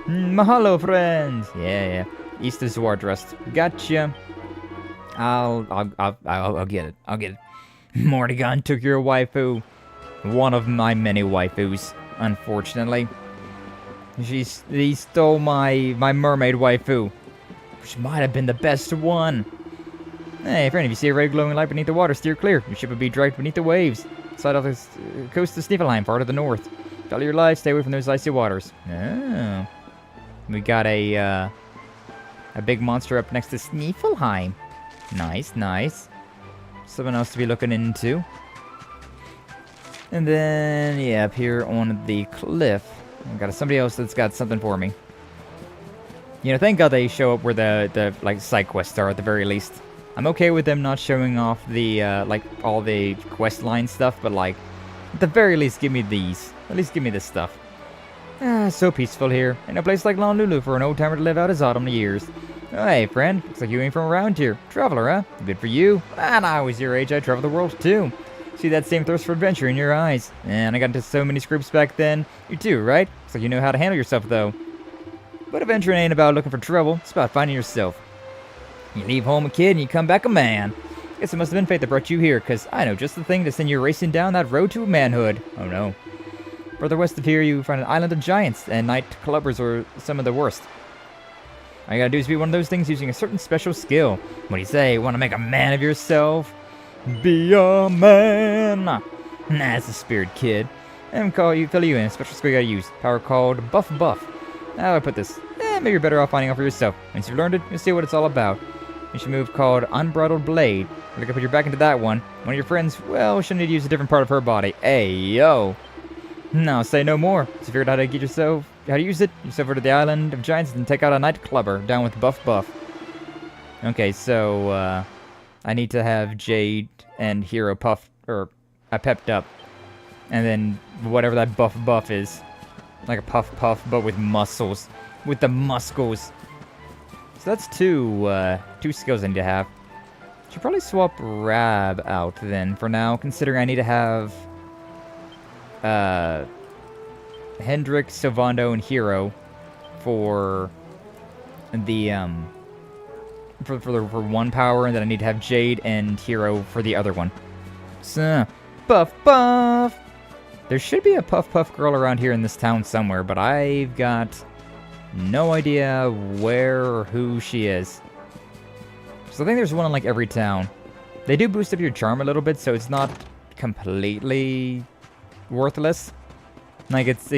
Mahalo, friends. Yeah. East of Zwardrust. Gotcha. I'll get it. I'll get it. Mortigan took your waifu. One of my many waifus, unfortunately. He stole my mermaid waifu. Which might have been the best one. Hey, friend, if you see a red glowing light beneath the water, steer clear. Your ship will be dragged beneath the waves. Side off the coast of Sniffelheim, far to the north. Follow your life, stay away from those icy waters. Oh. We got a big monster up next to Sniffelheim. Nice. Something else to be looking into. And then, yeah, up here on the cliff, I've got somebody else that's got something for me. You know, thank God they show up where the like side quests are at the very least. I'm okay with them not showing off the like all the quest line stuff, but like at the very least give me these. At least give me this stuff. So peaceful here. Ain't no place like Lulu for an old timer to live out his autumn years. Oh, hey, friend. Looks like you ain't from around here. Traveler, huh? Good for you. And I was your age. I traveled the world too. See that same thirst for adventure in your eyes. And I got into so many scrapes back then. You too, right? Looks like you know how to handle yourself, though. But adventuring ain't about looking for trouble. It's about finding yourself. You leave home a kid and you come back a man. Guess it must have been fate that brought you here, because I know just the thing to send you racing down that road to manhood. Oh no. Further west of here, you find an island of giants, and night clubbers are some of the worst. All you gotta do is be one of those things using a certain special skill. What do you say? Want to make a man of yourself? Be a man! Nah, it's a spirit, kid. And fill you in. Special skill you gotta use. Power called Buff. How do I put this? Maybe you're better off finding out for yourself. Once you've learned it, you'll see what it's all about. You should move called Unbridled Blade. You're gonna put your back into that one. One of your friends, well, she'll need to use a different part of her body. Hey, yo! No, say no more. So you figured out how to use it, you over to the island of giants and take out a night clubber down with Buff. Okay, so, I need to have Jade and Hero pepped up. And then whatever that Buff is. Like a Puff, but with muscles. With the muscles. So that's two skills I need to have. Should probably swap Rab out then for now, considering I need to have Hendrik, Sylvando, and Hero for the for one power, and then I need to have Jade and Hero for the other one. So, Buff. There should be a Puff girl around here in this town somewhere, but I've got no idea where or who she is. So I think there's one in like every town. They do boost up your charm a little bit, so it's not completely worthless. Like it's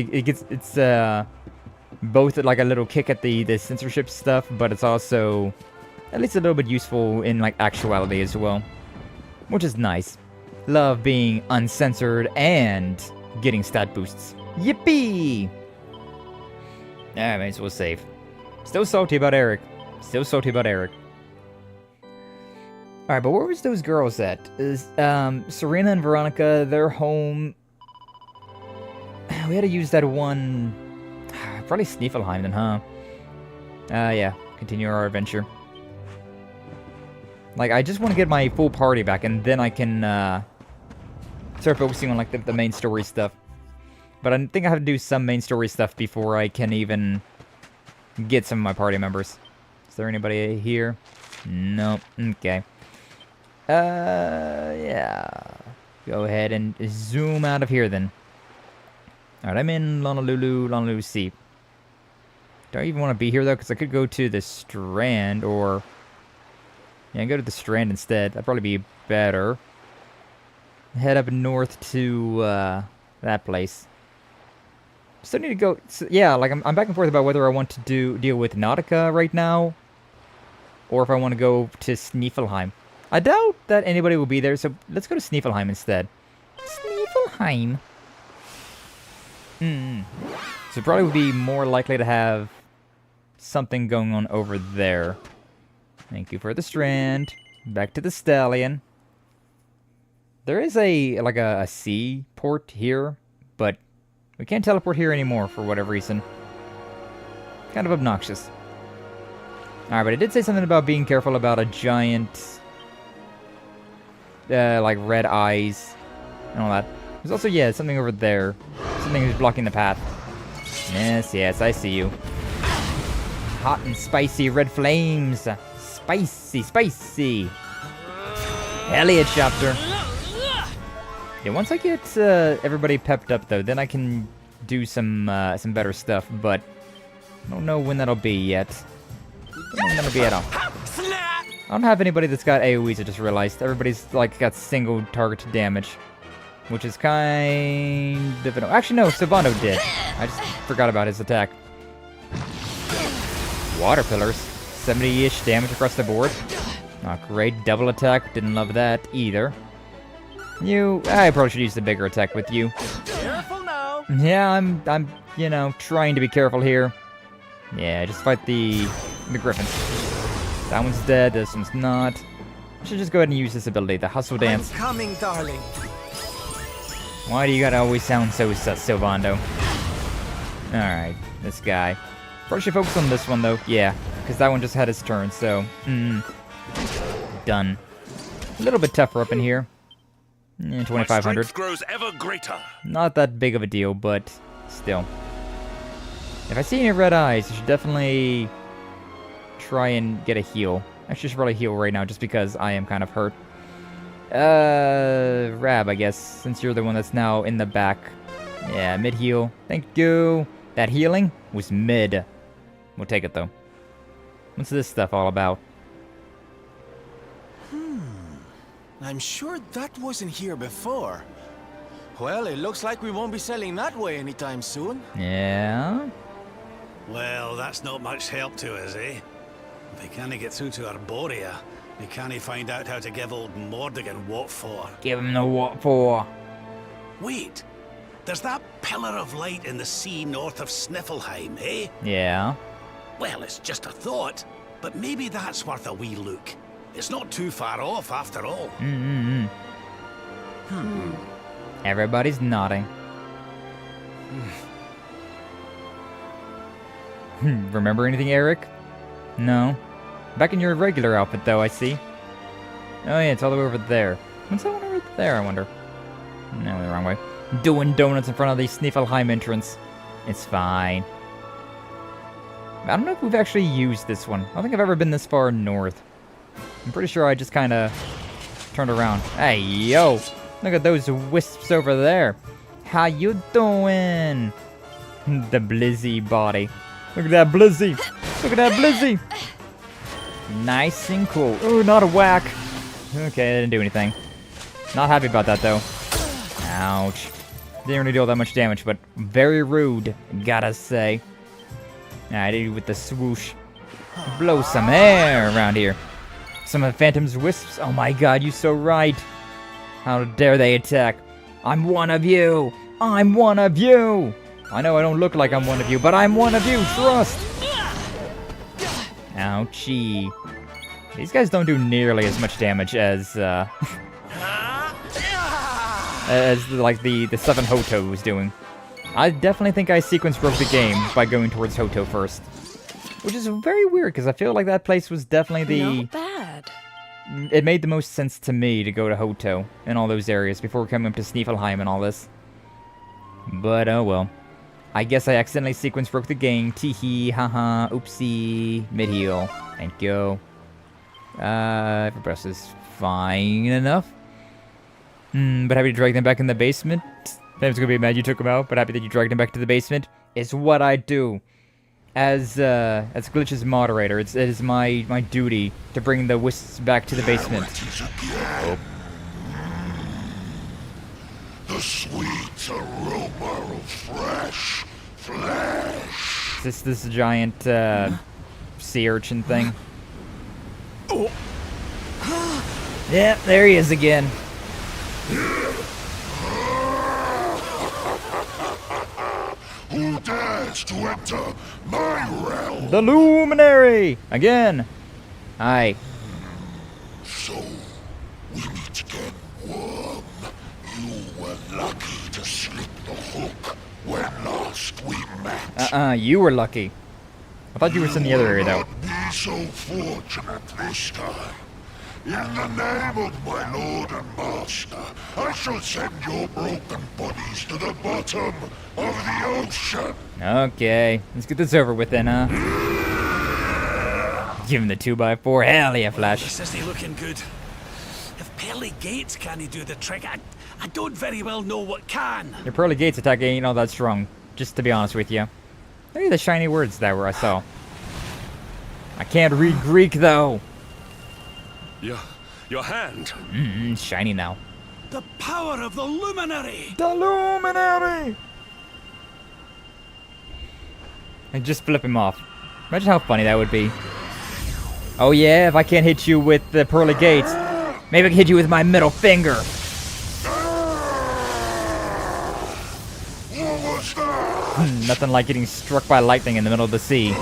both like a little kick at the censorship stuff, but it's also at least a little bit useful in like actuality as well, which is nice. Love being uncensored and getting stat boosts. Yippee! Alright, might as well save. Still salty about Eric. Alright, but where was those girls at? Serena and Veronica, they're home. We had to use that one. Probably Sniffelheim then, huh? Yeah. Continue our adventure. Like, I just want to get my full party back, and then I can, start focusing on, like, the main story stuff. But I think I have to do some main story stuff before I can even get some of my party members. Is there anybody here? No. Okay. Yeah. Go ahead and zoom out of here then. Alright, I'm in Honolulu Sea. Don't even want to be here though, because I could go to the Strand, or... Yeah, go to the Strand instead. That'd probably be better. Head up north to that place. Still need to go... So, yeah, like I'm back and forth about whether I want to deal with Nautica right now, or if I want to go to Sneefelheim. I doubt that anybody will be there, so let's go to Sneefelheim instead. Sneefelheim? So probably would be more likely to have something going on over there. Thank you for the Strand. Back to the Stallion. There is a sea port here, but we can't teleport here anymore for whatever reason. Kind of obnoxious. Alright, but it did say something about being careful about a giant... like red eyes and all that. There's also, yeah, something over there. Something is blocking the path. Yes, I see you. Hot and spicy red flames. Spicy. Helicopter. Yeah, once I get everybody pepped up though, then I can do some better stuff, but I don't know when that'll be yet. I don't know when that'll be at all. I don't have anybody that's got AoEs, I just realized. Everybody's like got single target damage, which is kind of... Actually, no, Sylvando did. I just forgot about his attack. Water pillars. 70-ish damage across the board. Oh, great. Double attack. Didn't love that either. I probably should use the bigger attack with you. Careful now. Yeah, I'm, you know, trying to be careful here. Yeah, just fight the griffins. That one's dead, this one's not. I should just go ahead and use this ability, the Hustle Dance. I'm coming, darling. Why do you gotta always sound so sus, Sylvando? Alright, this guy. Probably should focus on this one, though. Yeah, because that one just had his turn, so... Done. A little bit tougher up in here. 2,500. Grows ever greater. Not that big of a deal, but still. If I see any red eyes, I should definitely... try and get a heal. I should probably heal right now just because I am kind of hurt. Rab, I guess, since you're the one that's now in the back. Yeah, mid heal. Thank you. That healing was mid. We'll take it though. What's this stuff all about? I'm sure that wasn't here before. Well, it looks like we won't be sailing that way anytime soon. Yeah? Well, that's not much help to us, eh? If we can't get through to Arborea, we can't find out how to give old Mordigan what for. Give him the what for. Wait, there's that pillar of light in the sea north of Sniffleheim, eh? Yeah. Well, it's just a thought, but maybe that's worth a wee look. It's not too far off, after all. Everybody's nodding. Remember anything, Eric? No. Back in your regular outfit, though, I see. Oh, yeah, it's all the way over there. What's that one over there, I wonder? No, the wrong way. Doing donuts in front of the Sneefelheim entrance. It's fine. I don't know if we've actually used this one. I don't think I've ever been this far north. I'm pretty sure I just kind of turned around. Hey, yo! Look at those wisps over there. How you doing? The Blizzy body. Look at that Blizzy! Look at that Blizzy! Nice and cool. Ooh, not a whack. Okay, that didn't do anything. Not happy about that, though. Ouch. Didn't really deal that much damage, but very rude, gotta say. I did it with the swoosh. Blow some air around here. Some of the Phantom's wisps. Oh my god, you're so right. How dare they attack? I'm one of you. I'm one of you. I know I don't look like I'm one of you, but I'm one of you. Trust. Ouchie. These guys don't do nearly as much damage as like the 7 Hoto was doing. I definitely think I sequence broke the game by going towards Hoto first. Which is very weird, because I feel like that place was definitely the... Not bad. It made the most sense to me to go to Hoto and all those areas before coming up to Sneefelheim and all this. But oh well. I guess I accidentally sequence broke the game. Teehee, haha, oopsie, mid-heal. Thank you. Everybody else is fine enough. But happy to drag them back in the basement. Pam's gonna be mad you took them out, but happy that you dragged them back to the basement. Is what I do. As Glitch's moderator, it is my duty to bring the wisps back to the basement. The sweet aroma of fresh flesh. Is this giant sea urchin thing? Oh. Yeah, there he is again. Who dares to enter my realm? The Luminary! Again! Hi. So, we meet again, worm. You were lucky to slip the hook when last we met. You were lucky. I thought you were in the other area, though. Be so fortunate this time. In the name of my lord and master, I shall send your broken bodies to the bottom of the ocean. Okay, let's get this over with then, huh? Give him the 2x4. Hell yeah, Flash. This isn't looking good. If pearly gates can't do the trick, I don't very well know what can. Your pearly gates attack ain't all that strong, just to be honest with you. Look at the shiny words there where I saw. I can't read Greek though. Your hand. Shiny now. The power of the Luminary. The Luminary. And just flip him off. Imagine how funny that would be. Oh yeah, if I can't hit you with the pearly gates, maybe I can hit you with my middle finger. Nothing like getting struck by lightning in the middle of the sea.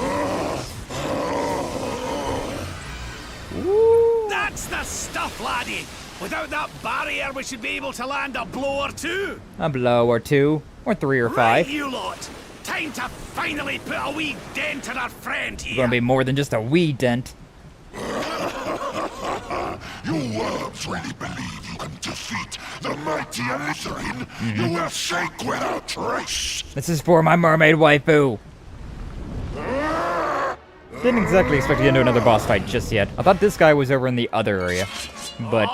That's the stuff, laddie. Without that barrier, we should be able to land a blow or two. A blow or two, or 3 or 5. Right, you lot. Time to finally put a wee dent in our friend here. It's gonna be more than just a wee dent. You worms really believe you can defeat the mighty Elusive? You will sink without trace. This is for my mermaid waifu. Didn't exactly expect to get into another boss fight just yet. I thought this guy was over in the other area. But,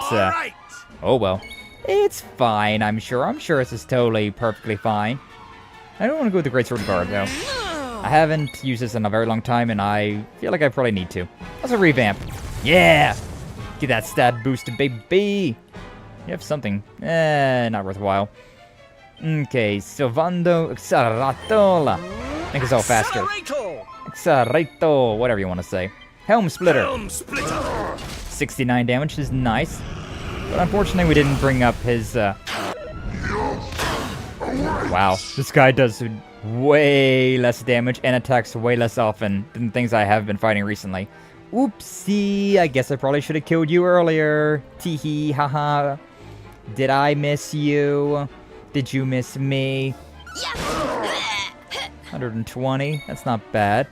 oh well. It's fine, I'm sure. I'm sure this is totally, perfectly fine. I don't want to go with the Greatsword Guard, though. I haven't used this in a very long time, and I feel like I probably need to. That's a revamp. Yeah! Get that stat boosted, baby! You have something. Not worthwhile. Okay, Sylvando, Accelerato. Make us all faster. Accelerato, whatever you want to say. Helm Splitter. 69 damage is nice. But unfortunately, we didn't bring up his, Wow, this guy does way less damage and attacks way less often than things I have been fighting recently. Oopsie, I guess I probably should have killed you earlier. Teehee, haha. Did I miss you? Did you miss me? 120, that's not bad.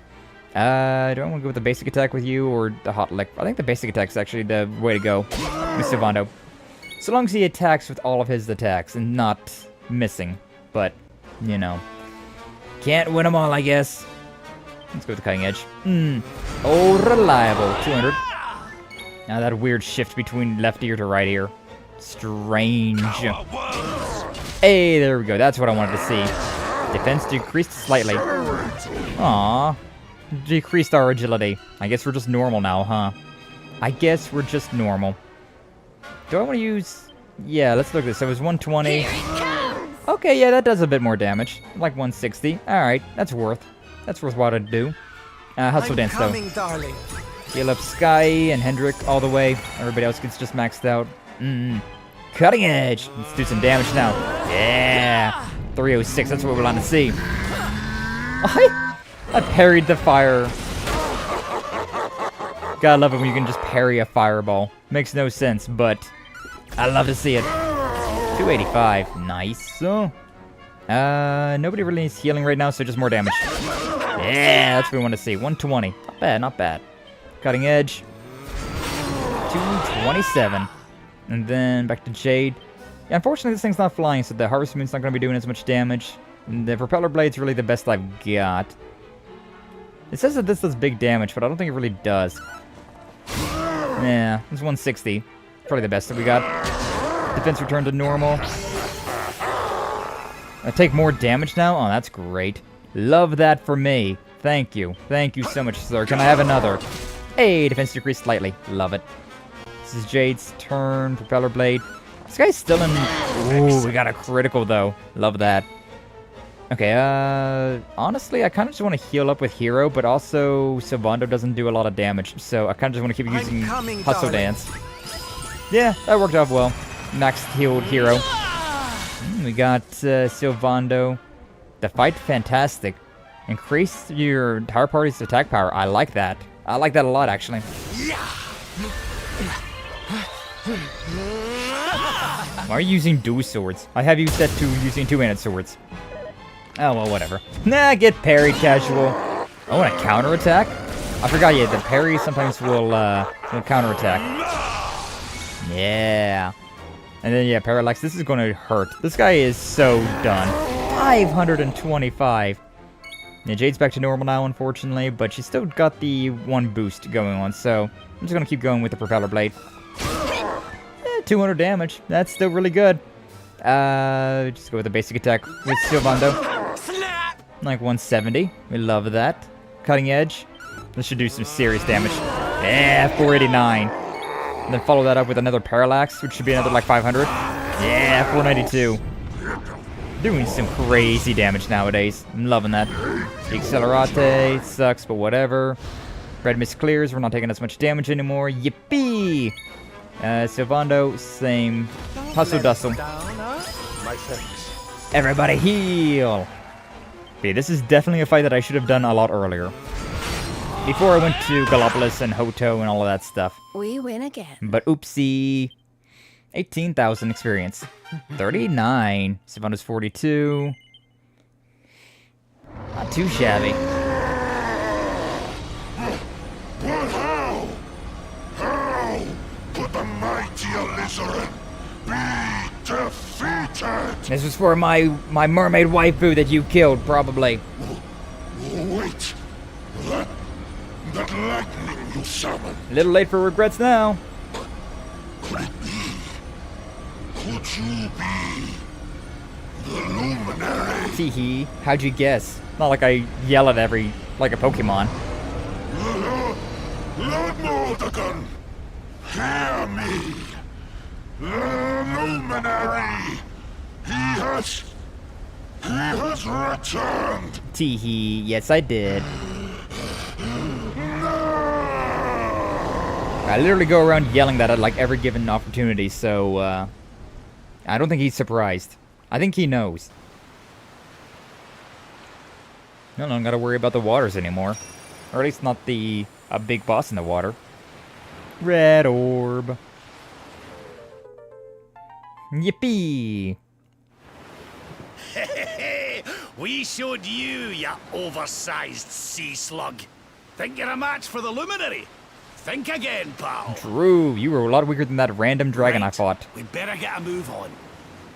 Do I want to go with the basic attack with you or the hot lick? I think the basic attack is actually the way to go with Sylvando. So long as he attacks with all of his attacks and not missing. But, you know. Can't win them all, I guess. Let's go with the cutting edge. Oh, reliable. 200. Now that weird shift between left ear to right ear. Strange. Hey, there we go. That's what I wanted to see. Defense decreased slightly. Aww. Decreased our agility. I guess we're just normal now, huh? I guess we're just normal. Do I want to use... Yeah, let's look at this. It was 120. Okay, yeah, that does a bit more damage. Like 160. Alright, that's worthwhile to do. Hustle Dance, though. Darling. Heal up Sky and Hendrik all the way. Everybody else gets just maxed out. Cutting Edge. Let's do some damage now. Yeah. 306, that's what we want to see. I parried the fire. Gotta love it when you can just parry a fireball. Makes no sense, but I love to see it. 285, nice. Nobody really needs healing right now, so just more damage. Yeah, that's what we want to see. 120, not bad, not bad. Cutting Edge. 227. And then back to Jade. Yeah, unfortunately, this thing's not flying, so the Harvest Moon's not going to be doing as much damage. And the Propeller Blade's really the best I've got. It says that this does big damage, but I don't think it really does. Yeah, it's 160. probably the best that we got. Defense returned to normal. I take more damage now? Oh, that's great. Love that for me. Thank you. Thank you so much, sir. Can I have another? Hey, defense decreased slightly. Love it. This is Jade's turn. Propeller blade. This guy's still in... Ooh, we got a critical, though. Love that. Okay, honestly, I kind of just want to heal up with Hero, but also Sylvando doesn't do a lot of damage, so I kind of just want to keep using Hustle Dance. Yeah, that worked out well. Max healed Hero. We got Sylvando. The fight, fantastic. Increase your entire party's attack power. I like that. I like that a lot, actually. Why are you using dual swords? I have you set to using two-handed swords. Oh, well, whatever. Nah, get parried, casual. Oh, and a counterattack? I forgot, yeah, the parry sometimes will counterattack. Yeah. And then, yeah, parallax. This is going to hurt. This guy is so done. 525. Yeah, Jade's back to normal now, unfortunately, but she's still got the one boost going on, so I'm just going to keep going with the propeller blade. 200 damage. That's still really good. Just go with the basic attack with Sylvando. Like 170. We love that. Cutting edge. This should do some serious damage. Yeah, 489. And then follow that up with another parallax, which should be another like 500. Yeah, 492. Doing some crazy damage nowadays. I'm loving that. The Accelerate sucks, but whatever. Red mist clears. We're not taking as much damage anymore. Yippee! Sylvando, same. Hustle Dussel. Everybody heal! Okay, this is definitely a fight that I should have done a lot earlier. Before I went to Gallopolis and Hoto and all of that stuff. We win again. But oopsie. 18,000 experience. 39. Sylvando's 42. Not too shabby. But how? How could the mighty Elusive be defeated? This was for my mermaid waifu that you killed, probably. Wait. That lightning you summoned. A little late for regrets now. Could it be? Could you be the Luminary? Teehee. How'd you guess? Not like I yell at every, like a Pokemon. Lord Mordegon, hear me. The Luminary. He has returned. Teehee. Yes, I did. I literally go around yelling that at like every given opportunity, so I don't think he's surprised. I think he knows. No, I don't gotta worry about the waters anymore. Or at least not a big boss in the water. Red orb. Yippee! We showed you, ya oversized sea slug. Think you're a match for the Luminary? Think again, pal. True, you were a lot weaker than that random dragon I fought. We'd better get a move on.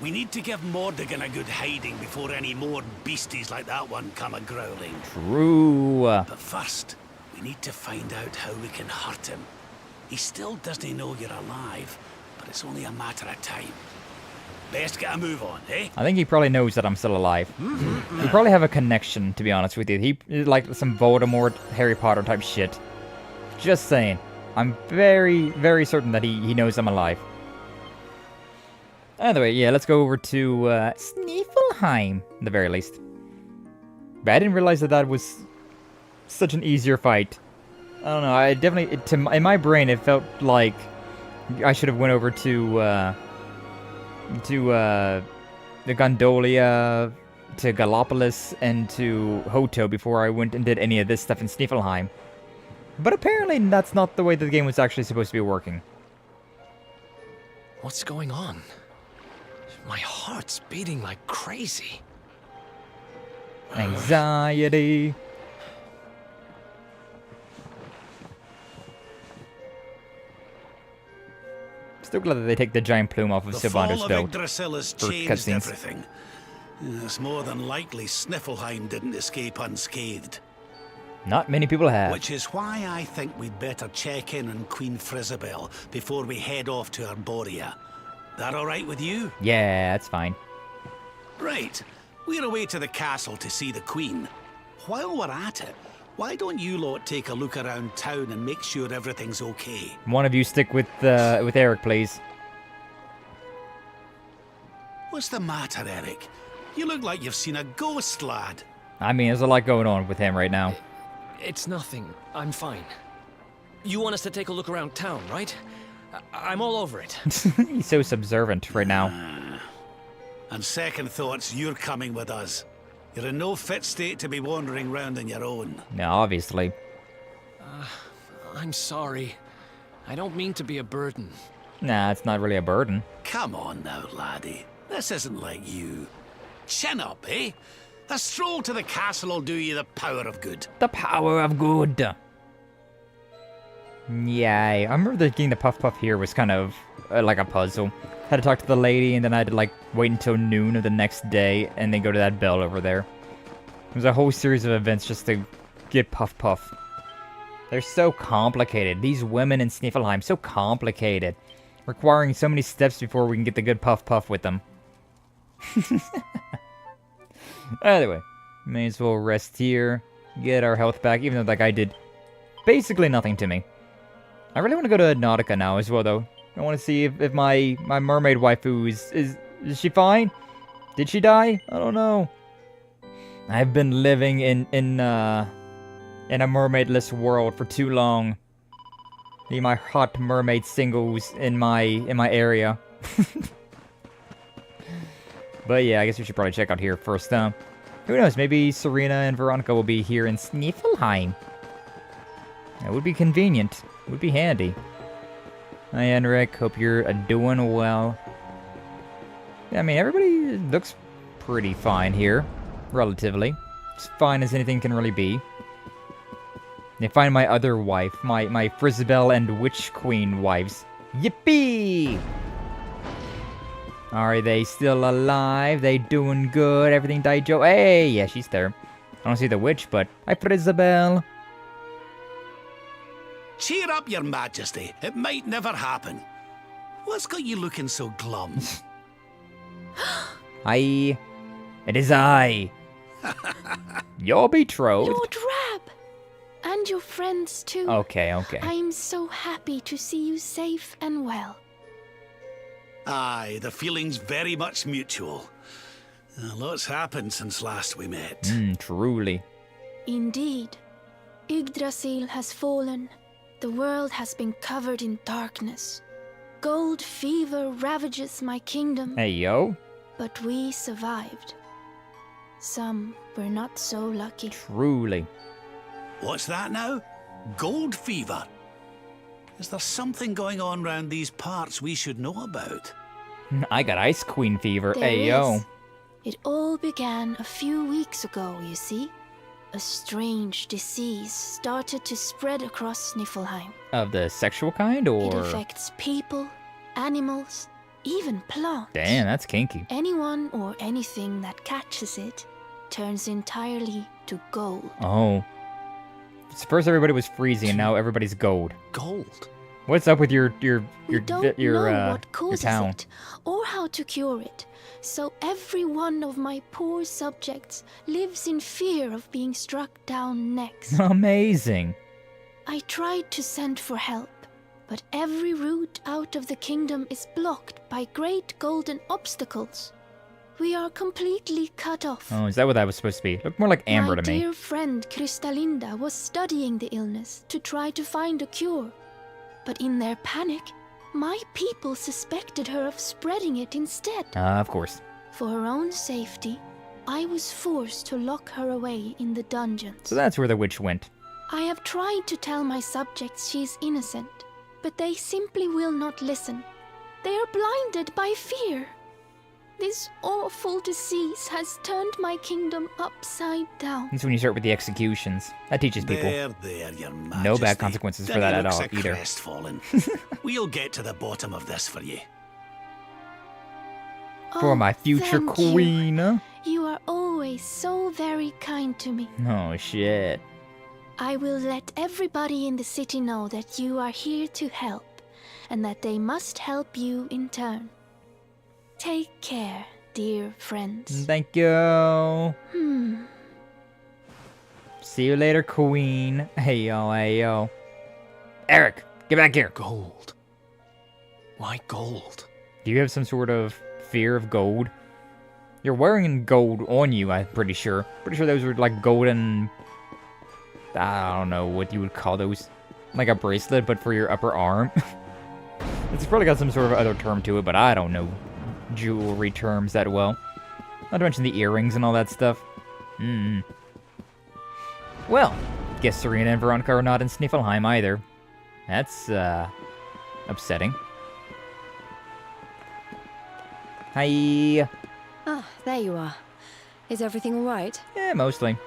We need to give Mordegon a good hiding before any more beasties like that one come a-growling. True. But first, we need to find out how we can hurt him. He still doesn't know you're alive, but it's only a matter of time. Best get a move on, eh? I think he probably knows that I'm still alive. We probably have a connection, to be honest with you. He like some Voldemort, Harry Potter type shit. Just saying. I'm very, very certain that he knows I'm alive. Anyway, yeah, let's go over to Snifelheim, at the very least. But I didn't realize that was such an easier fight. I don't know, I definitely... in my brain, it felt like I should have went over to the Gondolia, to Gallopolis, and to Hoto before I went and did any of this stuff in Snifelheim. But apparently that's not the way that the game was actually supposed to be working. What's going on? My heart's beating like crazy. Anxiety. Still glad that they take the giant plume off of Sylvando's belt for cutscenes. It's more than likely Snifelheim didn't escape unscathed. Not many people have. Which is why I think we'd better check in on Queen Frisabel before we head off to Arborea. That all right with you? Yeah, that's fine. Right. We're away to the castle to see the Queen. While we're at it, why don't you lot take a look around town and make sure everything's okay? One of you stick with Eric, please. What's the matter, Eric? You look like you've seen a ghost, lad. I mean, there's a lot going on with him right now. It's nothing. I'm fine. You want us to take a look around town, right? I'm all over it. He's so subservient right now. And second thoughts, you're coming with us. You're in no fit state to be wandering round on your own. No, obviously. I'm sorry. I don't mean to be a burden. Nah, it's not really a burden. Come on now, laddie. This isn't like you. Chin up, eh? A stroll to the castle will do you the power of good. The power of good. Yeah, I remember that getting the Puff Puff here was kind of like a puzzle. Had to talk to the lady, and then I had to like wait until noon of the next day, and then go to that bell over there. It was a whole series of events just to get Puff Puff. They're so complicated. These women in Sniffelheim, so complicated. Requiring so many steps before we can get the good Puff Puff with them. Anyway, may as well rest here, get our health back, even though that guy did basically nothing to me. I really want to go to Nautica now as well, though. I want to see if my mermaid waifu is she fine? Did she die? I don't know. I've been living in a mermaidless world for too long. Need my hot mermaid singles in my area. But yeah, I guess we should probably check out here first. Who knows? Maybe Serena and Veronica will be here in Sniffelheim. That would be convenient. It would be handy. Hi, Henrik. Hope you're doing well. Yeah, I mean, everybody looks pretty fine here. Relatively. As fine as anything can really be. I find my other wife. My Frisabel and Witch Queen wives. Yippee! Are they still alive? They doing good? Everything died, Joe? Hey, yeah, she's there. I don't see the witch, but hi, Frisabel. Cheer up, your majesty. It might never happen. What's got you looking so glum? It is I. Your betrothed. Lord Rab! And your friends, too. Okay. I am so happy to see you safe and well. Aye, the feeling's very much mutual. A lot's happened since last we met. Truly. Indeed. Yggdrasil has fallen. The world has been covered in darkness. Gold fever ravages my kingdom. Hey, yo. But we survived. Some were not so lucky. Truly. What's that now? Gold fever? Is there something going on round these parts we should know about? I got Ice Queen fever. There Hey, yo. is. It all began a few weeks ago, you see. A strange disease started to spread across Sniffelheim. Of the sexual kind, or? It affects people, animals, even plants. Damn, that's kinky. Anyone or anything that catches it turns entirely to gold. Oh. First everybody was freezing, and now everybody's gold. Gold? What's up with your Don't know what causes town? it, or how to cure it. So every one of my poor subjects lives in fear of being struck down next. Amazing. I tried to send for help, but every route out of the kingdom is blocked by great golden obstacles. We are completely cut off. Oh, is that what that was supposed to be? Looked more like amber My to me. dear friend Kristalinda was studying the illness to try to find a cure. But in their panic, my people suspected her of spreading it instead. Of course. For her own safety, I was forced to lock her away in the dungeons. So that's where the witch went. I have tried to tell my subjects she is innocent, but they simply will not listen. They are blinded by fear. This awful disease has turned my kingdom upside down. That's when you start with the executions. That teaches people. There, your majesty. No bad consequences for that at all, either. Crestfallen. We'll get to the bottom of this for you. For my future thank queen. You are always so very kind to me. Oh, shit. I will let everybody in the city know that you are here to help, and that they must help you in turn. Take care, dear friends. Thank you. See you later, Queen. Hey yo, hey yo. Eric, get back here. Gold. Why gold? Do you have some sort of fear of gold? You're wearing gold on you, I'm pretty sure. Pretty sure those were like golden... I don't know what you would call those. Like a bracelet, but for your upper arm. It's probably got some sort of other term to it, but I don't know jewelry terms that well. Not to mention the earrings and all that stuff. Well, guess Serena and Veronica are not in Sniffelheim either. That's, upsetting. Hi. Ah, there you are. Is everything all right? Yeah, mostly.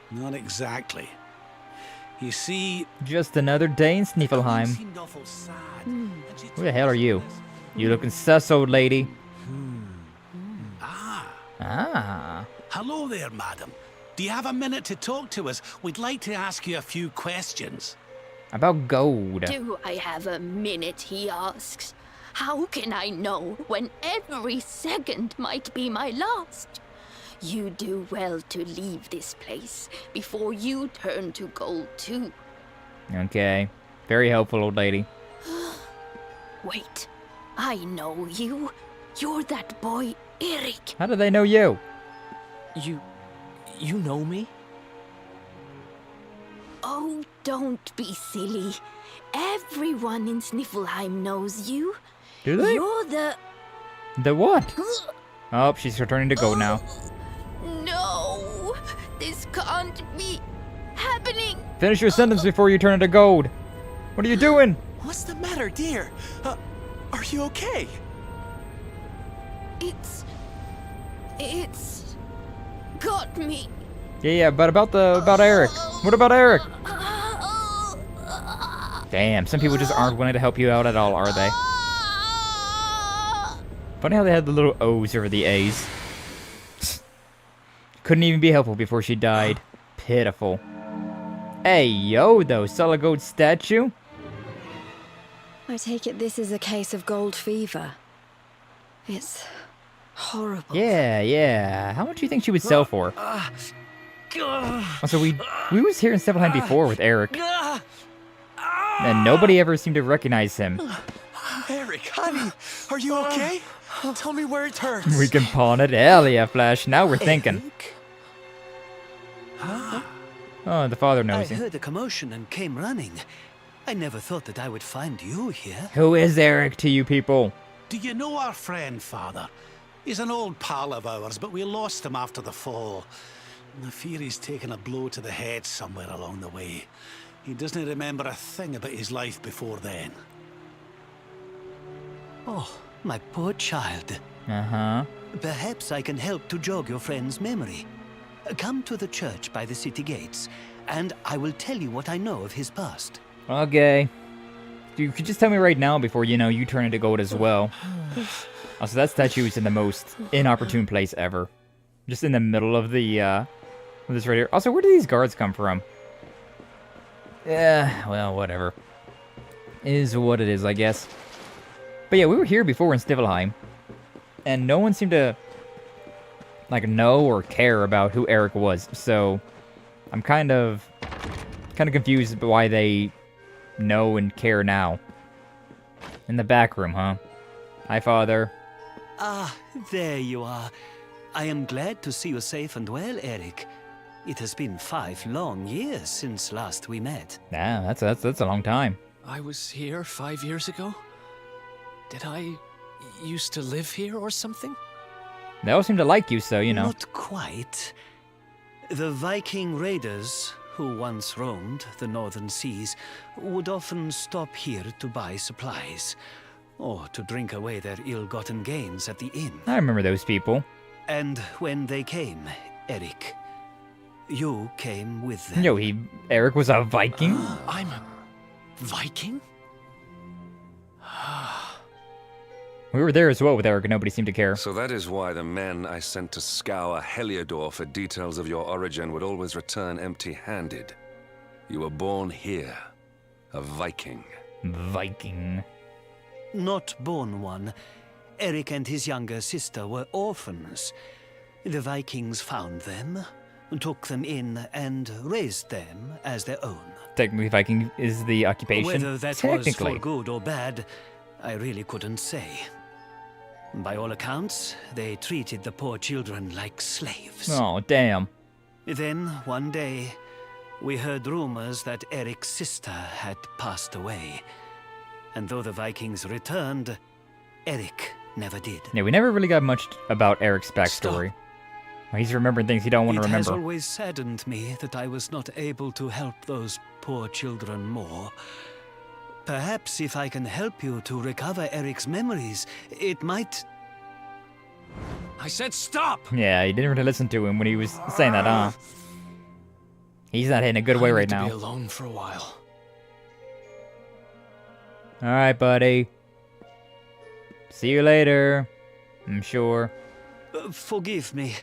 Not exactly. You see... Just another day in Sniffelheim. seemed awful sad. Who the hell are you? You looking sus, old lady. Ah. Hello there, madam. Do you have a minute to talk to us? We'd like to ask you a few questions. About gold. Do I have a minute, he asks. How can I know when every second might be my last? You do well to leave this place before you turn to gold too. Okay. Very helpful, old lady. Wait, I know you. You're that boy, Eric. How do they know you? You know me? Oh, don't be silly. Everyone in Sniffelheim knows you. Do they? You're the... The what? Oh, she's returning to gold now. No, this can't be happening. Finish your sentence before you turn into gold. What are you doing? What's the matter, dear? Are you okay? It's got me. Yeah, but about Eric. What about Eric? Damn, some people just aren't willing to help you out at all, are they? Funny how they had the little O's over the A's. Couldn't even be helpful before she died. Pitiful. Hey, yo, though, saw a gold statue? I take it this is a case of gold fever. It's horrible. Yeah. How much do you think she would sell for? Also, we was here in Sniffelheim before with Eric. And nobody ever seemed to recognize him. Eric, honey, are you okay? Tell me where it hurts. We can pawn it. Hell yeah, Flash. Now we're thinking. Oh, the father knows I you. heard a commotion and came running. I never thought that I would find you here. Who is Eric to you people? Do you know our friend, Father? He's an old pal of ours, but we lost him after the fall. I fear he's taken a blow to the head somewhere along the way. He doesn't remember a thing about his life before then. Oh, my poor child. Uh-huh. Perhaps I can help to jog your friend's memory. Come to the church by the city gates, and I will tell you what I know of his past. Okay. You could just tell me right now before, you turn into gold as well. Also, that statue is in the most inopportune place ever. Just in the middle of the, this right here. Also, where do these guards come from? Yeah, well, whatever. Is what it is, I guess. But yeah, we were here before in Sniffelheim. And no one seemed to, know or care about who Eric was. So, I'm kind of confused about why they know and care now. In the back room, huh? Hi, Father. Ah, there you are. I am glad to see you safe and well, Eric. It has been 5 long years since last we met. Yeah, that's a long time. I was here 5 years ago? Did I used to live here or something? They all seem to like you, so, Not quite. The Viking raiders who once roamed the northern seas would often stop here to buy supplies, or to drink away their ill-gotten gains at the inn. I remember those people. And when they came, Eric, you came with them. Yo, Eric was a Viking? I'm a Viking? We were there as well with Eric, and nobody seemed to care. So that is why the men I sent to scour Heliodor for details of your origin would always return empty-handed. You were born here, a Viking. Viking. Not born one. Eric and his younger sister were orphans. The Vikings found them, took them in, and raised them as their own. Technically, Viking is the occupation. Whether that was for good or bad, I really couldn't say. By all accounts, they treated the poor children like slaves. Oh, damn. Then, one day, we heard rumors that Eric's sister had passed away. And though the Vikings returned, Eric never did. Yeah, we never really got much about Eric's backstory. He's remembering things he don't want to remember. It has always saddened me that I was not able to help those poor children more. Perhaps if I can help you to recover Eric's memories, it might... I said stop! Yeah, you didn't really listen to him when he was saying that, huh? He's not hitting a good way right now. I need to be alone for a while. Alright, buddy. See you later. I'm sure. Forgive me.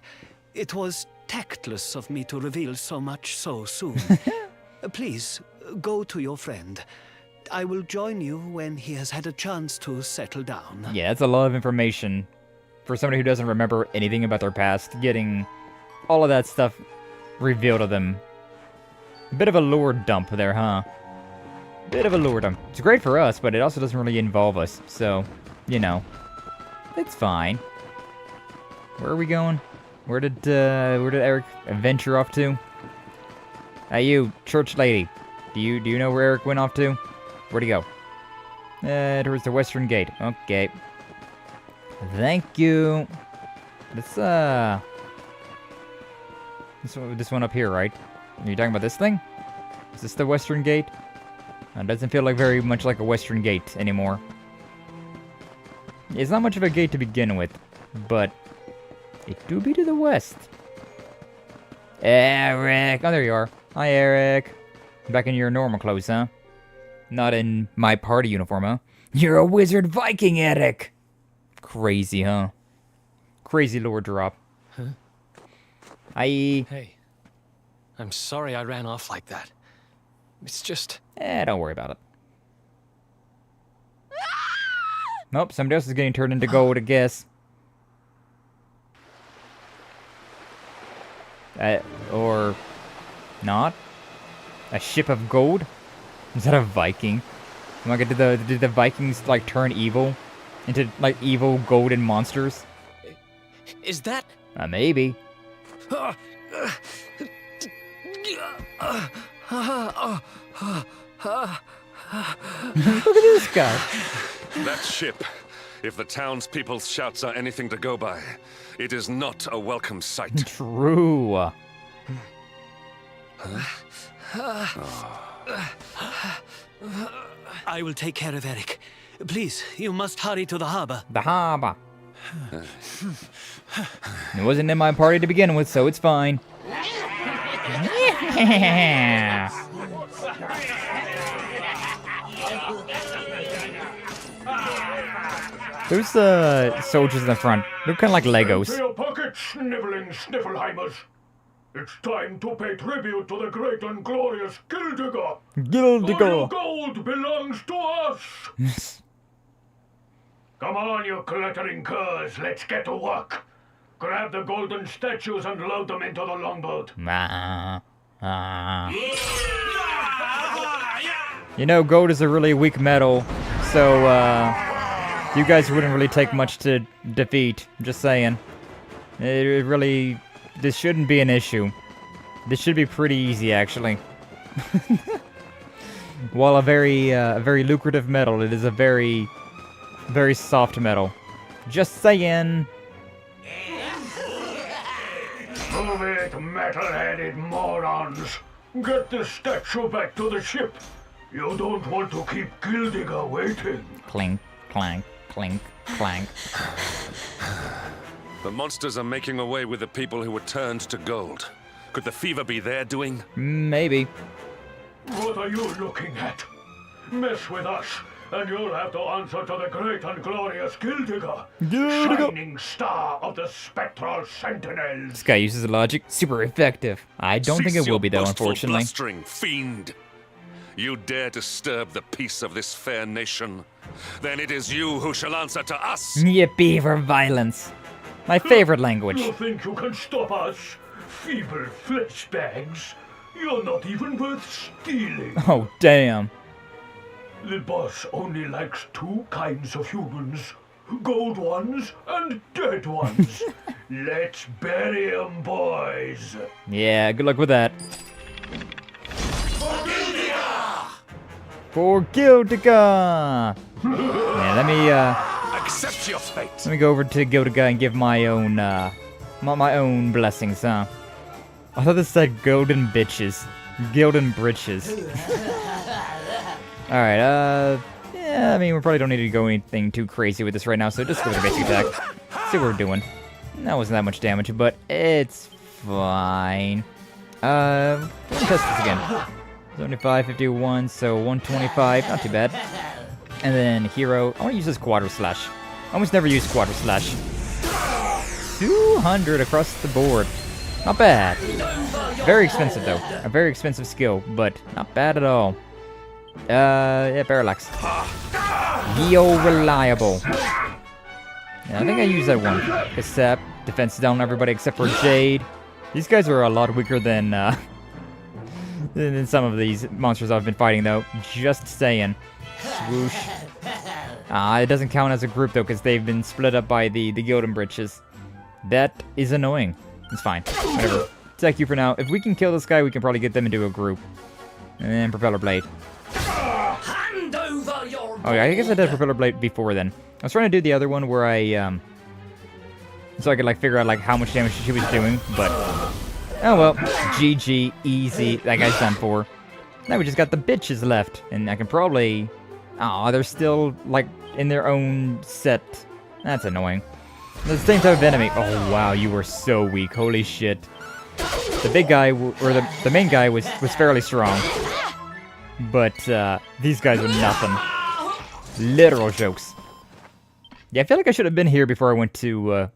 It was tactless of me to reveal so much so soon. Please, go to your friend. I will join you when he has had a chance to settle down. Yeah, that's a lot of information. For somebody who doesn't remember anything about their past, getting all of that stuff revealed to them. Bit of a lore dump there, huh? Bit of a lore dump. It's great for us, but it also doesn't really involve us. So, you know, it's fine. Where are we going? Where did Eric venture off to? Hey, you, church lady. Do you know where Eric went off to? Where'd he go? Towards the western gate. Okay. Thank you. Let's, this one up here, right? Are you talking about this thing? Is this the western gate? It doesn't feel like very much like a western gate anymore. It's not much of a gate to begin with, but it do be to the west. Eric! Oh, there you are. Hi, Eric. Back in your normal clothes, huh? Not in my party uniform, huh? You're a wizard Viking, Eric! Crazy, huh? Crazy lore drop. Huh? Hey. I'm sorry I ran off like that. It's just... don't worry about it. Nope, somebody else is getting turned into gold, I guess. Or... not? A ship of gold? Is that a Viking? Am I gonna did the Vikings, like, turn evil? Into, like, evil golden monsters? Is that... maybe. Look at this guy. That ship, if the townspeople's shouts are anything to go by, it is not a welcome sight. True. I will take care of Eric. Please, you must hurry to the harbor. The harbor. It wasn't in my party to begin with, so it's fine. Yeah. Those soldiers in the front, they're kind of like Legos. Empty your pockets, sniveling Sniffleheimers. It's time to pay tribute to the great and glorious Gildigger. Gildigger. All your gold belongs to us. Come on, you glittering curs, let's get to work. Grab the golden statues and load them into the longboat. You know, gold is a really weak metal, so you guys wouldn't really take much to defeat. I'm just saying. It really, this shouldn't be an issue. This should be pretty easy, actually. While a very lucrative metal, it is a very soft metal. Just saying. Move it, metal-headed morons. Get the statue back to the ship. You don't want to keep Gildigger waiting. Clink, clank, clink, clank. The monsters are making away with the people who were turned to gold. Could the fever be their doing? Maybe. What are you looking at? Mess with us, and you'll have to answer to the great and glorious Gildigger, Gildigger. shining star of the spectral sentinels. This guy uses logic. Super effective. I don't think it will be, though, Cease your boastful unfortunately. blustering, fiend. You dare disturb the peace of this fair nation, then it is you who shall answer to us. Yippee for violence. My favorite language. You think you can stop us? Feeble flesh bags. You're not even worth stealing. Oh, damn. The boss only likes two kinds of humans. Gold ones and dead ones. Let's bury 'em, boys. Yeah, good luck with that. For Gildigger! Yeah, let me Accept your fate. let me go over to Gildigger and give my own my own blessings, huh? I thought this said golden bitches. Golden britches. Alright, yeah, I mean, we probably don't need to go anything too crazy with this right now, so just go with the basic attack. See what we're doing. That wasn't that much damage, but it's fine. Let's test this again. 75, 51, so 125, not too bad. And then hero, I want to use this Quadra Slash. I almost never use Quadra Slash. 200 across the board. Not bad. Very expensive though. A very expensive skill, but not bad at all. Yeah, Parallax. Yo, reliable. Yeah, I think I used that one. Cassette, defense down on everybody except for Jade. These guys are a lot weaker than some of these monsters I've been fighting, though. Just saying. Swoosh. It doesn't count as a group, though, because they've been split up by the Golden Britches. That is annoying. It's fine. Whatever. Thank you for now. If we can kill this guy, we can probably get them into a group. And then Propeller Blade. Hand over your Oh, yeah, I guess I did Propeller Blade before then. I was trying to do the other one where I, so I could, like, figure out, like, how much damage she was doing, but... Oh, well. GG. Easy. That guy's done for. Now we just got the bitches left, and I can probably... Oh, they're still, like, in their own set. That's annoying. The same type of enemy. Oh, wow, you were so weak. Holy shit. The big guy, or the main guy was fairly strong. But, these guys were nothing. Literal jokes. Yeah, I feel like I should have been here before I went to,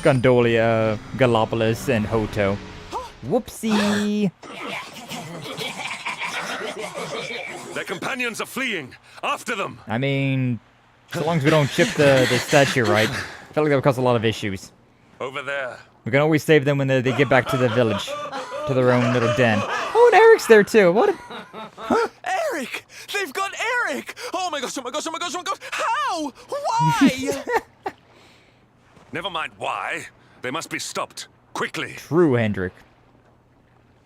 Gondolia, Gallopolis, and Hoto. Whoopsie! Their companions are fleeing. After them. I mean, so long as we don't chip the statue, right? I feel like that would cause a lot of issues. Over there. We can always save them when they get back to the village. To their own little den. Oh, and Eric's there too. What? Huh? Eric! They've got Eric! Oh my gosh, oh my gosh, oh my gosh, oh my gosh! How? Why? Never mind why. They must be stopped. Quickly. True, Hendrik.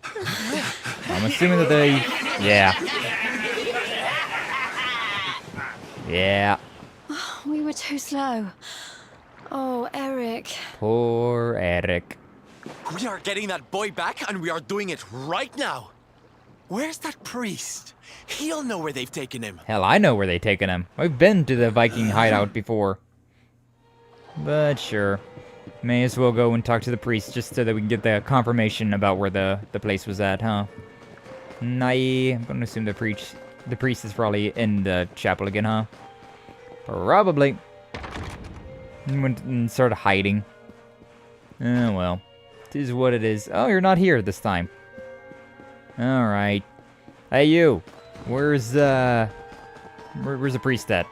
I'm assuming that they... Yeah. Yeah. Oh, we were too slow. Oh, Eric. Poor Eric. We are getting that boy back, and we are doing it right now. Where's that priest? He'll know where they've taken him. Hell, I know where they've taken him. I've been to the Viking hideout before. But sure. May as well go and talk to the priest just so that we can get the confirmation about where the place was at, huh? Nah, I'm gonna assume the priest is probably in the chapel again, huh? Probably. He went and started hiding. Oh, well. It is what it is. Oh, you're not here this time. Alright. Hey, you. Where's the priest at?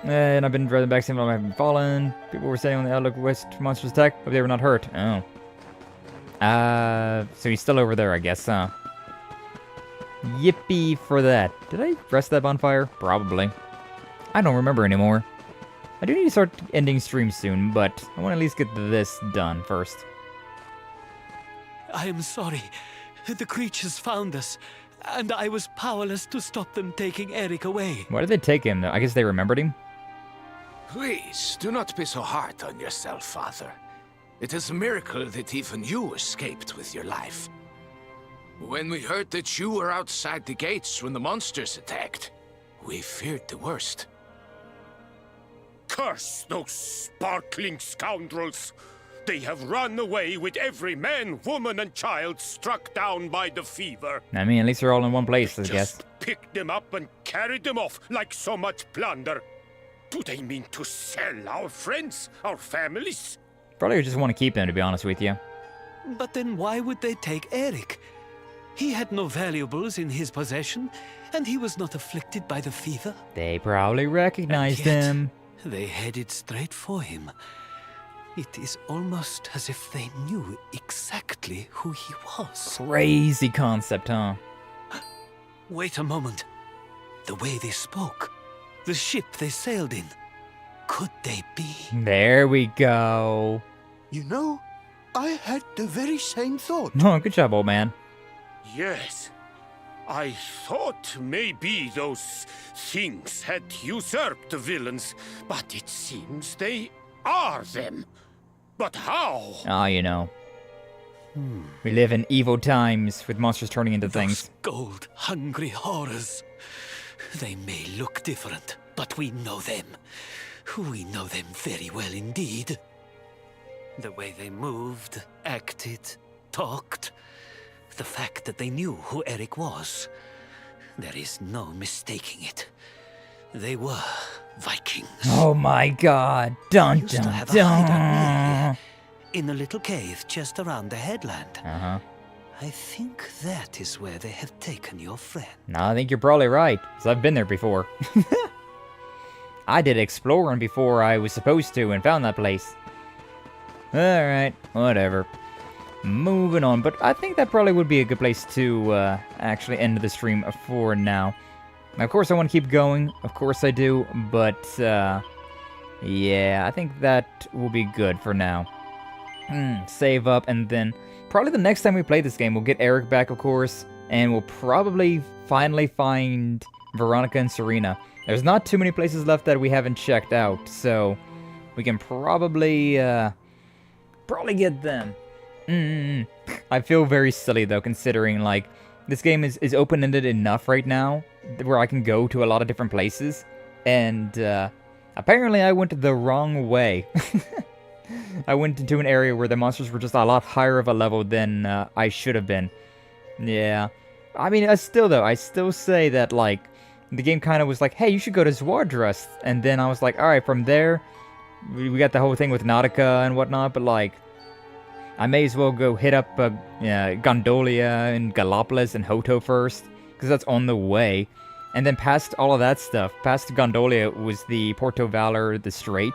And I've been driving back saying I haven't fallen. People were saying on the Outlook West monsters attack, but they were not hurt. Oh. So he's still over there, I guess, huh? Yippee for that. Did I rest that bonfire? Probably. I don't remember anymore. I do need to start ending stream soon, but I want to at least get this done first. I am sorry. The creatures found us, and I was powerless to stop them taking Eric away. Why did they take him, though? I guess they remembered him? Please, do not be so hard on yourself, Father. It is a miracle that even you escaped with your life. When we heard that you were outside the gates when the monsters attacked, we feared the worst. Curse those sparkling scoundrels! They have run away with every man, woman, and child struck down by the fever. I mean, at least they're all in one place, I guess. Picked them up and carried them off like so much plunder. Do they mean to sell our friends, our families? Probably just want to keep them, to be honest with you. But then why would they take Eric? He had no valuables in his possession, and he was not afflicted by the fever. They probably recognized him. They headed straight for him. It is almost as if they knew exactly who he was. Crazy concept, huh? Wait a moment. The way they spoke, the ship they sailed in, could they be? There we go. You know, I had the very same thought. Oh, good job, old man. Yes. I thought maybe those things had usurped the villains, but it seems they are them. But how? Ah, you know. We live in evil times with monsters turning into things. Gold-hungry horrors. They may look different, but we know them. We know them very well indeed. The way they moved, acted, talked. The fact that they knew who Eric was. There is no mistaking it. They were Vikings. Oh my god. Dun Used to dun have a hideout dun. near, in a little cave just around the headland. Uh-huh. I think that is where they have taken your friend. No, I think you're probably right, because I've been there before. I did exploring before I was supposed to and found that place. Alright, whatever. Moving on, but I think that probably would be a good place to actually end the stream for now. Now, of course I want to keep going, of course I do, but yeah, I think that will be good for now. Save up, and then probably the next time we play this game, we'll get Eric back, of course, and we'll probably finally find Veronica and Serena. There's not too many places left that we haven't checked out, so we can probably get them. I feel very silly, though, considering, like, this game is open-ended enough right now where I can go to a lot of different places, and apparently I went the wrong way. I went into an area where the monsters were just a lot higher of a level than I should have been. Yeah. I mean, I still say that, like, the game kind of was like, hey, you should go to Zwardrust. And then I was like, alright, from there, we got the whole thing with Nautica and whatnot, but, like, I may as well go hit up Gondolia and Gallopolis and Hoto first, because that's on the way. And then past all of that stuff, past Gondolia was the Porto Valor, the Strait,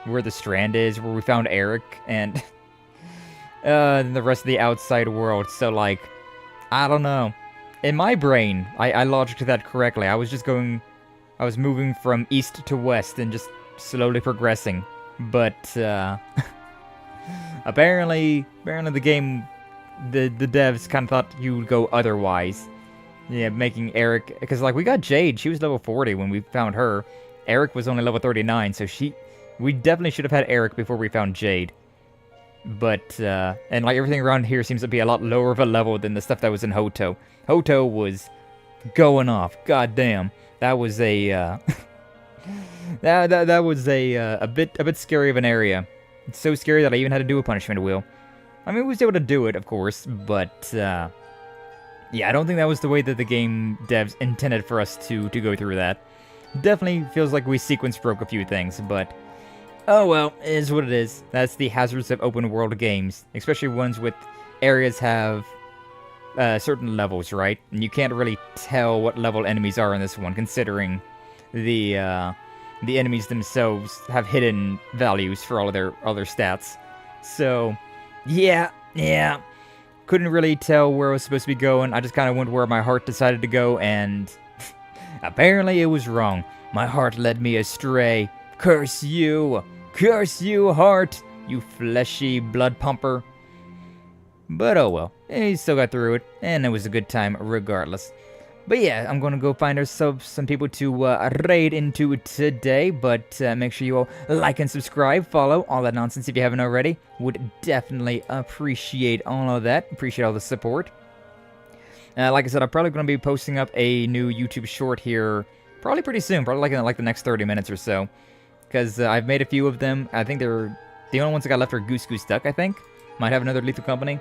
where the Strand is, where we found Eric, and the rest of the outside world. So, like, I don't know. In my brain, I logicked that correctly. I was moving from east to west and just slowly progressing. But, apparently the game, the devs kind of thought you would go otherwise. Yeah, making Eric, because, like, we got Jade, she was level 40 when we found her. Eric was only level 39, so we definitely should have had Eric before we found Jade. But, and, like, everything around here seems to be a lot lower of a level than the stuff that was in Hoto. Hoto was going off, goddamn. That was a, that was a bit scary of an area. It's so scary that I even had to do a punishment wheel. I mean, we was able to do it, of course, but, yeah, I don't think that was the way that the game devs intended for us to go through that. Definitely feels like we sequence broke a few things, but oh well, it is what it is. That's the hazards of open world games, especially ones with areas have certain levels, right? And you can't really tell what level enemies are in this one, considering the enemies themselves have hidden values for all of their stats. So, yeah. Couldn't really tell where I was supposed to be going. I just kind of went where my heart decided to go, and apparently it was wrong. My heart led me astray. Curse you, heart, you fleshy blood pumper. But oh well, he still got through it, and it was a good time regardless. But yeah, I'm going to go find ourselves some people to raid into today, but make sure you all like and subscribe, follow, all that nonsense if you haven't already. Would definitely appreciate all of that, appreciate all the support. Like I said, I'm probably going to be posting up a new YouTube short here probably pretty soon, probably like in the next 30 minutes or so. Because I've made a few of them. I think they're The only ones that got left are Goose Goose Duck, I think. Might have another Lethal Company.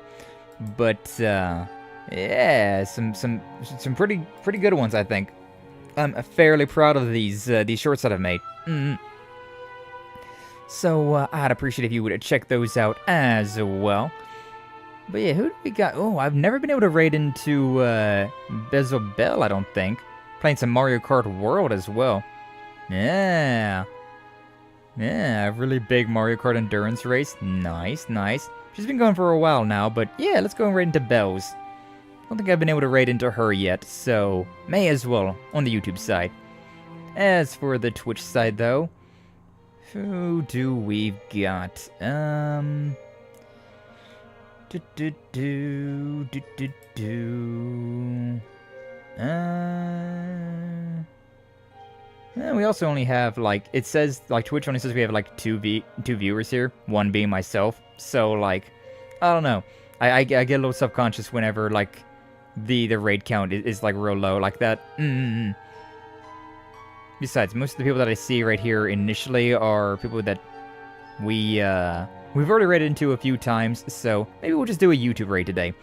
But, yeah, some pretty good ones, I think. I'm fairly proud of these shorts that I've made. So, I'd appreciate if you would check those out as well. But yeah, who do we got? Oh, I've never been able to raid into Bezobel, I don't think. Playing some Mario Kart World as well. Yeah. Yeah, a really big Mario Kart endurance race. Nice, nice. She's been going for a while now, but yeah, let's go and raid into Bells. I don't think I've been able to raid into her yet, so may as well on the YouTube side. As for the Twitch side, though, who do we got? We also only have, like, it says, like, Twitch only says we have, like, two viewers here, one being myself, so, like, I don't know, I get a little subconscious whenever, like, the raid count is like, real low, like that. Besides, most of the people that I see right here initially are people that we've already raided into a few times, so maybe we'll just do a YouTube raid today.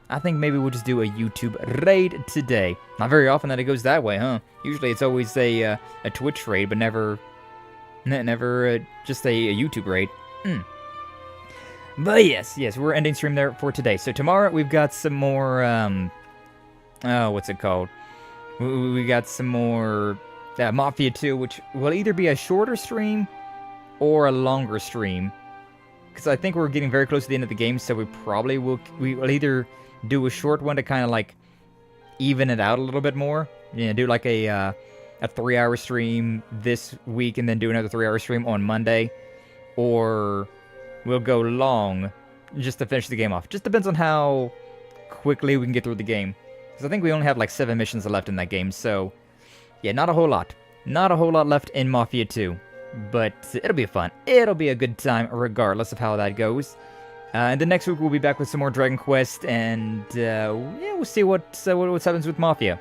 I think maybe we'll just do a YouTube raid today. Not very often that it goes that way, huh? Usually it's always a Twitch raid, but never just a YouTube raid. But yes, we're ending stream there for today. So tomorrow we've got some more, what's it called? We got some more Mafia 2, which will either be a shorter stream or a longer stream. Because I think we're getting very close to the end of the game, so we will either do a short one to kind of like even it out a little bit more. Yeah, do like a 3-hour stream this week and then do another 3-hour stream on Monday. Or we'll go long just to finish the game off. Just depends on how quickly we can get through the game. Because I think we only have like 7 missions left in that game, so yeah, not a whole lot. Not a whole lot left in Mafia 2. But it'll be fun. It'll be a good time regardless of how that goes. And then next week we'll be back with some more Dragon Quest, and yeah, we'll see what happens with Mafia.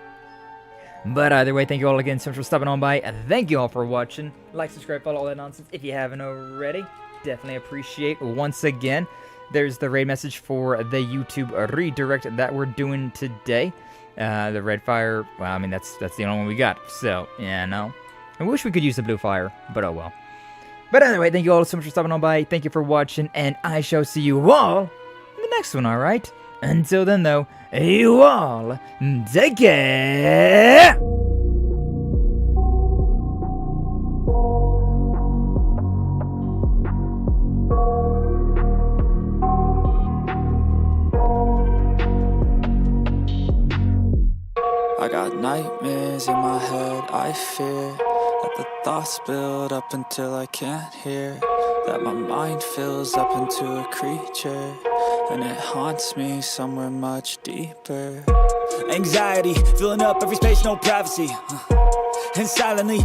But either way, thank you all again so much for stopping on by. Thank you all for watching. Like, subscribe, follow, all that nonsense if you haven't already. Definitely appreciate once again. There's the raid message for the YouTube redirect that we're doing today. The red fire, well, I mean, that's the only one we got. So, yeah, no. I wish we could use the blue fire, but oh well. But anyway, thank you all so much for stopping on by. Thank you for watching, and I shall see you all in the next one, alright? Until then, though, you all take care! I got nightmares in my head, I fear that the thoughts build up until I can't hear, that my mind fills up into a creature, and it haunts me somewhere much deeper. Anxiety, filling up every space, no privacy, and silently